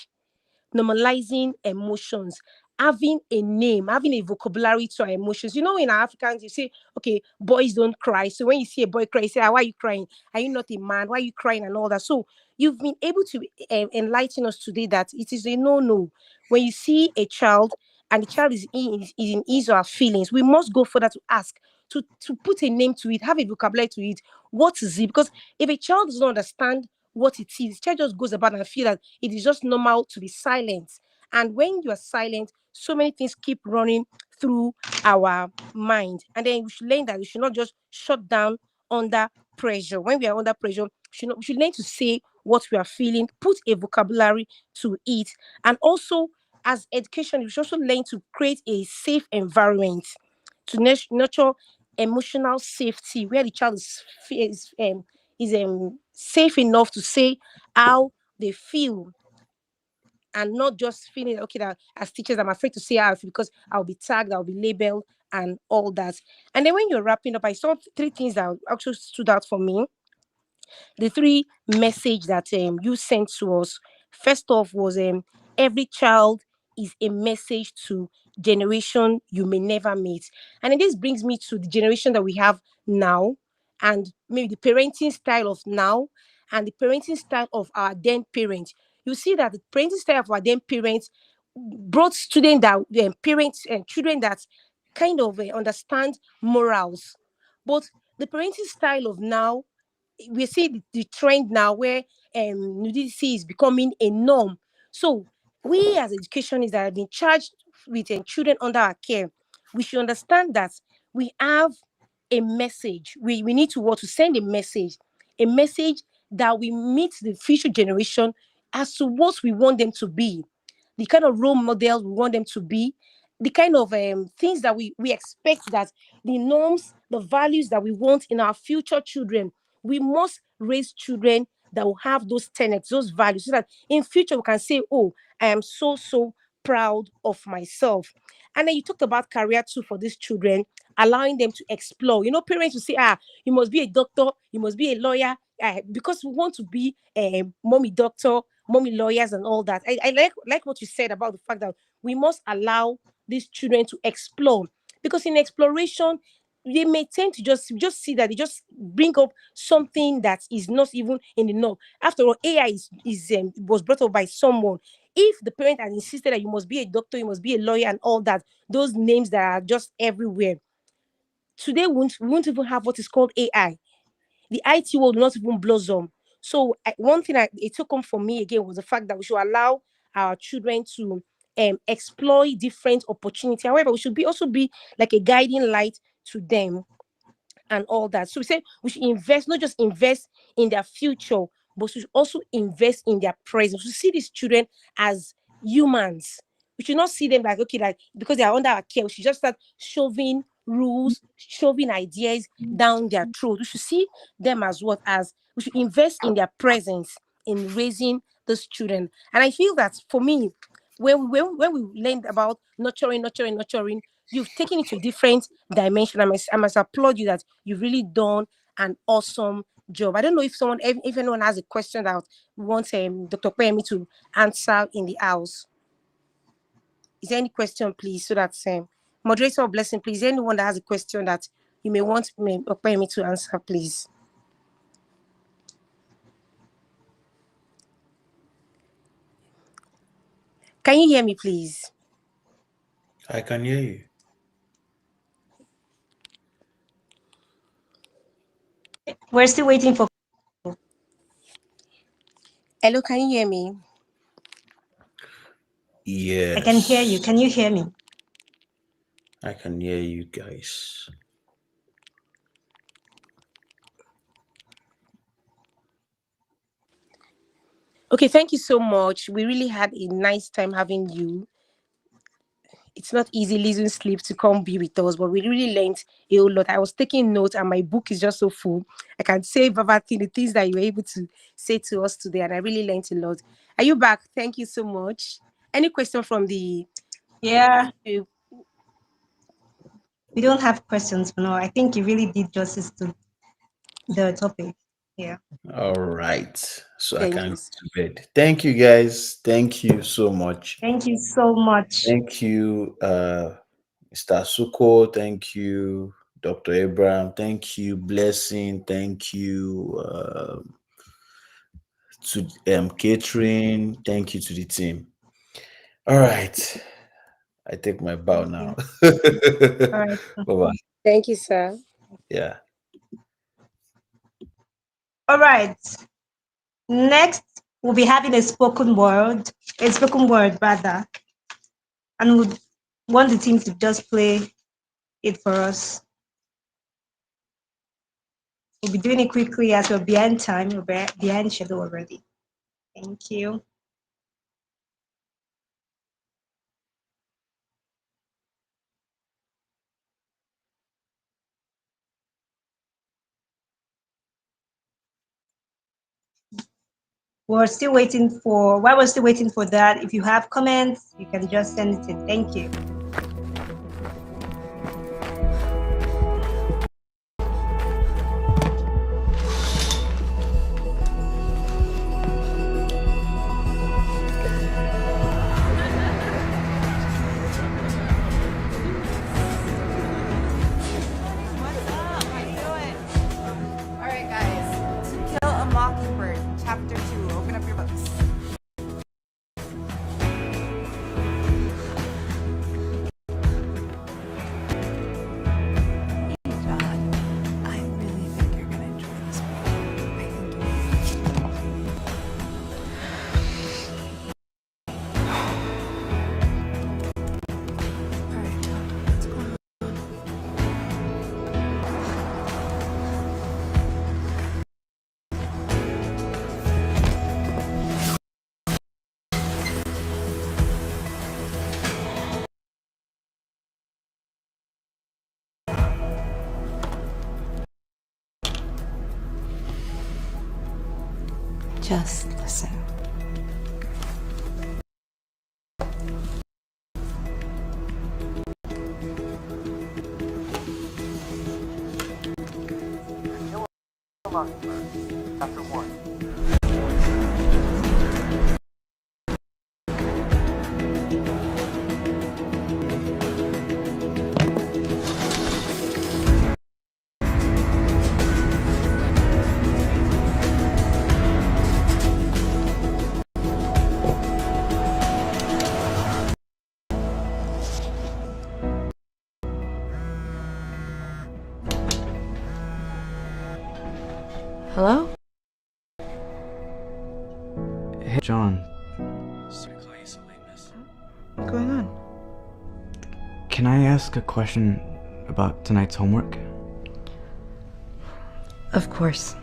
normalizing emotions, having a name, having a vocabulary to our emotions. In our Africans, you say, okay, boys don't cry. So when you see a boy cry, you say, why are you crying? Are you not a man? Why are you crying? And all that. So you've been able to enlighten us today that it is a no. When you see a child and the child is in his or her feelings, we must go further to ask, to put a name to it, have a vocabulary to it. What is it? Because if a child does not understand what it is, the child just goes about and feel that it is just normal to be silent. And when you are silent, so many things keep running through our mind. And then we should learn that we should not just shut down under pressure. When we are under pressure, we should learn to say what we are feeling, put a vocabulary to it. And also, as education, we should also learn to create a safe environment to nurture emotional safety, where the child is safe enough to say how they feel, and not just feeling okay that as teachers I'm afraid to say how I feel because I'll be tagged, I'll be labeled, and all that. And then when you're wrapping up, I saw three things that actually stood out for me. The three message that you sent to us, first off, was every child is a message to generation you may never meet. And then this brings me to the generation that we have now, and maybe the parenting style of now and the parenting style of our then parents. You see that the parenting style of our then parents brought students that parents and children that kind of understand morals. But the parenting style of now, we see the trend now where nudity is becoming a norm. So we as educationists that have been charged with children under our care, we should understand that we have a message. We need to want to send a message that we meet the future generation as to what we want them to be, the kind of role models we want them to be, the kind of things that we expect, that the norms, the values that we want in our future children. We must raise children that will have those tenets, those values, so that in future we can say, oh, I am so proud of myself. And then you talked about career too for these children, allowing them to explore. Parents will say, you must be a doctor, you must be a lawyer, because we want to be a mommy doctor, mommy lawyers, and all that. I like what you said about the fact that we must allow these children to explore, because in exploration they may tend to just see that they just bring up something that is not even in the norm. After all, AI was brought up by someone. If the parent had insisted that you must be a doctor, you must be a lawyer, and all that, those names that are just everywhere, today we won't even have what is called AI. The IT world will not even blossom. So one thing it took on for me again was the fact that we should allow our children to explore different opportunities. However, we should also be like a guiding light to them and all that. So we say we should invest, not just invest in their future, but we should also invest in their present. We should see these children as humans. We should not see them like, okay, like because they are under our care, we should just start shoving rules, shoving ideas down their throat. We should see them as what? As we should invest in their presence in raising those children. And I feel that for me, when we learned about nurturing, you've taken it to a different dimension. I must applaud you that you've really done an awesome job. I don't know if anyone has a question that wants Dr. Kwemi to answer in the house. Is there any question, please? So that moderator or blessing, please. Anyone that has a question that you may want Dr. Kwemi to answer, please. Can you hear me, please? I can hear you. We're still waiting for. Hello, can you hear me? Yes. I can hear you. Can you hear me? I can hear you guys. Okay, thank you so much. We really had a nice time having you. It's not easy losing sleep to come be with us, but we really learned a whole lot. I was taking notes and my book is just so full. I can say everything, the things that you were able to say to us today, and I really learned a lot. Are you back? Thank you so much. Any question from the... Yeah. We don't have questions for now. I think you really did justice to the topic. Yeah. All right. So Thank I can you. go to bed. Thank you, guys. Thank you so much. Thank you so much. Thank you, Mr. Suko. Thank you, Dr. Abraham. Thank you, Blessing. Thank you to Catherine. Thank you to the team. All right. I take my bow now. All right. Bye-bye. Thank you, sir. Yeah. All right. Next, we'll be having a spoken word rather. And we want the team to just play it for us. We'll be doing it quickly as we're behind time. We're behind schedule already. Thank you. While we're still waiting for that, if you have comments, you can just send it in. Thank you. just listen. Chapter 1. Hello? Hey, John. What's going on? Can I ask a question about tonight's homework? Of course.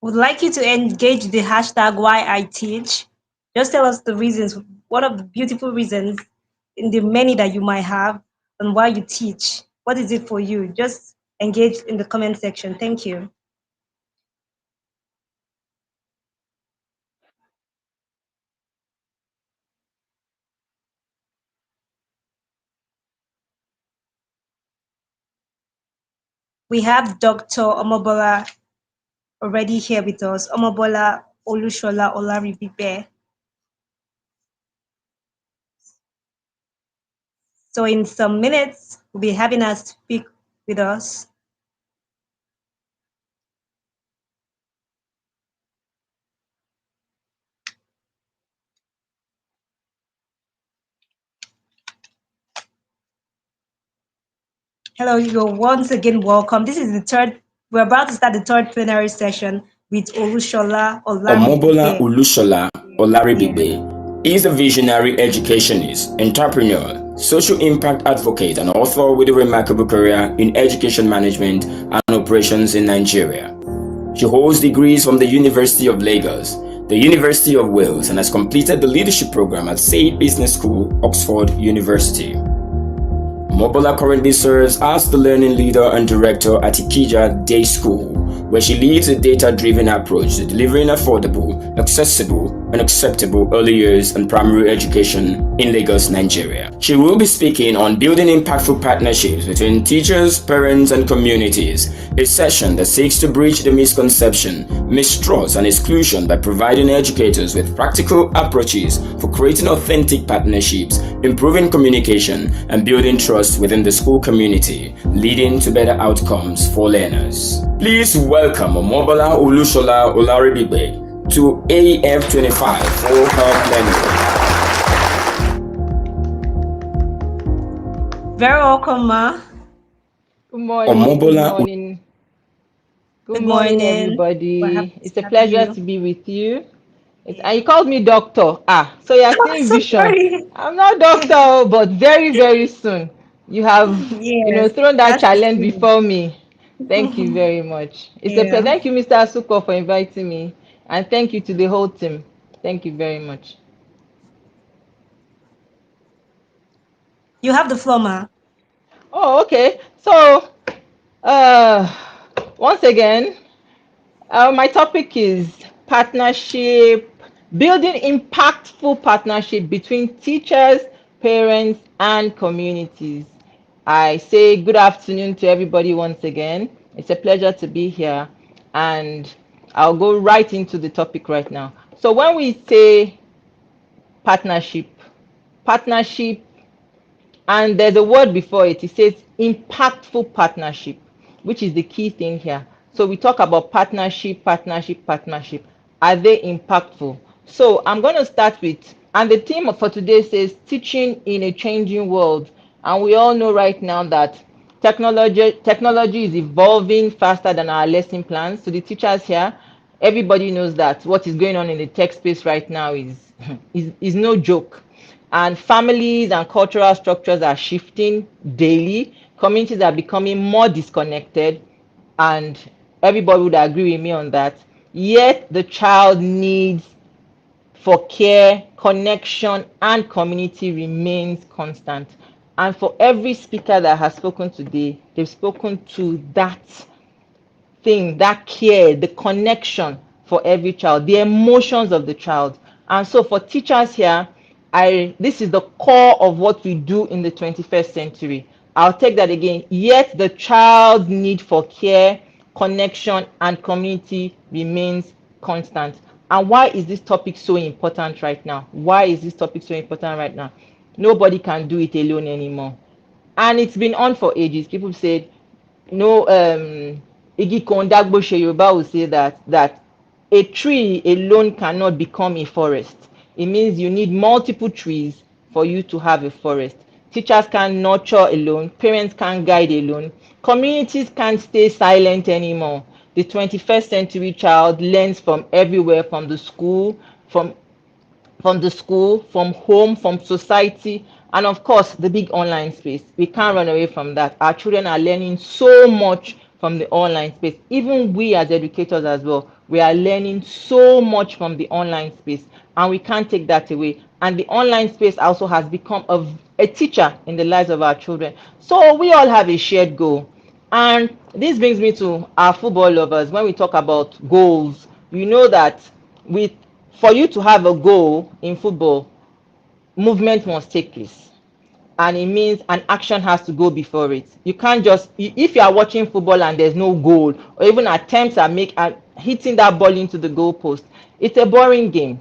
Would like you to engage the hashtag why I teach. Just tell us the reasons, one of the beautiful reasons in the many that you might have, and why you teach. What is it for you? Just engage in the comment section. Thank you. We have Dr. Omobola already here with us. Omobola Olushola Olaribipe. So in some minutes, we'll be having her speak with us. Hello, you're once again welcome. This is we're about to start the third plenary session with Olushola Omobola Olaribipe. Olushola Olaribibe is a visionary educationist, entrepreneur, social impact advocate, and author with a remarkable career in education management and operations in Nigeria. She holds degrees from the University of Lagos, the University of Wales, and has completed the leadership program at Said Business School, Oxford University. Omobola currently serves as the learning leader and director at Ikija Day School, where she leads a data-driven approach to delivering affordable, accessible, and acceptable early years and primary education in Lagos, Nigeria. She will be speaking on building impactful partnerships between teachers, parents, and communities, a session that seeks to bridge the misconception, mistrust, and exclusion by providing educators with practical approaches for creating authentic partnerships, improving communication, and building trust within the school community, leading to better outcomes for learners. Please welcome Omobola Olushola Olaribibe to AEF 25 for her plenary. Very welcome, Ma. Good morning. Good morning. Good morning, everybody. It's a pleasure to be with you. And you called me doctor. So you're seeing vision. I'm not doctor, but very, very soon. You have, thrown that challenge before me. Thank you very much. It's a pleasure. Thank you, Mr. Asuko, for inviting me. And thank you to the whole team. Thank you very much. You have the floor, Ma. Oh, okay. So, once again, my topic is partnership, building impactful partnership between teachers, parents, and communities. I say good afternoon to everybody once again. It's a pleasure to be here, and I'll go right into the topic right now. So when we say partnership And there's a word before it. It says impactful partnership, which is the key thing here. So we talk about partnership, partnership, partnership. Are they impactful? So I'm going to start with, and the theme for today says teaching in a changing world. And we all know right now that technology is evolving faster than our lesson plans. So the teachers here, everybody knows that what is going on in the tech space right now is is no joke. And families and cultural structures are shifting daily. Communities are becoming more disconnected, and everybody would agree with me on that. Yet the child needs for care, connection, and community remains constant. And for every speaker that has spoken today, they've spoken to that thing, that care, the connection for every child, the emotions of the child. And so for teachers here, I this is the core of what we do in the 21st century. I'll take that again. Yet the child's need for care, connection, and community remains constant. And why is this topic so important right now? Why is this topic so important right now? Nobody can do it alone anymore. And it's been on for ages. People said, no, igi kondagbo Yoruba will say that a tree alone cannot become a forest. It means you need multiple trees for you to have a forest. Teachers can't nurture alone, parents can't guide alone, communities can't stay silent anymore. The 21st century child learns from everywhere, from the school, from home, from society, and of course, the big online space. We can't run away from that. Our children are learning so much from the online space. Even we as educators as well, we are learning so much from the online space, and we can't take that away. And the online space also has become a teacher in the lives of our children. So we all have a shared goal. And this brings me to our football lovers. When we talk about goals, you know that with for you to have a goal in football, movement must take place, and it means an action has to go before it. You can't just, if you are watching football and there's no goal or even attempts at hitting that ball into the goalpost, it's a boring game.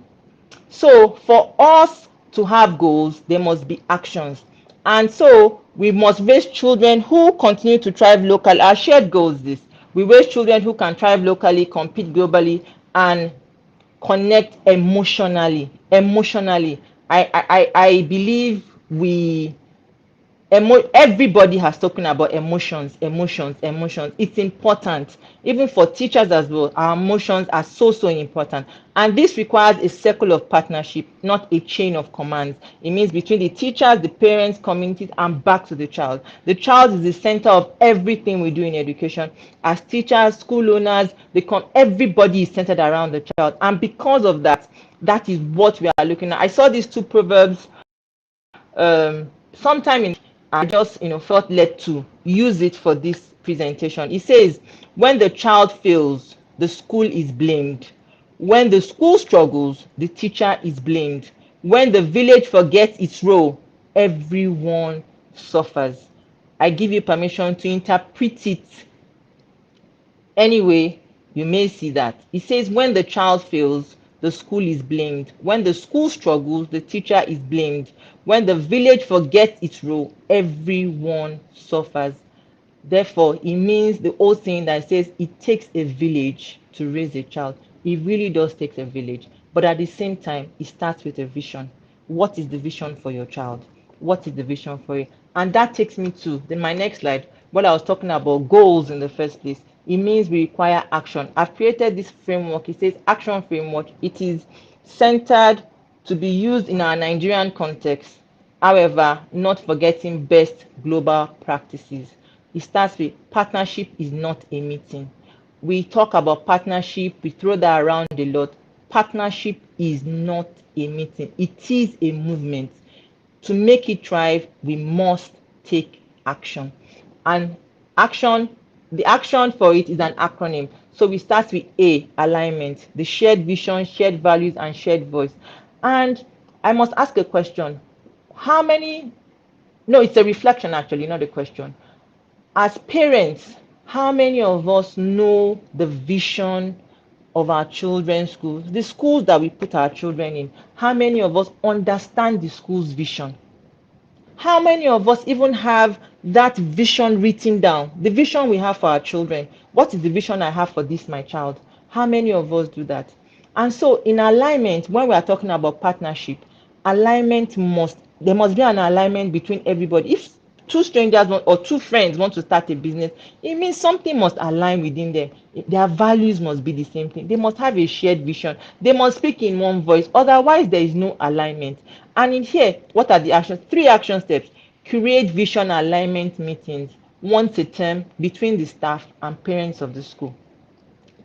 So for us to have goals, there must be actions. And so we must raise children who continue to thrive locally. Our shared goal is this. We raise children who can thrive locally, compete globally, and connect emotionally. I believe we everybody has spoken about emotions. It's important even for teachers as well. Our emotions are so important, and this requires a circle of partnership, not a chain of commands. It means between the teachers, the parents, communities, and back to the child. The child is the center of everything we do in education. As teachers, school owners, everybody is centered around the child, and because of that, that is what we are looking at. I saw these two proverbs sometime in, I just felt led to use it for this presentation. It says, when the child fails, the school is blamed. When the school struggles, the teacher is blamed. When the village forgets its role, everyone suffers. I give you permission to interpret it anyway you may see that. It says, when the child fails, the school is blamed. When the school struggles, the teacher is blamed. When the village forgets its role, everyone suffers. Therefore, it means the old saying that says it takes a village to raise a child. It really does take a village. But at the same time, it starts with a vision. What is the vision for your child? What is the vision for you? And that takes me to my next slide, what I was talking about, goals in the first place. It means we require action. I've created this framework. It says action framework. It is centered to be used in our Nigerian context. However, not forgetting best global practices. It starts with partnership is not a meeting. We talk about partnership, we throw that around a lot. Partnership is not a meeting, it is a movement. To make it thrive, we must take action. And action, the action for it is an acronym. So we start with A, alignment, the shared vision, shared values, and shared voice. And I must ask a question. How many, no, it's a reflection actually, not a question. As parents, how many of us know the vision of our children's schools, the schools that we put our children in? How many of us understand the school's vision? How many of us even have that vision written down? The vision we have for our children. What is the vision I have for this, my child? How many of us do that? And so, in alignment, when we are talking about partnership, there must be an alignment between everybody. If two strangers or two friends want to start a business, it means something must align within them. Their values must be the same thing. They must have a shared vision. They must speak in one voice. Otherwise, there is no alignment. And in here, what are the actions? 3 action steps. Create vision alignment meetings once a term between the staff and parents of the school.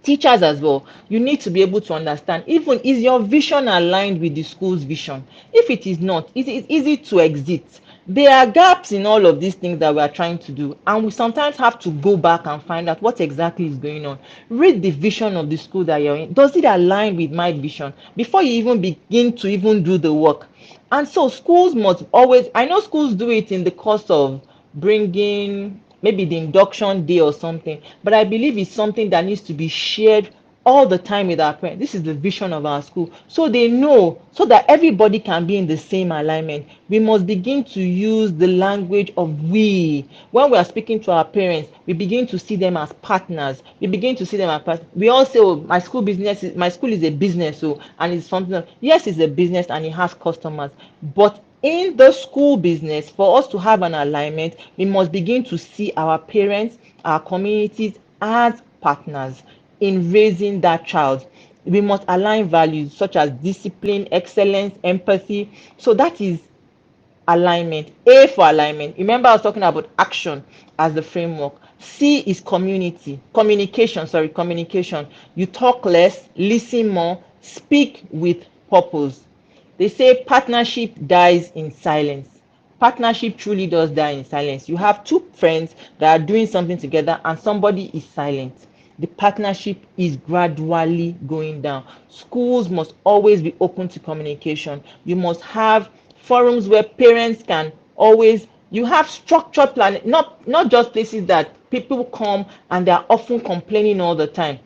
Teachers as well, you need to be able to understand, even is your vision aligned with the school's vision? If it is not, it is easy to exit. There are gaps in all of these things that we are trying to do, and we sometimes have to go back and find out what exactly is going on. Read the vision of the school that you're in. Does it align with my vision before you even begin to even do the work? And so schools must always, I know schools do it in the course of bringing maybe the induction day or something, but I believe it's something that needs to be shared all the time with our parents. This is the vision of our school, so they know, so that everybody can be in the same alignment. We must begin to use the language of we. When we are speaking to our parents, we begin to see them as partners. We begin to see them as partners. We all say, oh, my school is a business, so, and it's something. Yes, it's a business and it has customers, but in the school business, for us to have an alignment, we must begin to see our parents, our communities as partners in raising that child. We must align values such as discipline, excellence, empathy. So that is alignment. A for alignment. Remember, I was talking about action as the framework. C is communication. You talk less, listen more, speak with purpose. They say partnership dies in silence. Partnership truly does die in silence. You have two friends that are doing something together and somebody is silent. The partnership is gradually going down. Schools must always be open to communication. You must have forums where parents can always, you have structured planning, not just places that people come and they are often complaining all the time.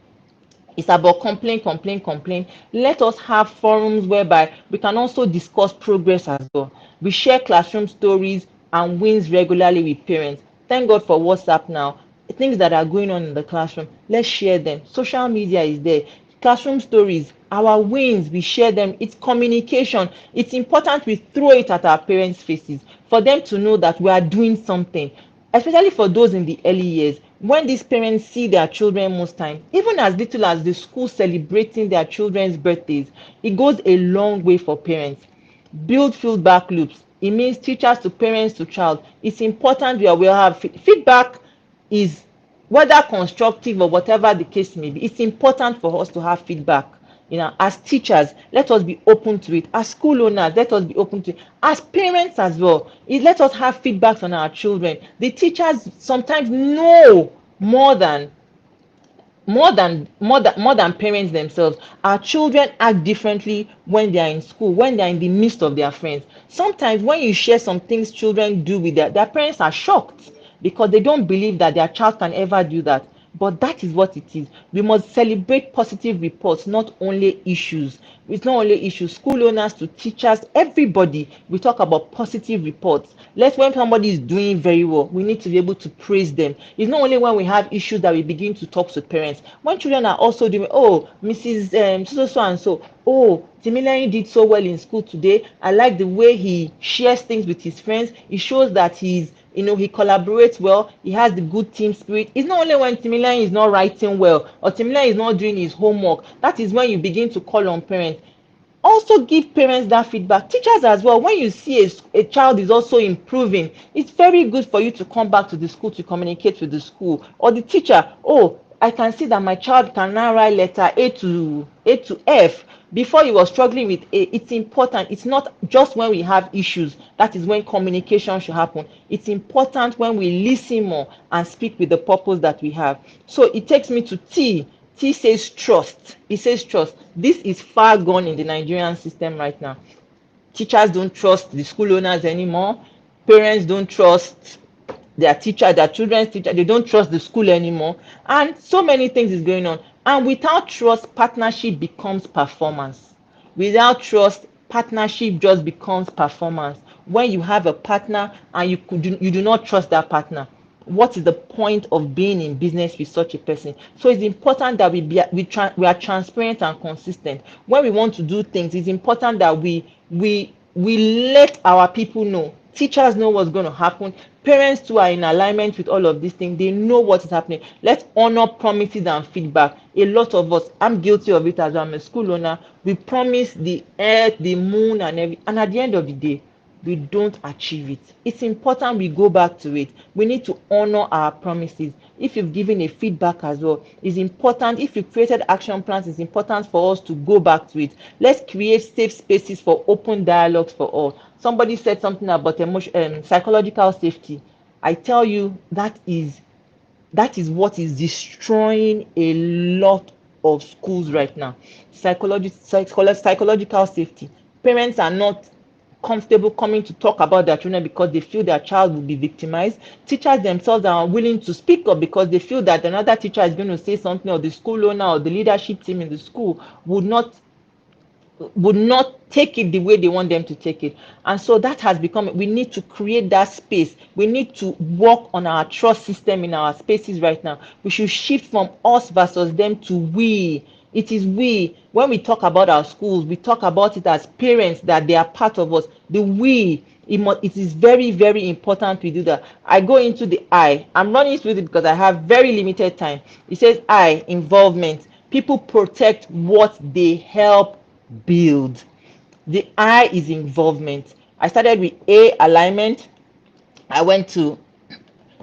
It's about complain. Let us have forums whereby we can also discuss progress as well. We share classroom stories and wins regularly with parents. Thank God for WhatsApp now. Things that are going on in the classroom, let's share them. Social media is there. Classroom stories, our wins, we share them. It's communication. It's important we throw it at our parents' faces for them to know that we are doing something, especially for those in the early years. When these parents see their children most times, even as little as the school celebrating their children's birthdays, it goes a long way for parents. Build feedback loops. It means teachers to parents to child. It's important we will have feedback. Is whether constructive or whatever the case may be, it's important for us to have feedback. As teachers, let us be open to it. As school owners, let us be open to it. As parents as well, let us have feedbacks on our children. The teachers sometimes know more than parents themselves. Our children act differently when they are in school, when they are in the midst of their friends. Sometimes when you share some things children do with their parents are shocked because they don't believe that their child can ever do that. But that is what it is. We must celebrate positive reports, not only issues. It's not only issues. School owners to teachers, everybody, we talk about positive reports. When somebody is doing very well, we need to be able to praise them. It's not only when we have issues that we begin to talk to parents. When children are also doing, oh, Mrs. So and so, oh, Timileyin did so well in school today. I like the way he shares things with his friends. It shows that he collaborates well. He has the good team spirit. It's not only when Timileyin is not writing well or Timileyin is not doing his homework. That is when you begin to call on parents. Also give parents that feedback. Teachers as well, when you see a child is also improving, it's very good for you to come back to the school to communicate with the school or the teacher. Oh, I can see that my child can now write letter A to F. Before he was struggling with A. It's important. It's not just when we have issues that is when communication should happen. It's important when we listen more and speak with the purpose that we have. So it takes me to T. T says trust. It says trust. This is far gone in the Nigerian system right now. Teachers don't trust the school owners anymore. Parents don't trust their teacher, their children's teacher. They don't trust the school anymore. And so many things is going on. And without trust, partnership becomes performance. Without trust, partnership just becomes performance. when you have a partner and you do not trust that partner? What is the point of being in business with such a person? So it's important that we are transparent and consistent when we want to do things. It's important that we let our people know. Teachers know what's going to happen. Parents too are in alignment with all of these things. They know what is happening. Let's honor promises and feedback. A lot of us, I'm guilty of it as well. I'm a school owner. We promise the earth, the moon, and at the end of the day, we don't achieve it. It's important we go back to it. We need to honor our promises. If you've given a feedback as well, it's important. If you've created action plans, it's important for us to go back to it. Let's create safe spaces for open dialogues for all. Somebody said something about psychological safety. I tell you, that is what is destroying a lot of schools right now. Psychological safety. Parents are not comfortable coming to talk about their children because they feel their child will be victimized. Teachers themselves are unwilling to speak up because they feel that another teacher is going to say something, or the school owner or the leadership team in the school would not take it the way they want them to take it. And so that has become, we need to create that space. We need to work on our trust system in our spaces right now. We should shift from us versus them to we. It is we. When we talk about our schools, we talk about it as parents, that they are part of us. The we, it is very, very important we do that. I go into the I. I'm running through it because I have very limited time. It says I, involvement. People protect what they help build. The I is involvement. I started with A, alignment. I went to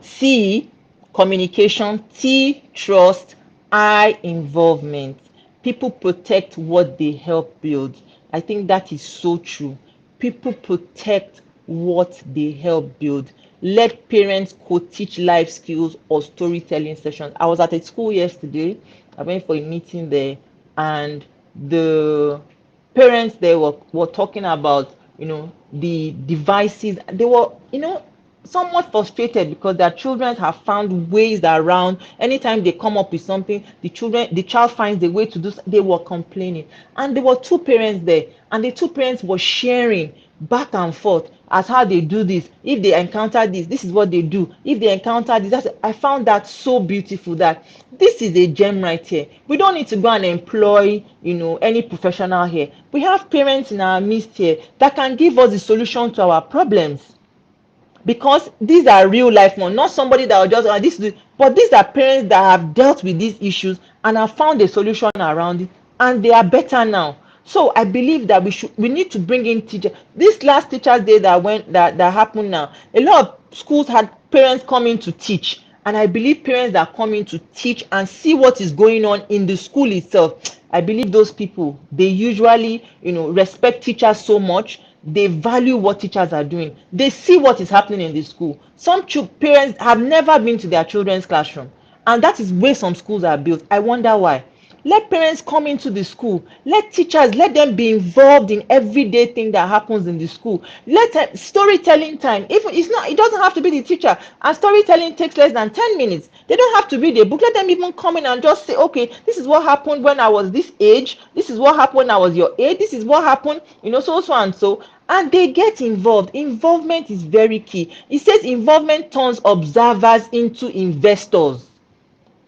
C, communication. T, trust. I, involvement. People protect what they help build. I think that is so true. People protect what they help build. Let parents co-teach life skills or storytelling sessions. I was at a school yesterday. I went for a meeting there, and the parents there were talking about, the devices. They were, somewhat frustrated because their children have found ways around. Anytime they come up with something, the child finds a way to do. They were complaining, and there were two parents there, and the two parents were sharing back and forth as how they do this. If they encounter this is what they do. If they encounter this, I found that so beautiful. That this is a gem right here. We don't need to go and employ, any professional here. We have parents in our midst here that can give us the solution to our problems, because these are real life ones, not somebody that will just but these are parents that have dealt with these issues and have found a solution around it, and they are better now. So I believe that we need to bring in teachers. This last teachers day that happened now, a lot of schools had parents coming to teach, and I believe parents that are coming to teach and see what is going on in the school itself, I believe those people, they usually, respect teachers so much. They value what teachers are doing. They see what is happening in the school. Some parents have never been to their children's classroom, and that is where some schools are built. I wonder why. Let parents come into the school. Let teachers, let them be involved in everyday thing that happens in the school. Let storytelling time. If it's not, it doesn't have to be the teacher. And storytelling takes less than 10 minutes. They don't have to read a book. Let them even come in and just say, okay, this is what happened when I was this age. This is what happened when I was your age. This is what happened, so and so. And they get involved. Involvement is very key. It says involvement turns observers into investors.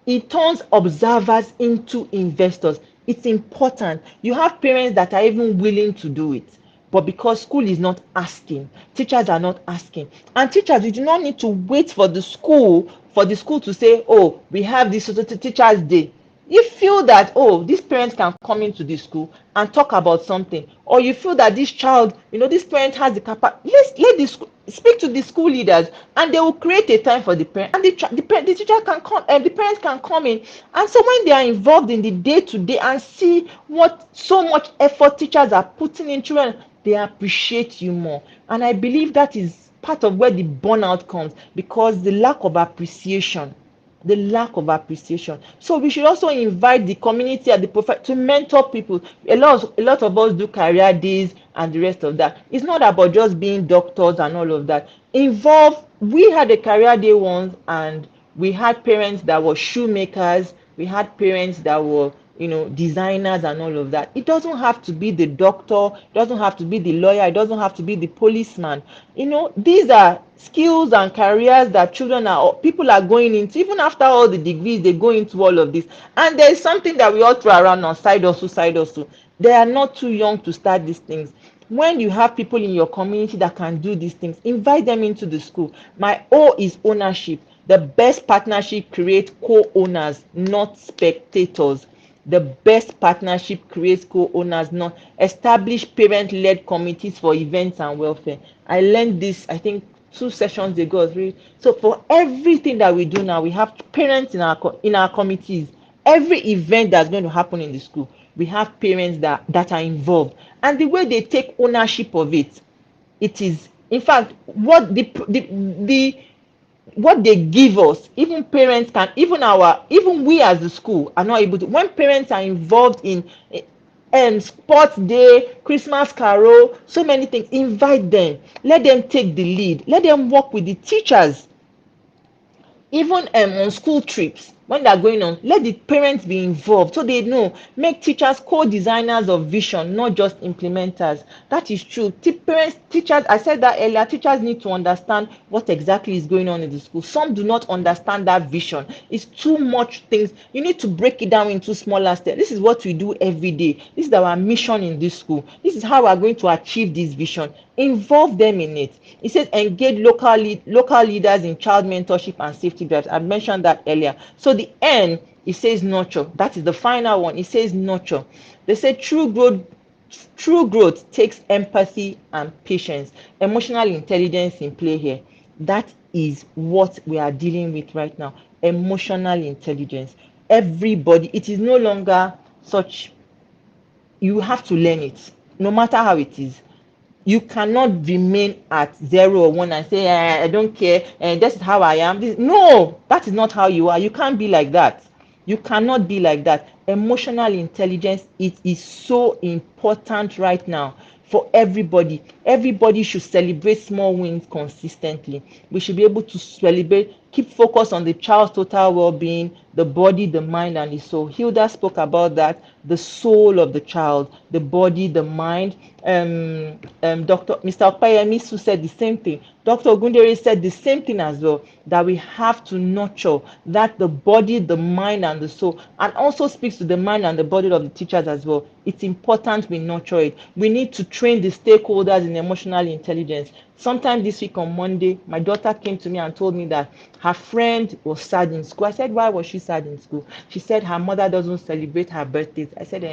It turns observers into investors. It's important. You have parents that are even willing to do it, but because school is not asking, teachers are not asking. And teachers, you do not need to wait for the school to say, oh, we have this teachers day. You feel that, oh, these parents can come into the school and talk about something, or you feel that this child, this parent has the capacity. Let the school speak to the school leaders, and they will create a time for the parent, and the teacher can come, and the parents can come in. And so when they are involved in the day-to-day and see what so much effort teachers are putting in children, they appreciate you more. And I believe that is part of where the burnout comes, because the lack of appreciation. So we should also invite the community and the prophet to mentor people. A lot of us do career days and the rest of that. It's not about just being doctors and all of that. We had a career day once, and we had parents that were shoemakers, We had parents that were, designers and all of that. It doesn't have to be the doctor, it doesn't have to be the lawyer, it doesn't have to be the policeman. These are skills and careers that people are going into. Even after all the degrees, they go into all of this. And there's something that we all throw around on side hustle. They are not too young to start these things. When you have people in your community that can do these things, invite them into the school. My O is ownership. The best partnership creates co-owners, not spectators. The best partnership creates co-owners, not establish parent-led committees for events and welfare. I learned this, I think, 2 sessions ago. So for everything that we do now, we have parents in our committees. Every event that's going to happen in the school, we have parents that are involved, and the way they take ownership of it, it is, in fact, what what they give us. Even parents can, even we as the school are not able to. When parents are involved in sports day, Christmas carol, so many things, invite them, let them take the lead, let them work with the teachers. Even on school trips, when they're going on, let the parents be involved so they know. Make teachers co-designers of vision, not just implementers. That is true. Teachers, I said that earlier, teachers need to understand what exactly is going on in the school. Some do not understand that vision. It's too much things. You need to break it down into smaller steps. This is what we do every day. This is our mission in this school. This is how we're going to achieve this vision. Involve them in it. It says engage local leaders in child mentorship and safety drives. I mentioned that earlier. So the N, it says nurture. That is the final one. It says nurture. They say true growth takes empathy and patience. Emotional intelligence in play here. That is what we are dealing with right now. Emotional intelligence. Everybody, it is no longer such, you have to learn it, no matter how it is. You cannot remain at 0 or 1 and say, I don't care, and this is how I am. No, that is not how you are. You can't be like that. You cannot be like that. Emotional intelligence, it is so important right now for everybody. Everybody should celebrate small wins consistently. We should be able to celebrate, keep focus on the child's total well-being, the body, the mind, and the soul. Hilda spoke about that, the soul of the child, the body, the mind. Mr. Okpayemisu said the same thing. Dr. Ogundere said the same thing as well, that we have to nurture that, the body, the mind, and the soul, and also speaks to the mind and the body of the teachers as well. It's important we nurture it. We need to train the stakeholders in emotional intelligence. Sometime this week on Monday, my daughter came to me and told me that her friend was sad in school. I said, why was she sad in school? She said her mother doesn't celebrate her birthdays. I said,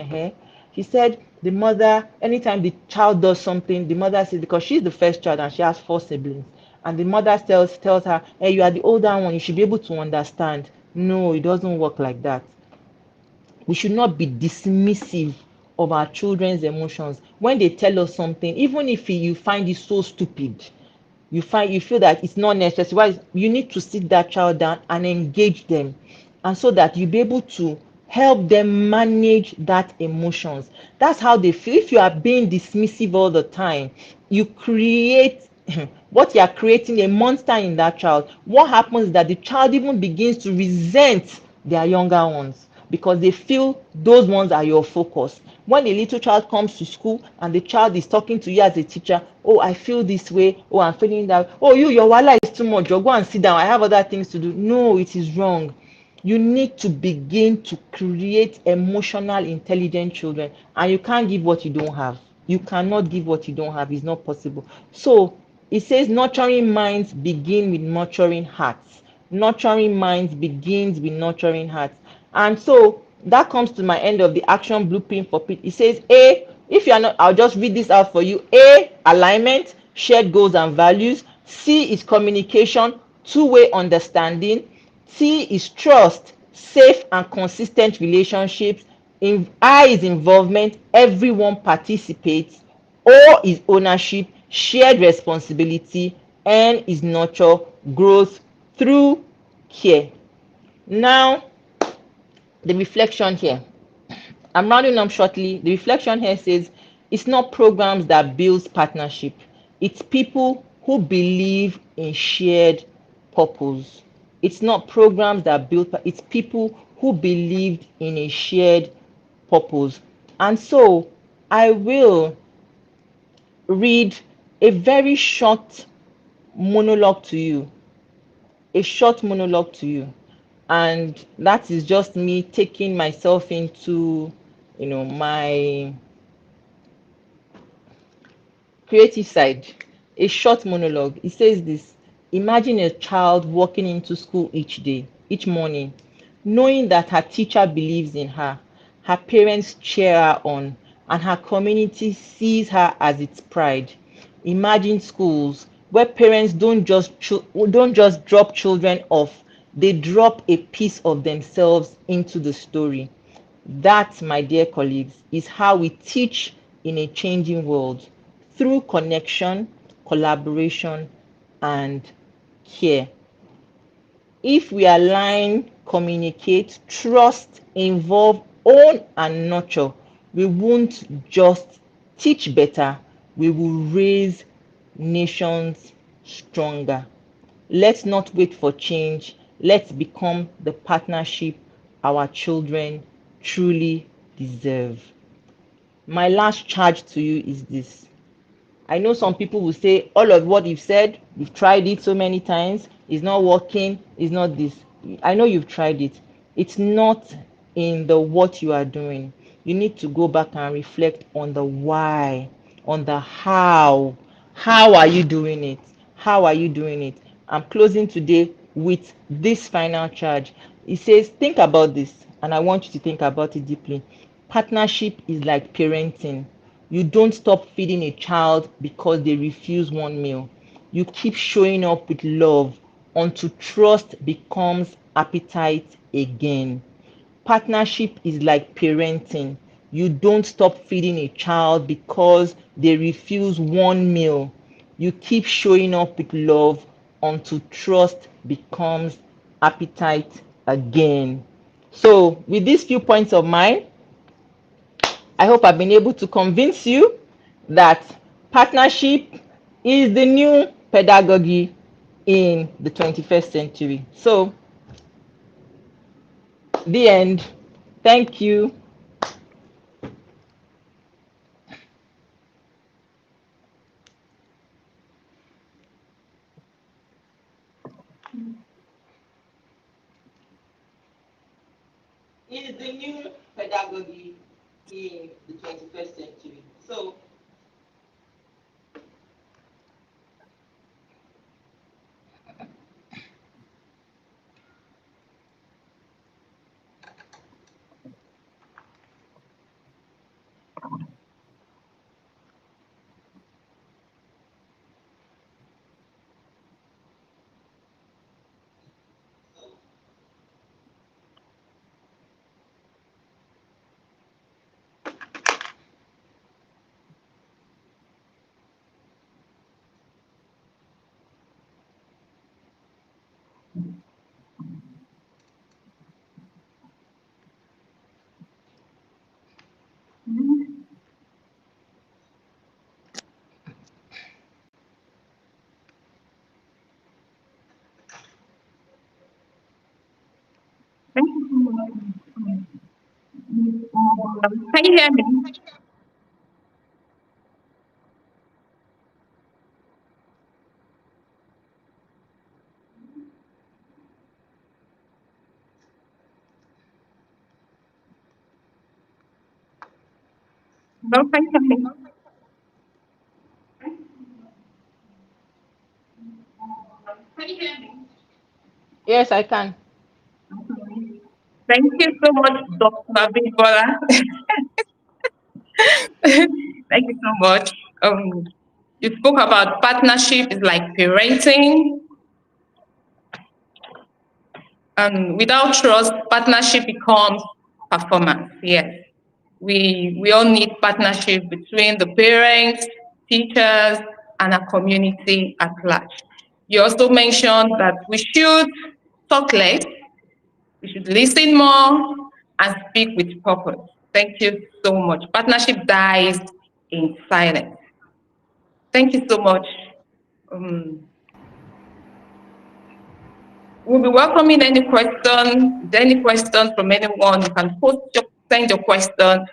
She said the mother, anytime the child does something, the mother says, because she's the first child and she has 4 siblings, and the mother tells her, hey, you are the older one, you should be able to understand. No, it doesn't work like that. We should not be dismissive of our children's emotions when they tell us something, even if you find it so stupid. You feel that it's not necessary. You need to sit that child down and engage them, and so that you'll be able to help them manage that emotions. That's how they feel. If you are being dismissive all the time, you create what you are creating, a monster in that child. What happens is that the child even begins to resent their younger ones, because they feel those ones are your focus. When a little child comes to school and the child is talking to you as a teacher, oh, I feel this way, oh, I'm feeling that, oh, your wala is too much, go and sit down, I have other things to do. No, it is wrong. You need to begin to create emotional intelligent children, and you can't give what you don't have. You cannot give what you don't have. It's not possible. So it says nurturing minds begin with nurturing hearts. Nurturing minds begins with nurturing hearts. And so that comes to my end of the action blueprint for Pete. It says A, if you are not, I'll just read this out for you. A, alignment, shared goals and values. C is communication, two-way understanding. T is trust, safe and consistent relationships. I is involvement, everyone participates. O is ownership, shared responsibility. N is nurture, growth through care. Now, the reflection here. I'm rounding up shortly. The reflection here says it's not programs that builds partnership. It's people who believe in shared purpose. It's not programs that build, it's people who believed in a shared purpose. And so I will read a very short monologue to you, a short monologue to you. And that is just me taking myself into, my creative side. A short monologue. It says this: imagine a child walking into school each morning, knowing that her teacher believes in her parents cheer her on, and her community sees her as its pride. Imagine schools where parents don't just drop children off, they drop a piece of themselves into the story. That, my dear colleagues, is how we teach in a changing world, through connection, collaboration, and care. If we align, communicate, trust, involve, own, and nurture, we won't just teach better, we will raise nations stronger. Let's not wait for change. Let's become the partnership our children truly deserve. My last charge to you is this: I know some people will say all of what you've said, you've tried it so many times, it's not working, it's not this. I know you've tried it. It's not in the what you are doing. You need to go back and reflect on the why, on the how. How are you doing it? How are you doing it? I'm closing today with this final charge. It says, think about this, and I want you to think about it deeply. Partnership is like parenting. You don't stop feeding a child because they refuse one meal. You keep showing up with love until trust becomes appetite again. Partnership is like parenting. You don't stop feeding a child because they refuse one meal. You keep showing up with love until trust becomes appetite again. So, with these few points of mine, I hope I've been able to convince you that partnership is the new pedagogy in the 21st century. So, the end. Thank you. Is the new pedagogy in the 21st century. So, Thank you so much. Can you hear me? No, can you hear me? Can you hear me? yes, I can. Thank you so much, Dr. Abimbola. Thank you so much. You spoke about partnership is like parenting. Without trust, partnership becomes performance. Yes. We all need partnership between the parents, teachers, and our community at large. You also mentioned that we should talk less, we should listen more, and speak with purpose. Thank you so much. Partnership dies in silence. Thank you so much. We'll be welcoming any question. Any question from anyone, you can send your question,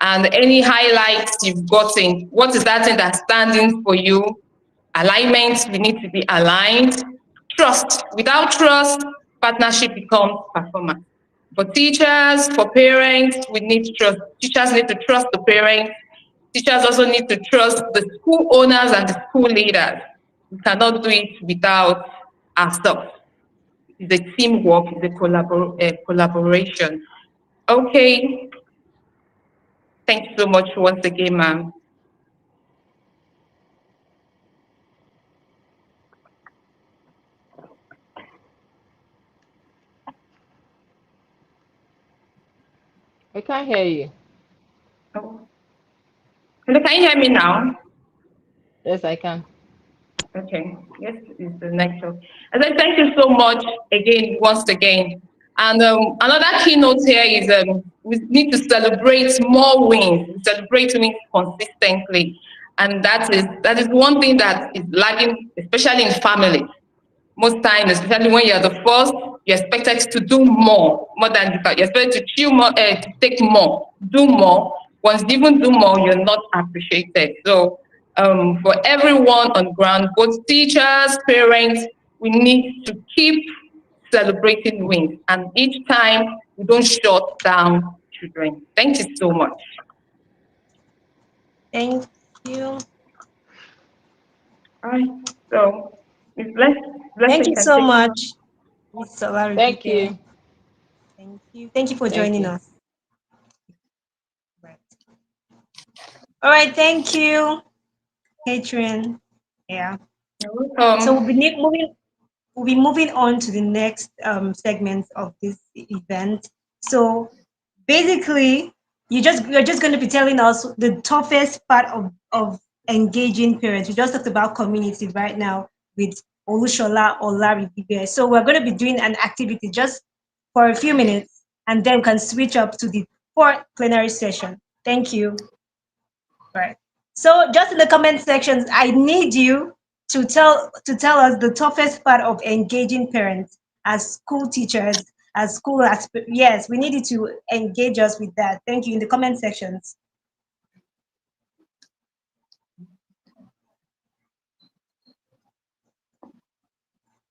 and any highlights you've gotten. What is that thing that's standing for you? Alignment, we need to be aligned. Trust. Without trust, partnership becomes performance. For teachers, for parents, we need trust. Teachers need to trust the parents. Teachers also need to trust the school owners and the school leaders. We cannot do it without ourselves. It's a teamwork, it's a collaboration. Okay. Thank you so much once again, ma'am. I can't hear you. Oh. Hello, can you hear me now? Yes, I can. Okay, yes, is the next one. And then thank you so much again, once again. And another keynote here is we need to celebrate more wins, celebrate wins consistently. And that is one thing that is lagging, especially in family. Most times, especially when you're the first, you're expected to do more than you can. You're expected to chew more, to take more, do more. Once you even do more, you're not appreciated. So for everyone on ground, both teachers, parents, we need to keep celebrating wins. And each time, we don't shut down children. Thank you so much. Thank you. All right. So, Thank you so much, Ms. Solari. Thank you. Thank you. Thank you for Thank joining you. us. Right. All right. Thank you, Catherine. Yeah. You're welcome. So we'll be moving on to the next segment of this event. So basically, you're just going to be telling us the toughest part of engaging parents. We just talked about community right now with Olushola or Larry Bibe. So we're going to be doing an activity just for a few minutes, and then can switch up to the fourth plenary session. Thank you. Right. So just in the comment sections, I need you to tell us the toughest part of engaging parents as school teachers, as school yes, we need you to engage us with that. Thank you in the comment sections.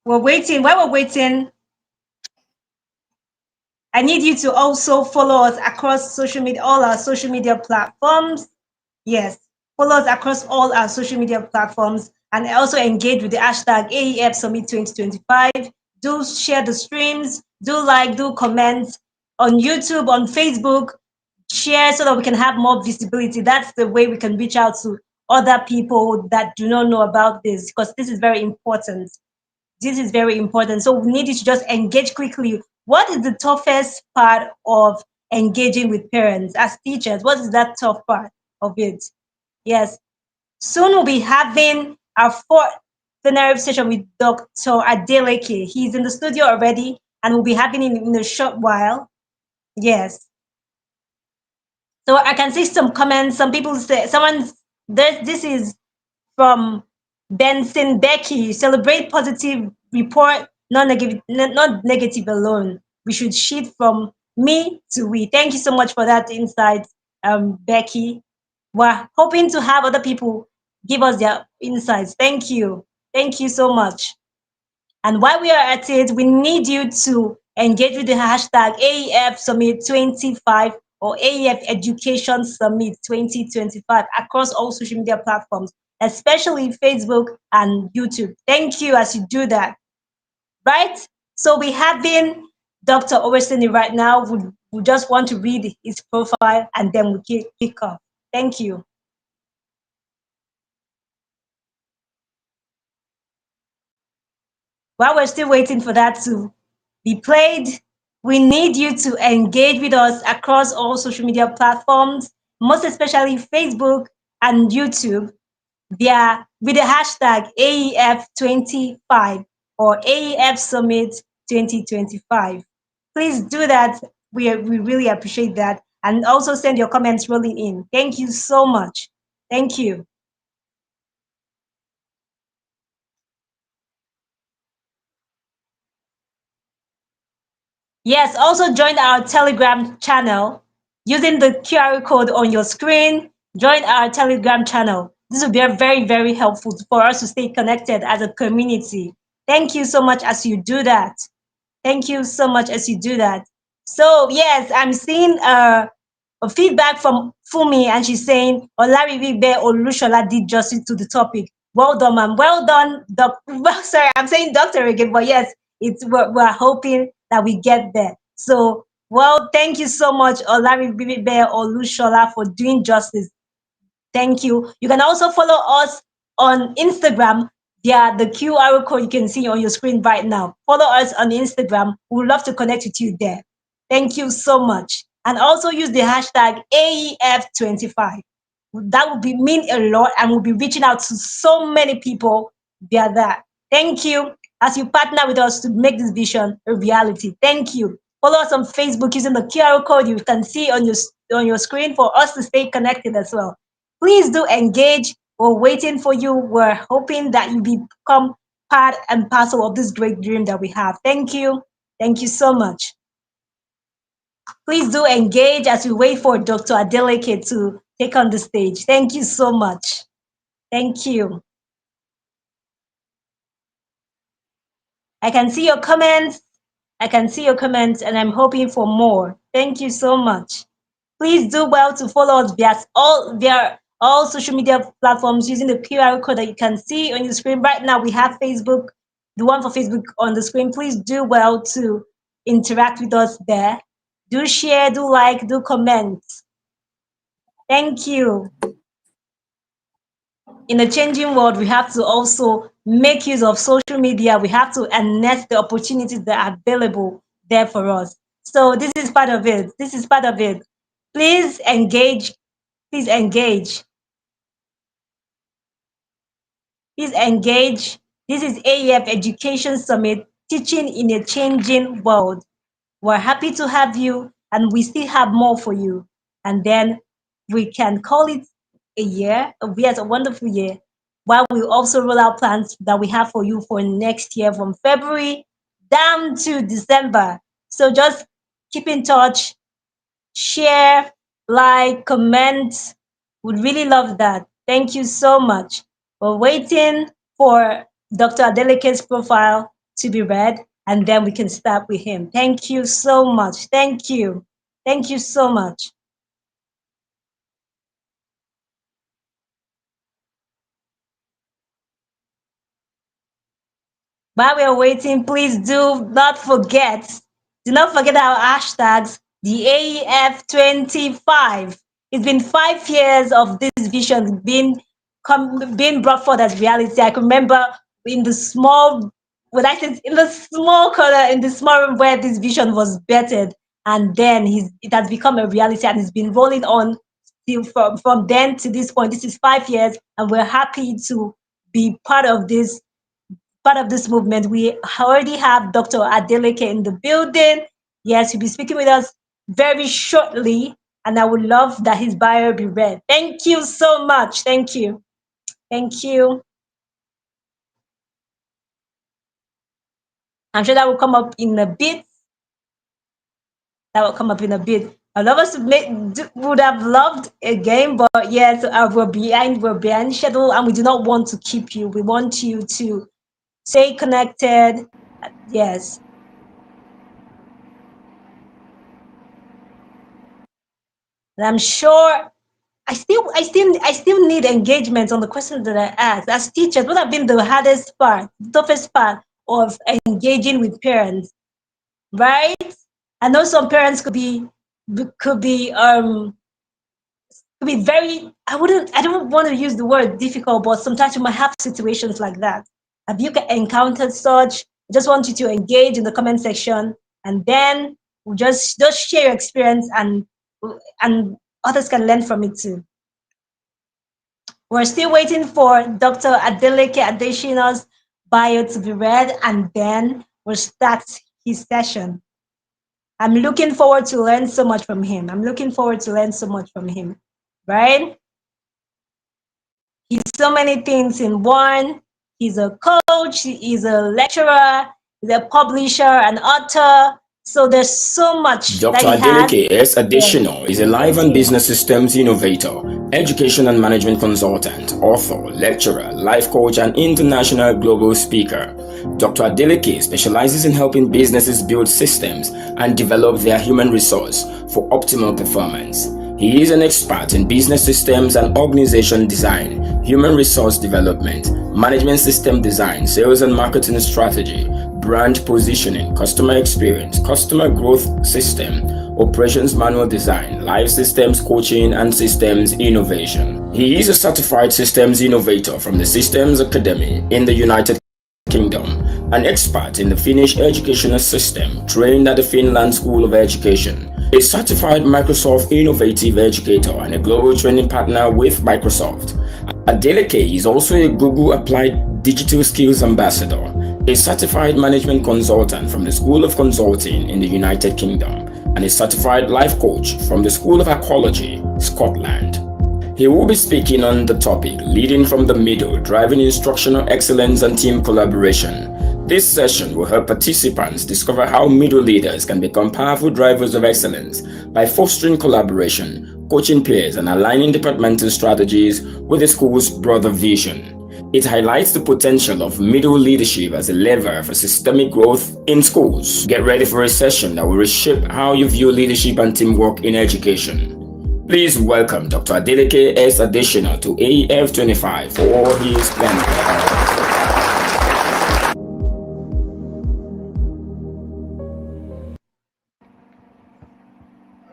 We're waiting. While we're waiting, I need you to also follow us across social media, all our social media platforms. Yes, follow us across all our social media platforms, and also engage with the hashtag AEF Summit 2025. Do share the streams, do like, do comment on YouTube, on Facebook, share so that we can have more visibility. That's the way we can reach out to other people that do not know about this, because this is very important. This is very important. So we need you to just engage quickly. What is the toughest part of engaging with parents as teachers? What is that tough part of it? Yes. Soon we'll be having our fourth plenary session with Dr. Adeleke. He's in the studio already, and we'll be having him in a short while. Yes. So I can see some comments. Some people say, this is from Benson Becky. Celebrate positive, report not negative alone. We should shift from me to we. Thank you so much for that insight, Becky. We're hoping to have other people give us their insights. Thank you. Thank you so much. And while we are at it, we need you to engage with the hashtag AEF Summit 25 or AEF Education Summit 2025 across all social media platforms, especially Facebook and YouTube. Thank you as you do that. Right? So we have been Dr. Owesini right now. We just want to read his profile and then we kick off. Thank you. While we're still waiting for that to be played, we need you to engage with us across all social media platforms, most especially Facebook and YouTube, with the hashtag AEF25 or AEF Summit 2025. Please do that. We really appreciate that. And also send your comments rolling in. Thank you so much. Thank you. Yes, also join our Telegram channel using the QR code on your screen. Join our Telegram channel. This will be very, very helpful for us to stay connected as a community. Thank you so much as you do that. Thank you so much as you do that. So yes, I'm seeing a feedback from Fumi, and she's saying Olariwibe Olushola did justice to the topic. Well done, ma'am. Well done, well, sorry, I'm saying doctor again, but yes, we're hoping that we get there. So, well, thank you so much, Olariwibe Olushola, for doing justice. Thank you. You can also follow us on Instagram via the QR code you can see on your screen right now. Follow us on Instagram. We would love to connect with you there. Thank you so much. And also use the hashtag AEF25. That would mean a lot, and we'll be reaching out to so many people via that. Thank you as you partner with us to make this vision a reality. Thank you. Follow us on Facebook using the QR code you can see on your screen for us to stay connected as well. Please do engage. We're waiting for you. We're hoping that you become part and parcel of this great dream that we have. Thank you. Thank you so much. Please do engage as we wait for Dr. Adeleke to take on the stage. Thank you so much. Thank you. I can see your comments. I can see your comments, and I'm hoping for more. Thank you so much. Please do well to follow us via all social media platforms using the QR code that you can see on your screen. Right now, we have Facebook, the one for Facebook on the screen. Please do well to interact with us there. Do share, do like, do comment. Thank you. In a changing world, we have to also make use of social media. We have to harness the opportunities that are available there for us. So this is part of it. This is part of it. Please engage. Please engage. Please engage. This is AEF Education Summit, teaching in a changing world. We're happy to have you, and we still have more for you. And then we can call it a year. Yes, a wonderful year. While we also roll out plans that we have for you for next year from February down to December. So just keep in touch, share, like, comment. Would really love that. Thank you so much. We're waiting for Dr. Adeleke's profile to be read, and then we can start with him. Thank you so much. Thank you. Thank you so much. While we are waiting, please do not forget our hashtags, the AEF25. It's been 5 years of this vision being brought forth as reality. I can remember in the small, in the small corner, in the small room where this vision was bettered, and then it has become a reality, and it's been rolling on from then to this point. This is 5 years, and we're happy to be part of this movement. We already have Dr. Adeleke in the building. Yes, he'll be speaking with us very shortly, and I would love that his bio be read. Thank you so much. Thank you. Thank you. I'm sure that will come up in a bit. I love us would have loved a game, but yes, we're behind schedule, and we do not want to keep you. We want you to stay connected. Yes. And I'm sure I still need engagement on the questions that I asked. As teachers, what have been the hardest part, the toughest part of engaging with parents, right? I know some parents could be very, I don't want to use the word difficult, but sometimes you might have situations like that. Have you encountered such? I just want you to engage in the comment section, and then we'll just share your experience, and others can learn from it too. We're still waiting for Dr. Adeleke Adeshina's bio to be read, and then we'll start his session. I'm looking forward to learn so much from him. Right? He's so many things in one. He's a coach, he's a lecturer, he's a publisher, an author. So there's so much Dr. that he has. Adeleke S. Additional is a life and business systems innovator, education and management consultant, author, lecturer, life coach, and international global speaker. Dr. Adeleke specializes in helping businesses build systems and develop their human resource for optimal performance. He is an expert in business systems and organization design, human resource development, management system design, sales and marketing strategy, brand positioning, customer experience, customer growth system, operations manual design, life systems coaching, and systems innovation. He is a certified systems innovator from the Systems Academy in the United Kingdom, an expert in the Finnish educational system, trained at the Finland School of Education, a certified Microsoft Innovative Educator, and a global training partner with Microsoft. Adeleke is also a Google Applied Digital Skills Ambassador, a certified management consultant from the School of Consulting in the United Kingdom, and a certified life coach from the School of Ecology, Scotland. He will be speaking on the topic, Leading from the Middle, Driving Instructional Excellence and Team Collaboration. This session will help participants discover how middle leaders can become powerful drivers of excellence by fostering collaboration, coaching peers, and aligning departmental strategies with the school's broader vision. It highlights the potential of middle leadership as a lever for systemic growth in schools. Get ready for a session that will reshape how you view leadership and teamwork in education. Please welcome Dr. Adeleke S. Additional to AEF 25 for all his plans.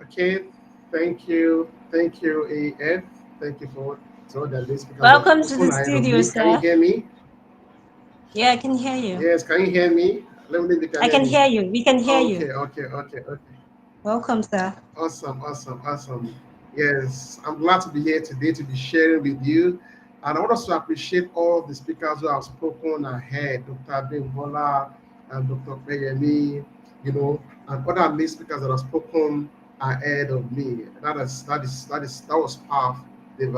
Okay, thank you, AEF. Thank you for all the list. Welcome to the studio, sir. Can you hear me? Yeah, I can hear you. Yes, can you hear me? I can hear you. We can hear you. Okay. Welcome, sir. Awesome. Yes, I'm glad to be here today to be sharing with you. And I want us to appreciate all the speakers who have spoken ahead, Dr. Bimbola and Dr. Peyemi, and other main speakers that have spoken ahead of me. That was powerful. They've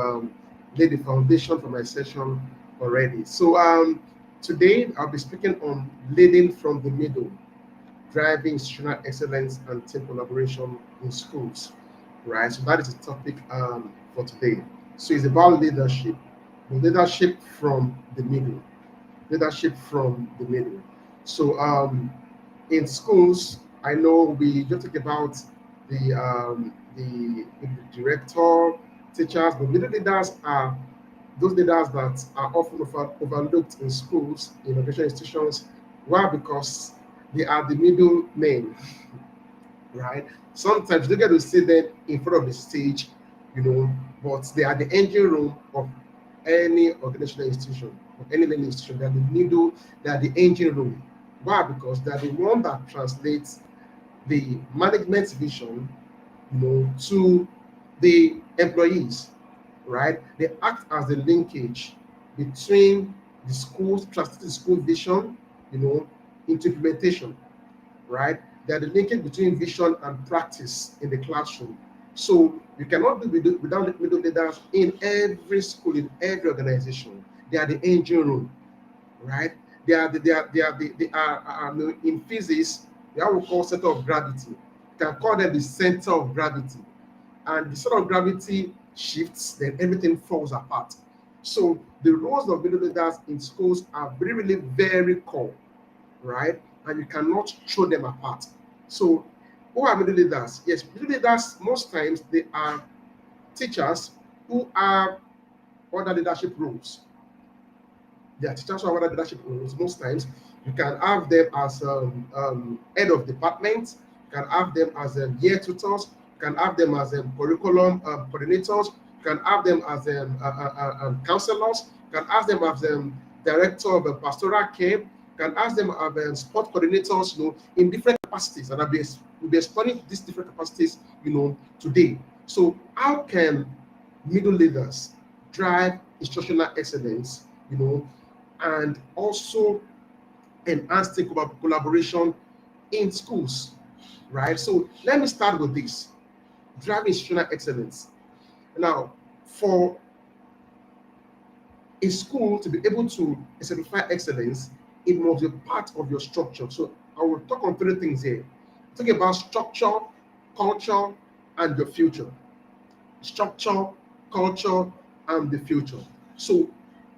laid the foundation for my session already. So today I'll be speaking on leading from the middle, driving institutional excellence and team collaboration in schools. Right, so that is the topic for today. So it's about leadership from the middle. So in schools, I know we just talk about the director, teachers, but middle leaders are those leaders that are often overlooked in schools, in education institutions. Why? Because they are the middle men, right? Sometimes you don't get to see them in front of the stage, but they are the engine room of any organizational institution, of any learning institution. They are the middle, they are the engine room. Why? Because they are the one that translates the management vision, to the employees, right? They act as the linkage between the school's translating school vision, into implementation, right? They are the linkage between vision and practice in the classroom. So you cannot do without middle leaders in every school, in every organization. They are the engine room, right? They are in physics, they are what we call center of gravity. You can call them the center of gravity. And the center of gravity shifts, then everything falls apart. So the roles of middle leaders in schools are really very core, right? And you cannot throw them apart. So who are middle leaders? Yes, middle leaders, most times they are teachers who have other leadership roles. They are teachers who have other leadership roles. Most times you can have them as head of department, you can have them as year tutors, you can have them as curriculum coordinators, you can have them as counselors, you can have them as director of pastoral care, can ask them as sport coordinators, in different capacities, and we'll be exploring these different capacities, today. So how can middle leaders drive instructional excellence, and also enhance the collaboration in schools, right? So let me start with this, driving instructional excellence. Now, for a school to be able to exemplify excellence, it must be part of your structure. So I will talk on three things here. Talking about structure, culture, and the future. Structure, culture, and the future. So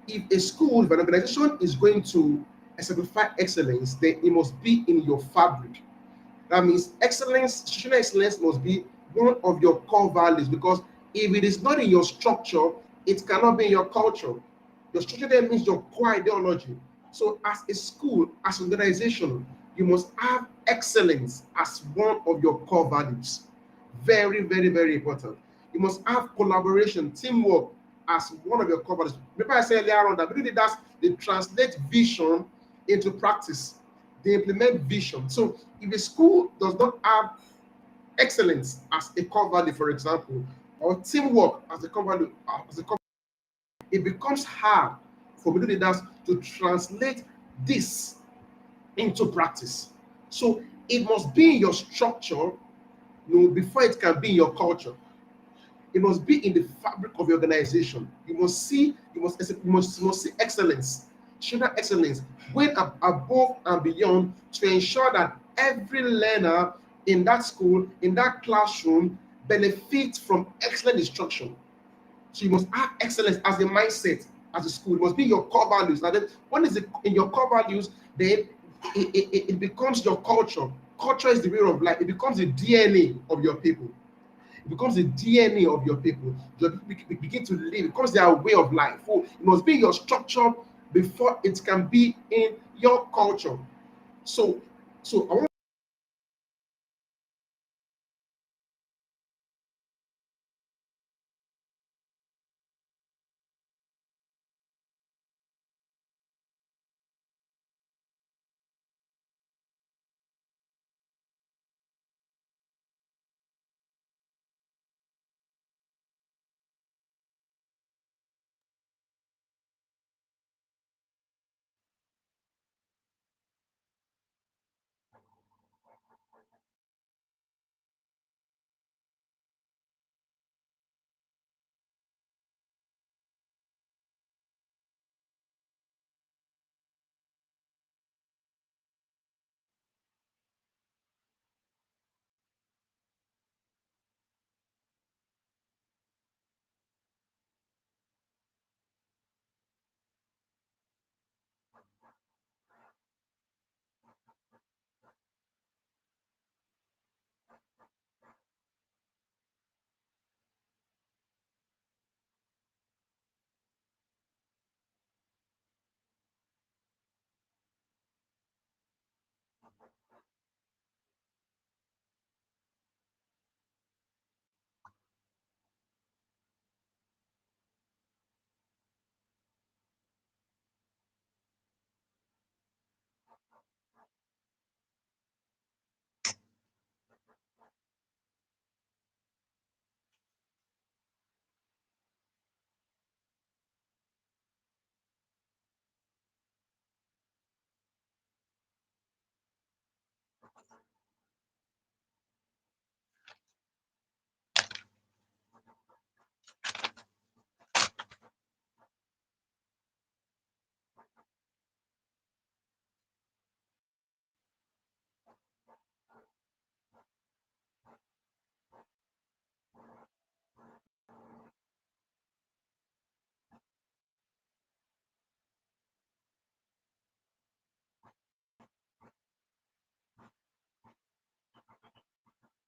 if a school, if an organization is going to exemplify excellence, then it must be in your fabric. That means excellence, institutional excellence must be one of your core values, because if it is not in your structure, it cannot be in your culture. Your structure then means your core ideology. So as a school, as an organization, you must have excellence as one of your core values. Very, very, very important. You must have collaboration, teamwork as one of your core values. Remember I said earlier on that really that's they translate vision into practice. They implement vision. So if a school does not have excellence as a core value, for example, or teamwork as a core value, it becomes hard for middle leaders to translate this into practice. So it must be in your structure, before it can be in your culture. It must be in the fabric of your organization. You must see excellence, student excellence, going above and beyond to ensure that every learner in that school, in that classroom, benefits from excellent instruction. So you must have excellence as a mindset as a school. It must be your core values. And then when it's in your core values, then it becomes your culture. Culture is the way of life. It becomes the DNA of your people. It becomes the DNA of your people. Your people begin to live. It becomes their way of life. So it must be your structure before it can be in your culture. So I want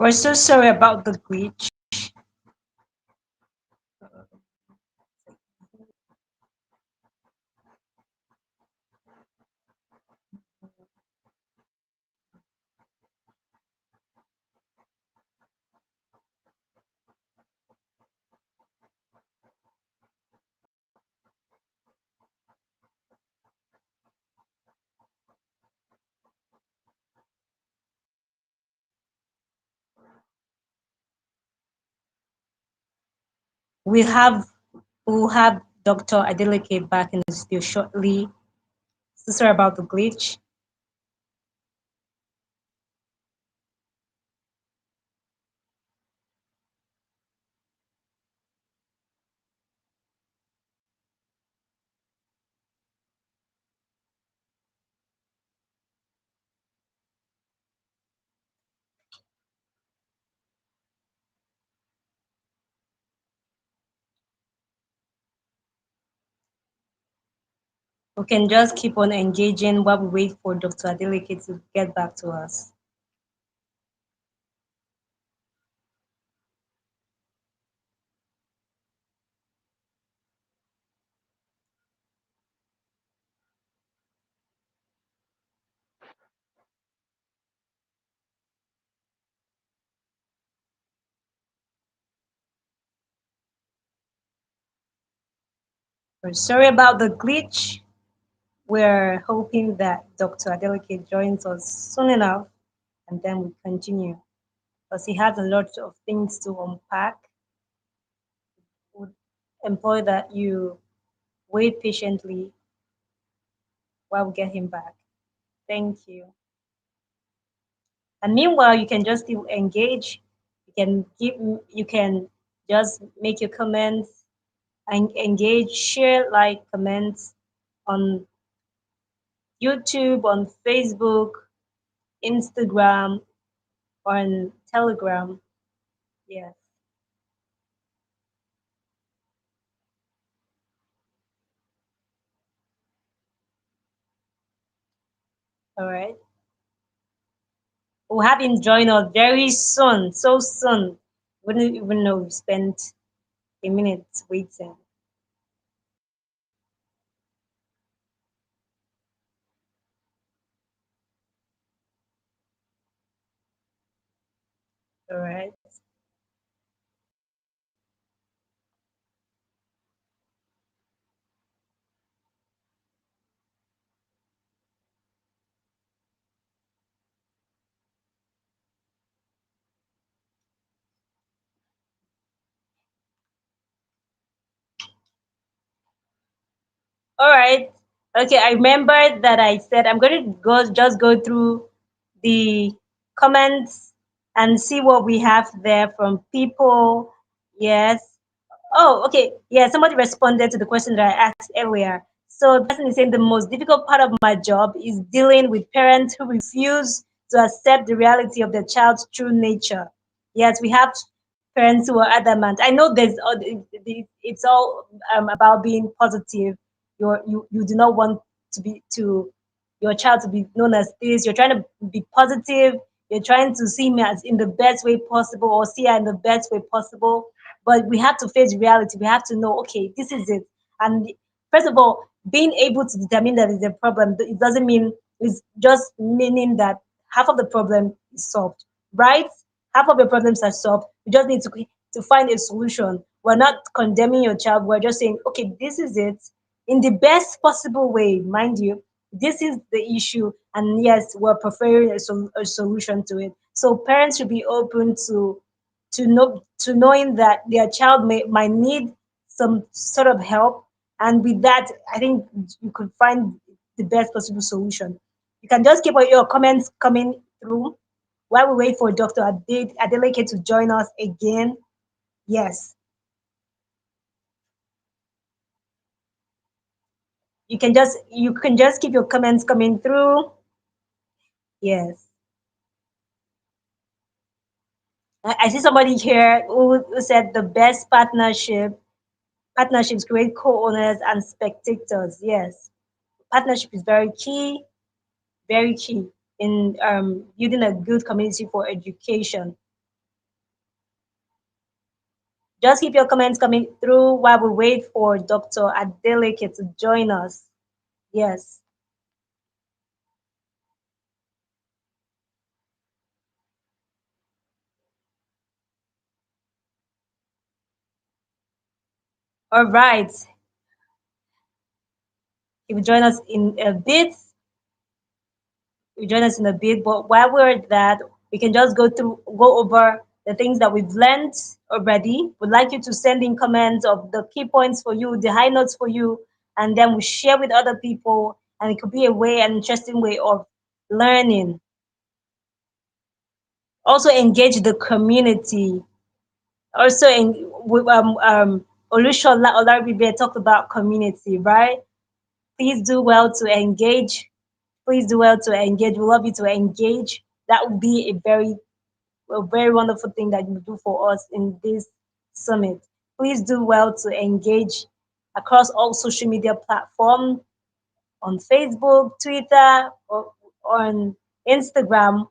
We're so sorry about the glitch. We'll have Dr. Adeleke back in the studio shortly. So sorry about the glitch. We can just keep on engaging while we wait for Dr. Adeleke to get back to us. We're sorry about the glitch. We're hoping that Dr. Adeleke joins us soon enough, and then we continue, because he has a lot of things to unpack. Would employ that you wait patiently while we get him back. Thank you. And meanwhile, you can just still engage. You can just make your comments and engage, share, like, comments on YouTube, on Facebook, Instagram, or on Telegram. Yes. All right. We'll have him join us very soon, so soon. Wouldn't even know we spent a minute waiting. All right. All right. Okay, I remember that I said I'm going to go through the comments and see what we have there from people. Yes. Oh, okay. Yeah, somebody responded to the question that I asked earlier. So the person is saying the most difficult part of my job is dealing with parents who refuse to accept the reality of their child's true nature. Yes, we have parents who are adamant. I know it's all about being positive. You do not want to your child to be known as this. You're trying to be positive. You're trying to see me as in the best way possible, or see her in the best way possible. But we have to face reality. We have to know, okay, this is it. And first of all, being able to determine that it's a problem, it doesn't mean it's just meaning that half of the problem is solved, right? Half of the problems are solved. We just need to find a solution. We're not condemning your child. We're just saying, okay, this is it in the best possible way, mind you. This is the issue, and yes, we're preferring a solution to it. So parents should be open to knowing that their child might need some sort of help, and with that, I think you could find the best possible solution. You can just keep your comments coming through while we wait for Dr. Adeleke to join us again. Yes. You can just keep your comments coming through. Yes. I see somebody here who said the best partnerships create co-owners and spectators. Yes. Partnership is very key in building a good community for education. Just keep your comments coming through while we wait for Dr. Adeleke to join us. Yes. All right. He will join us in a bit. You join us in a bit, but while we're at that, we can just go over the things that we've learned already. We'd like you to send in comments of the key points for you, the high notes for you, and then we share with other people, and it could be an interesting way of learning. Also engage the community. Also, Olushola Olaribibe talked about community, right? Please do well to engage. Please do well to engage. We love you to engage. That would be a very wonderful thing that you do for us in this summit. Please do well to engage across all social media platforms. on Facebook, Twitter, or on Instagram,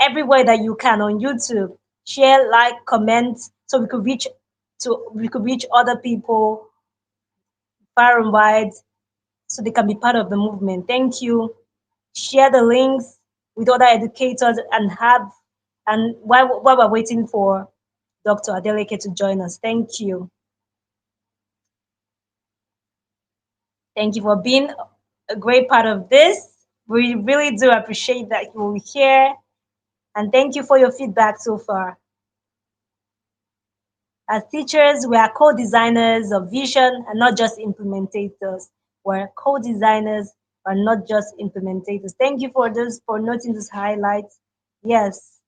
everywhere that you can, on YouTube. Share, like, comment, so we could reach other people far and wide, so they can be part of the movement. Thank you. Share the links with other educators and while we're waiting for Dr. Adeleke to join us. Thank you. Thank you for being a great part of this. We really do appreciate that you were here. And thank you for your feedback so far. As teachers, we are co-designers of vision and not just implementators. We're co-designers and not just implementators. Thank you for noting this highlight. Yes.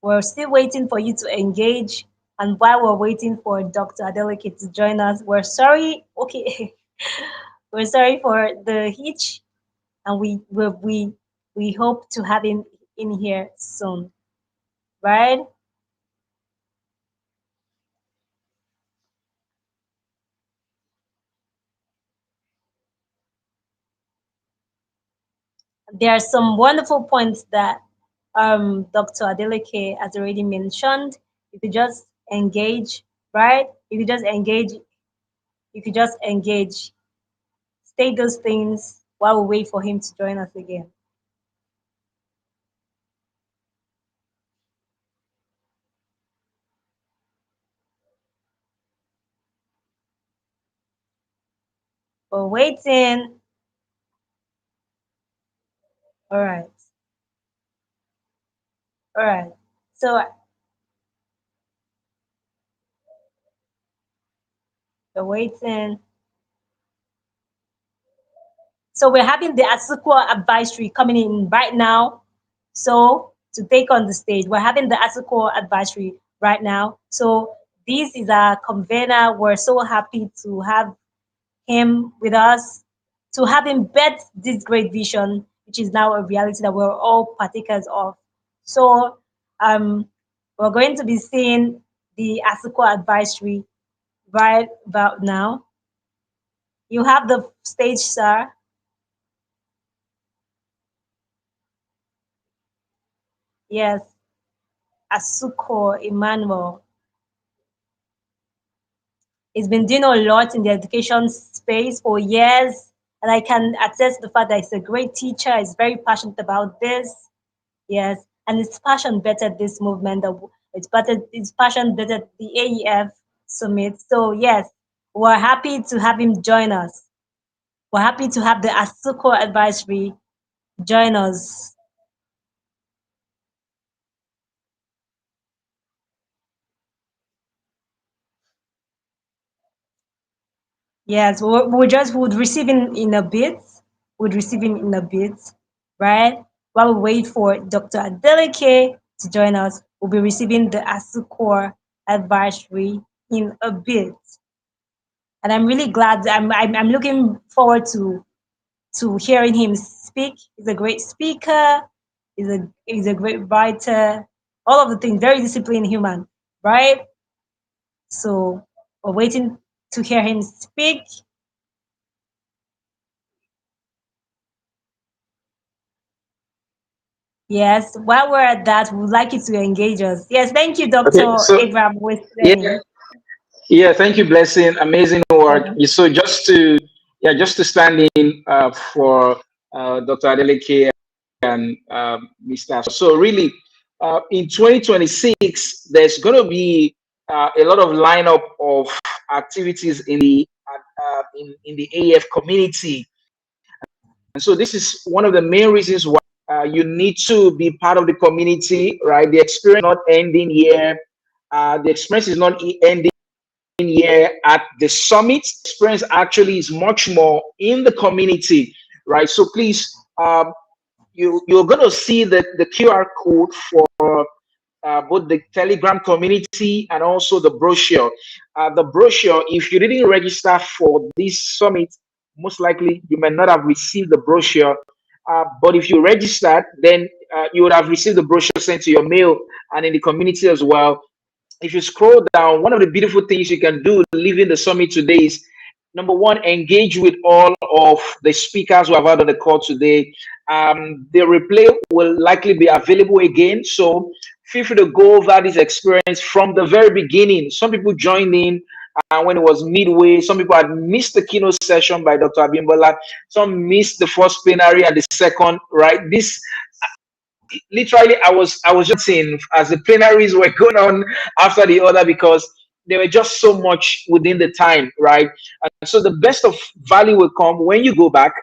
We're still waiting for you to engage. And while we're waiting for Dr. Adeleke to join us, we're sorry. Okay. We're sorry for the hitch. And we hope to have him in here soon. Right? There are some wonderful points that Dr. Adeleke has already mentioned. If you just engage, right? If you just engage, state those things while we wait for him to join us again. We're waiting. All right. All right. So we're waiting. So we're having the ASUCO advisory coming in right now. So to take on the stage, we're having the ASUCO advisory right now. So this is our convener. We're so happy to have him with us, to have him bet this great vision, which is now a reality that we're all partakers of. So we're going to be seeing the ASUCO advisory right about now. You have the stage, sir. Yes, ASUCO Emmanuel. He's been doing a lot in the education space for years, and I can attest to the fact that he's a great teacher. He's very passionate about this. Yes, and his passion bettered this movement. His passion bettered the AEF Summit. So yes, we're happy to have him join us. We're happy to have the ASUCO advisory join us. Yes, we would receive him in a bit. Would receive him in a bit, right? While we wait for Dr. Adeleke to join us, we'll be receiving the ASUCO advisory in a bit. And I'm really glad. I'm looking forward to hearing him speak. He's a great speaker. He's a great writer. All of the things. Very disciplined human, right? So we're waiting to hear him speak. Yes, while we're at that, we would like you to engage us. Yes, thank you, Dr. Okay, so Abraham. yeah, thank you, Blessing. Amazing work. So just to stand in for Dr. Adeleke and Mr. So really, in 2026, there's going to be a lot of lineup of activities in the AEF community. And so this is one of the main reasons why you need to be part of the community, right? The experience is not ending here. The experience is not ending here at the summit. The experience actually is much more in the community, right? So please, you're going to see the QR code for both the Telegram community and also the brochure. The brochure, if you didn't register for this summit, most likely you may not have received the brochure. But if you registered, then you would have received the brochure sent to your mail and in the community as well. if you scroll down, one of the beautiful things you can do leaving the summit today is, number one, engage with all of the speakers who have had on the call today. The replay will likely be available again, so feel free to go over this experience from the very beginning. Some people joined in when it was midway. Some people had missed the keynote session by Dr. Abimbola. Some missed the first plenary and the second. Right? This literally, I was just saying as the plenaries were going on after the other, because there were just so much within the time, right? And so the best of value will come when you go back.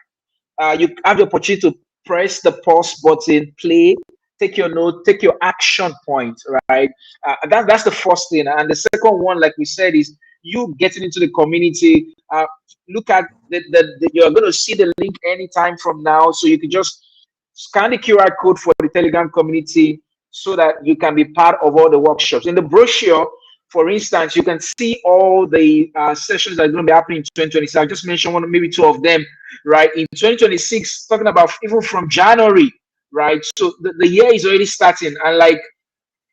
You have the opportunity to press the pause button, play, take your note, take your action point, right? That's the first thing. And the second one, like we said, is you getting into the community. Look at you're going to see the link anytime from now, so you can just scan the QR code for the Telegram community so that you can be part of all the workshops. In the brochure, for instance, you can see all the sessions that are going to be happening in 2026. I just mentioned one, maybe two of them, right? In 2026, talking about even from January, right? So the year is already starting. And like,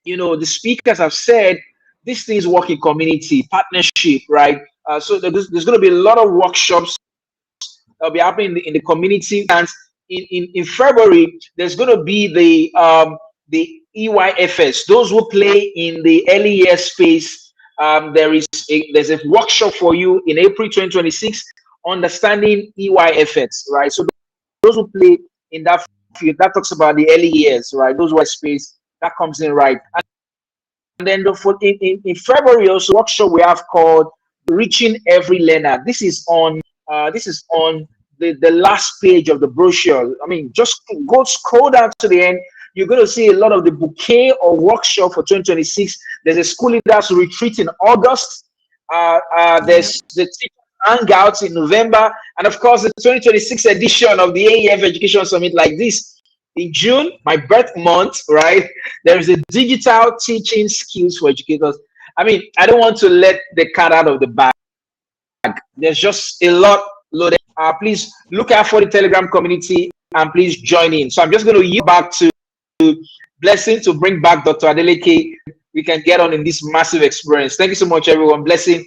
the speakers have said, these things work in community, partnership, right? So there's going to be a lot of workshops that'll be happening in the community. And in February, there's going to be the EYFS. Those who play in the early year space, there's a workshop for you in April 2026, understanding EYFS, right? So those who play in that field, that talks about the early years, right? Those who are space, that comes in, right? And then in February, also workshop we have called Reaching Every Learner. This is on the last page of the brochure. I mean, just go scroll down to the end. You're going to see a lot of the bouquet or workshop for 2026. There's a school leaders retreat in August. There's the hangouts in November, and of course the 2026 edition of the AEF Education Summit, like this in June, my birth month, right? There is a digital teaching skills for educators. I mean, I don't want to let the cat out of the bag. There's just a lot loaded. Please look out for the Telegram community and please join in. So I'm just going to yield back to Blessing to bring back Dr. Adeleke. We can get on in this massive experience. Thank you so much, everyone. Blessing,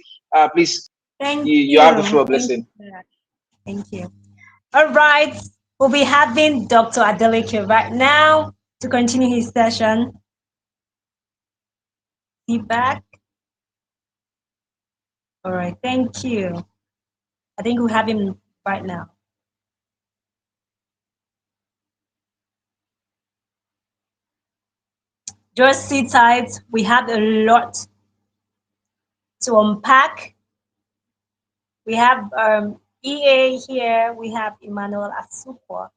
please. Thank you have the floor, Blessing. Thank you. All right. We'll be having Dr. Adeleke right now to continue his session. Feedback. All right. Thank you. I think we'll have him right now. Just sit tight. We have a lot to unpack. We have EA here. We have Emmanuel Asukwa.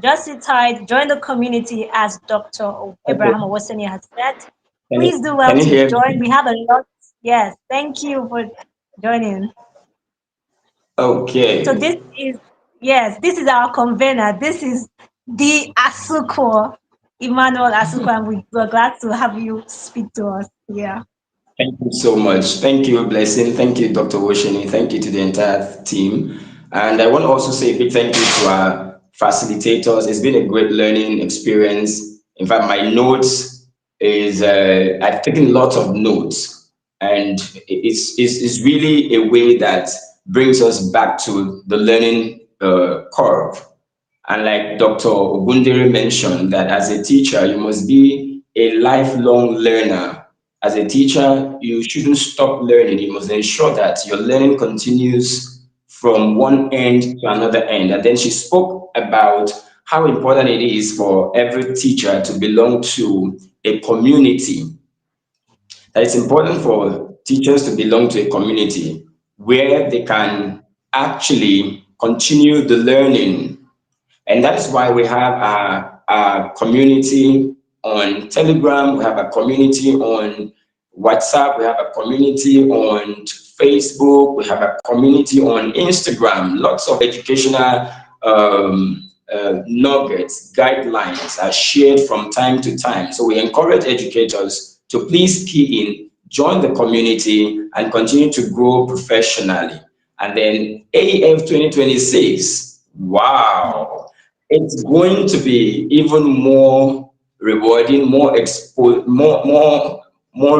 Just sit tight. Join the community, as Dr. Abraham Owoseni has said. Please do well to join. We have a lot. Yes, thank you for joining. Okay. So this is our convener. This is the Asukwa, Emmanuel Asukwa, and we're glad to have you speak to us. Yeah. Thank you so much. Thank you, Blessing. Thank you, Dr. Wosheni. Thank you to the entire team. And I want to also say a big thank you to our facilitators. It's been a great learning experience. In fact, my notes is, I've taken lots of notes, and it's really a way that brings us back to the learning curve. And like Dr. Ogundere mentioned, that as a teacher, you must be a lifelong learner. As a teacher, you shouldn't stop learning. You must ensure that your learning continues from one end to another end. And then she spoke about how important it is for every teacher to belong to a community. That it's important for teachers to belong to a community where they can actually continue the learning. And that is why we have a community on Telegram, we have a community on WhatsApp, we have a community on Facebook, we have a community on Instagram. Lots of educational nuggets, guidelines are shared from time to time. So we encourage educators to please key in, join the community, and continue to grow professionally. And then AEF 2026, wow. it's going to be even more rewarding, more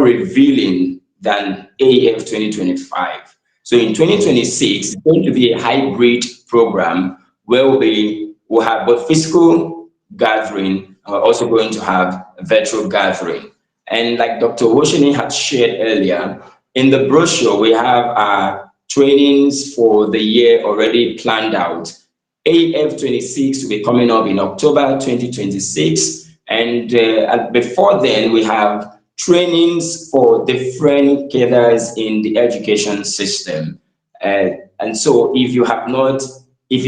revealing than AEF 2025. So in 2026, it's going to be a hybrid program where we will have both physical gathering and we're also going to have virtual gathering. And like Dr. Woshini had shared earlier, in the brochure, we have our trainings for the year already planned out. AEF 26 will be coming up in October 2026. And before then, we have trainings for different cadres in the education system. And so if you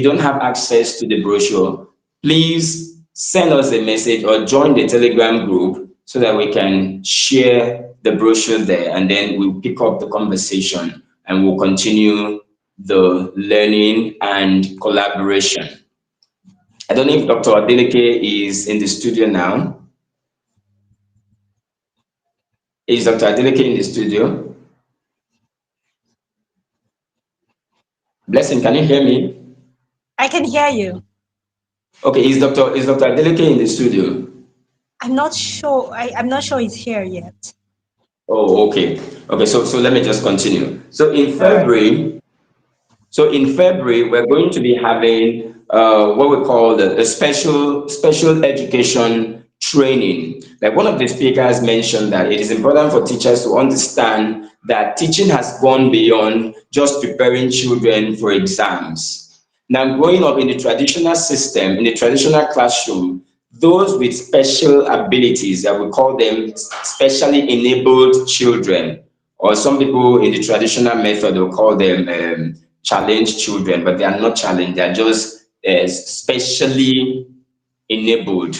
don't have access to the brochure, please send us a message or join the Telegram group so that we can share the brochure there, and then we'll pick up the conversation and we'll continue the learning and collaboration. I don't know if Dr. Adeleke is in the studio now. Is Dr. Adeleke in the studio? Blessing, can you hear me? I can hear you. Okay, is Dr. Adeleke in the studio? I'm not sure. I'm not sure he's here yet. Oh, okay. Okay, so let me just continue. So in February, we're going to be having what we call a special education training. Like one of the speakers mentioned that it is important for teachers to understand that teaching has gone beyond just preparing children for exams. Now, growing up in the traditional system, in the traditional classroom, those with special abilities, that we call them specially enabled children, or some people in the traditional method will call them challenged children, but they are not challenged, they are just specially enabled.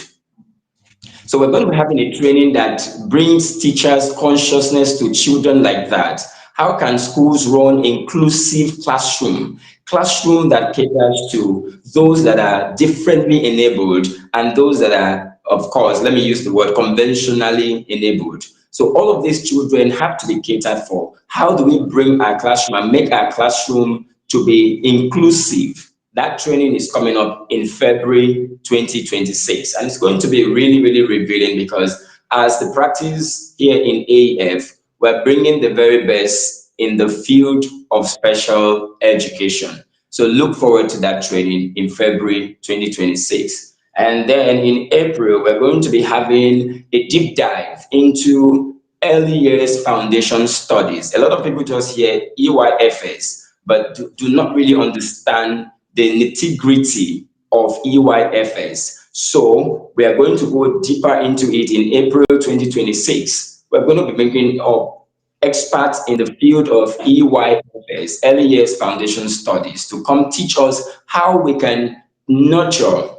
So we're going to be having a training that brings teachers' consciousness to children like that. How can schools run inclusive classroom that caters to those that are differently enabled and those that are, of course, let me use the word conventionally enabled. So all of these children have to be catered for. How do we bring our classroom and make our classroom to be inclusive? That training is coming up in February 2026, and it's going to be really, really revealing, because as the practice here in AEF, we're bringing the very best in the field of special education. So look forward to that training in February 2026. And then in April, we're going to be having a deep dive into early years foundation studies. A lot of people just hear EYFS, but do not really understand the nitty-gritty of EYFS. So we are going to go deeper into it in April 2026. We're going to be bringing up experts in the field of EYFS, early years foundation studies, to come teach us how we can nurture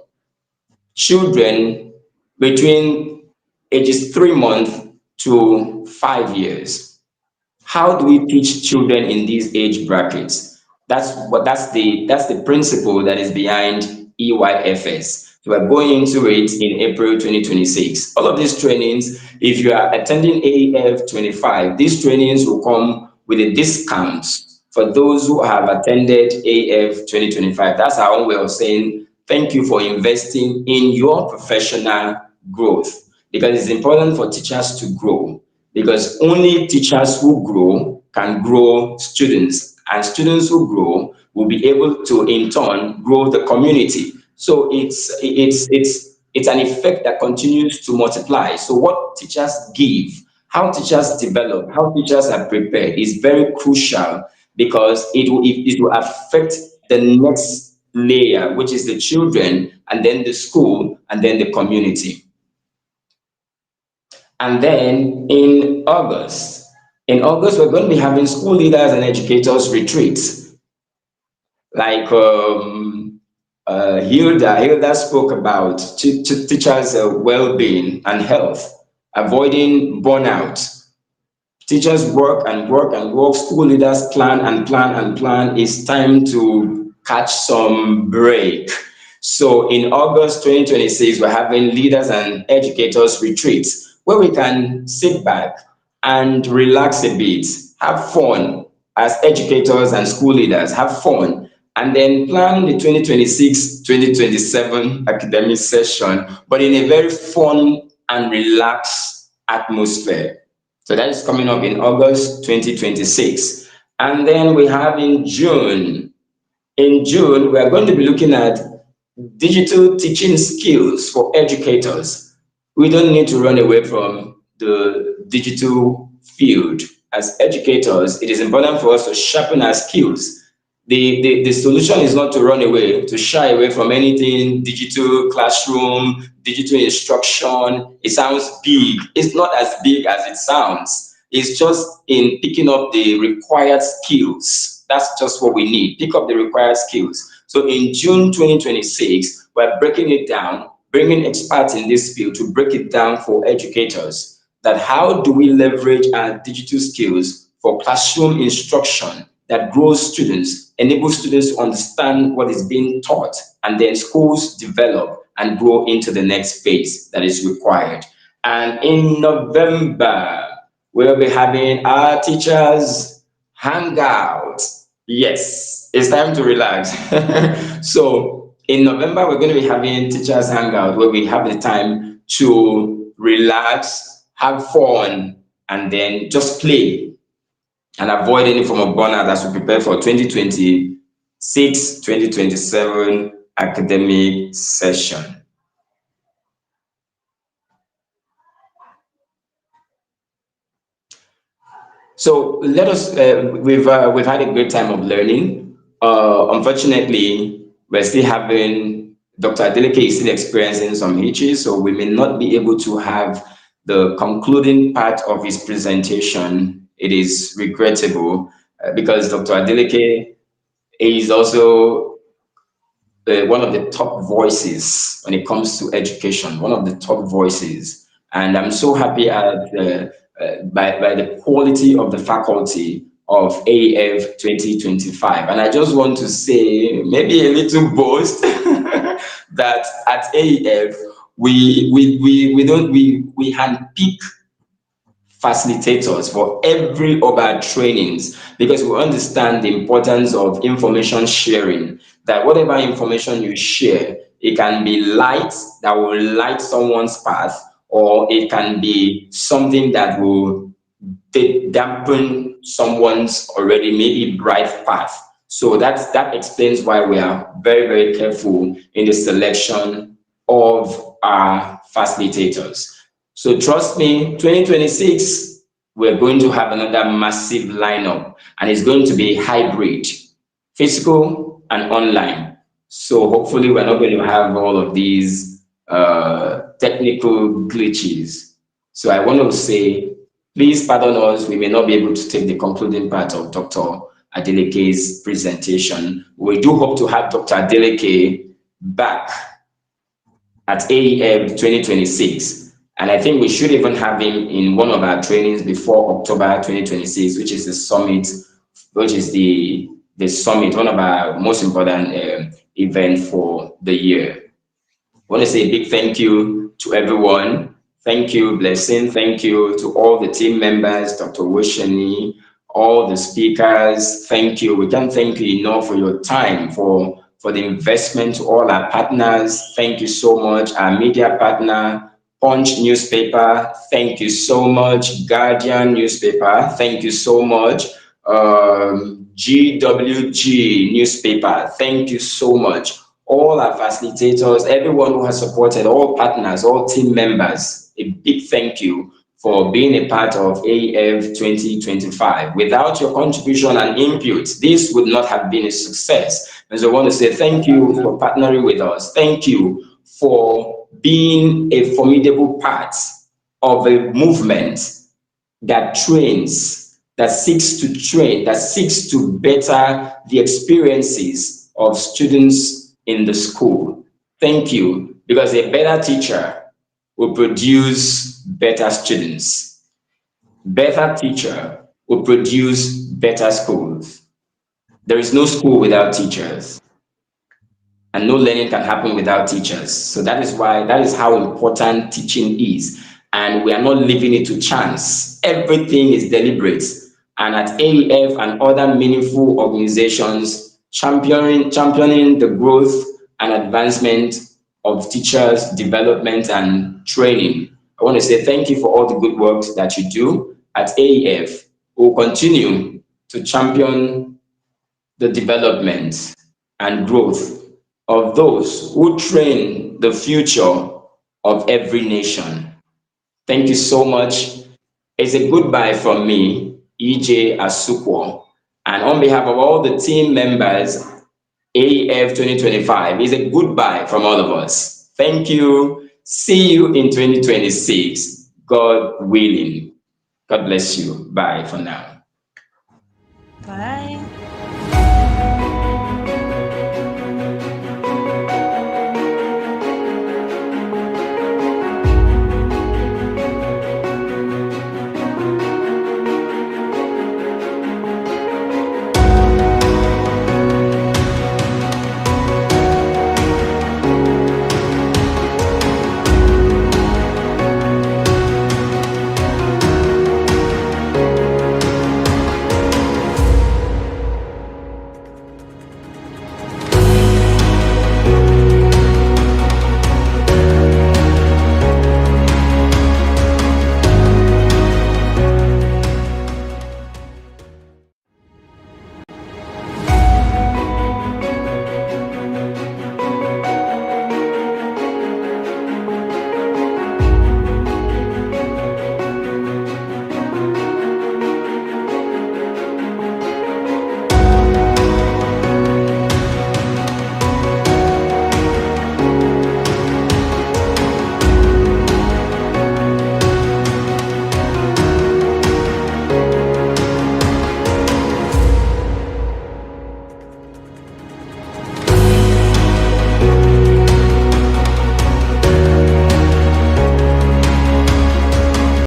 children between ages 3 months to 5 years. How do we teach children in these age brackets? That's the principle that is behind EYFS. So we're going into it in April 2026. All of these trainings, if you are attending AEF 25, these trainings will come with a discount for those who have attended AEF 2025. That's our own way of saying thank you for investing in your professional growth, because it's important for teachers to grow, because only teachers who grow can grow students, and students who grow will be able to in turn grow the community. So it's an effect that continues to multiply. So what teachers give, how teachers develop, how teachers are prepared is very crucial, because it will affect the next layer, which is the children, and then the school, and then the community. And then in August, we're going to be having school leaders and educators retreats. Like Hilda spoke about teachers' well-being and health, avoiding burnout. Teachers work and work and work. School leaders plan and plan and plan. It's time to catch some break. So in August 2026, we're having leaders and educators retreats where we can sit back and relax a bit, have fun as educators and school leaders, have fun and then plan the 2026-2027 academic session, but in a very fun and relaxed atmosphere. So that is coming up in August 2026. And then we have in June, we are going to be looking at digital teaching skills for educators. We don't need to run away from the digital field. As educators, it is important for us to sharpen our skills. The solution is not to run away, to shy away from anything digital classroom, digital instruction. It sounds big. It's not as big as it sounds. It's just in picking up the required skills. That's just what we need. Pick up the required skills. So in June 2026, we're breaking it down, bringing experts in this field to break it down for educators. That how do we leverage our digital skills for classroom instruction that grows students, enables students to understand what is being taught, and then schools develop and grow into the next phase that is required. And in November, we'll be having our teachers hangout. Yes, it's time to relax. So in November, we're going to be having teachers hangout where we have the time to relax, have fun, and then just play and avoid any form of burnout as we prepare for 2026-2027 academic session. So let us, we've had a great time of learning. Unfortunately, we're still having, Dr. Adeleke is still experiencing some hitches, so we may not be able to have the concluding part of his presentation. It is regrettable because Dr. Adeleke is also one of the top voices when it comes to education, one of the top voices. And I'm so happy by the quality of the faculty of AEF 2025. And I just want to say, maybe a little boast, that at AEF, we handpick facilitators for every of our trainings because we understand the importance of information sharing, that whatever information you share, it can be light that will light someone's path, or it can be something that will dampen someone's already maybe bright path. So that explains why we are very, very careful in the selection of our facilitators. So trust me, 2026, we're going to have another massive lineup, and it's going to be hybrid, physical and online. So hopefully we're not going to have all of these technical glitches. So I want to say, please pardon us, we may not be able to take the concluding part of Dr. Adeleke's presentation. We do hope to have Dr. Adeleke back at AEF 2026. And I think we should even have him in one of our trainings before October 2026, which is the summit, summit, one of our most important events for the year. I want to say a big thank you to everyone. Thank you, Blessing. Thank you to all the team members, Dr. Wosheni, all the speakers. Thank you. We can't thank you enough for your time, for the investment, to all our partners. Thank you so much. Our media partner, Punch newspaper, thank you so much. Guardian newspaper, thank you so much. GWG newspaper, thank you so much. All our facilitators, everyone who has supported, all partners, all team members, a big thank you for being a part of AEF 2025. Without your contribution and input, this would not have been a success. And so I want to say thank you for partnering with us. Thank you for being a formidable part of a movement that trains, that seeks to train, that seeks to better the experiences of students in the school. Thank you, because a better teacher will produce better students. Better teacher will produce better schools. There is no school without teachers. And no learning can happen without teachers. So that is how important teaching is. And we are not leaving it to chance. Everything is deliberate. And at AEF and other meaningful organizations, championing the growth and advancement of teachers' development and training. I want to say thank you for all the good work that you do at AEF. We'll continue to champion the development and growth of those who train the future of every nation. Thank you so much. It's a goodbye from me, EJ Asukwo, and on behalf of all the team members, AEF 2025 is a goodbye from all of us. Thank you. See you in 2026, God willing. God bless you. Bye for now. Bye.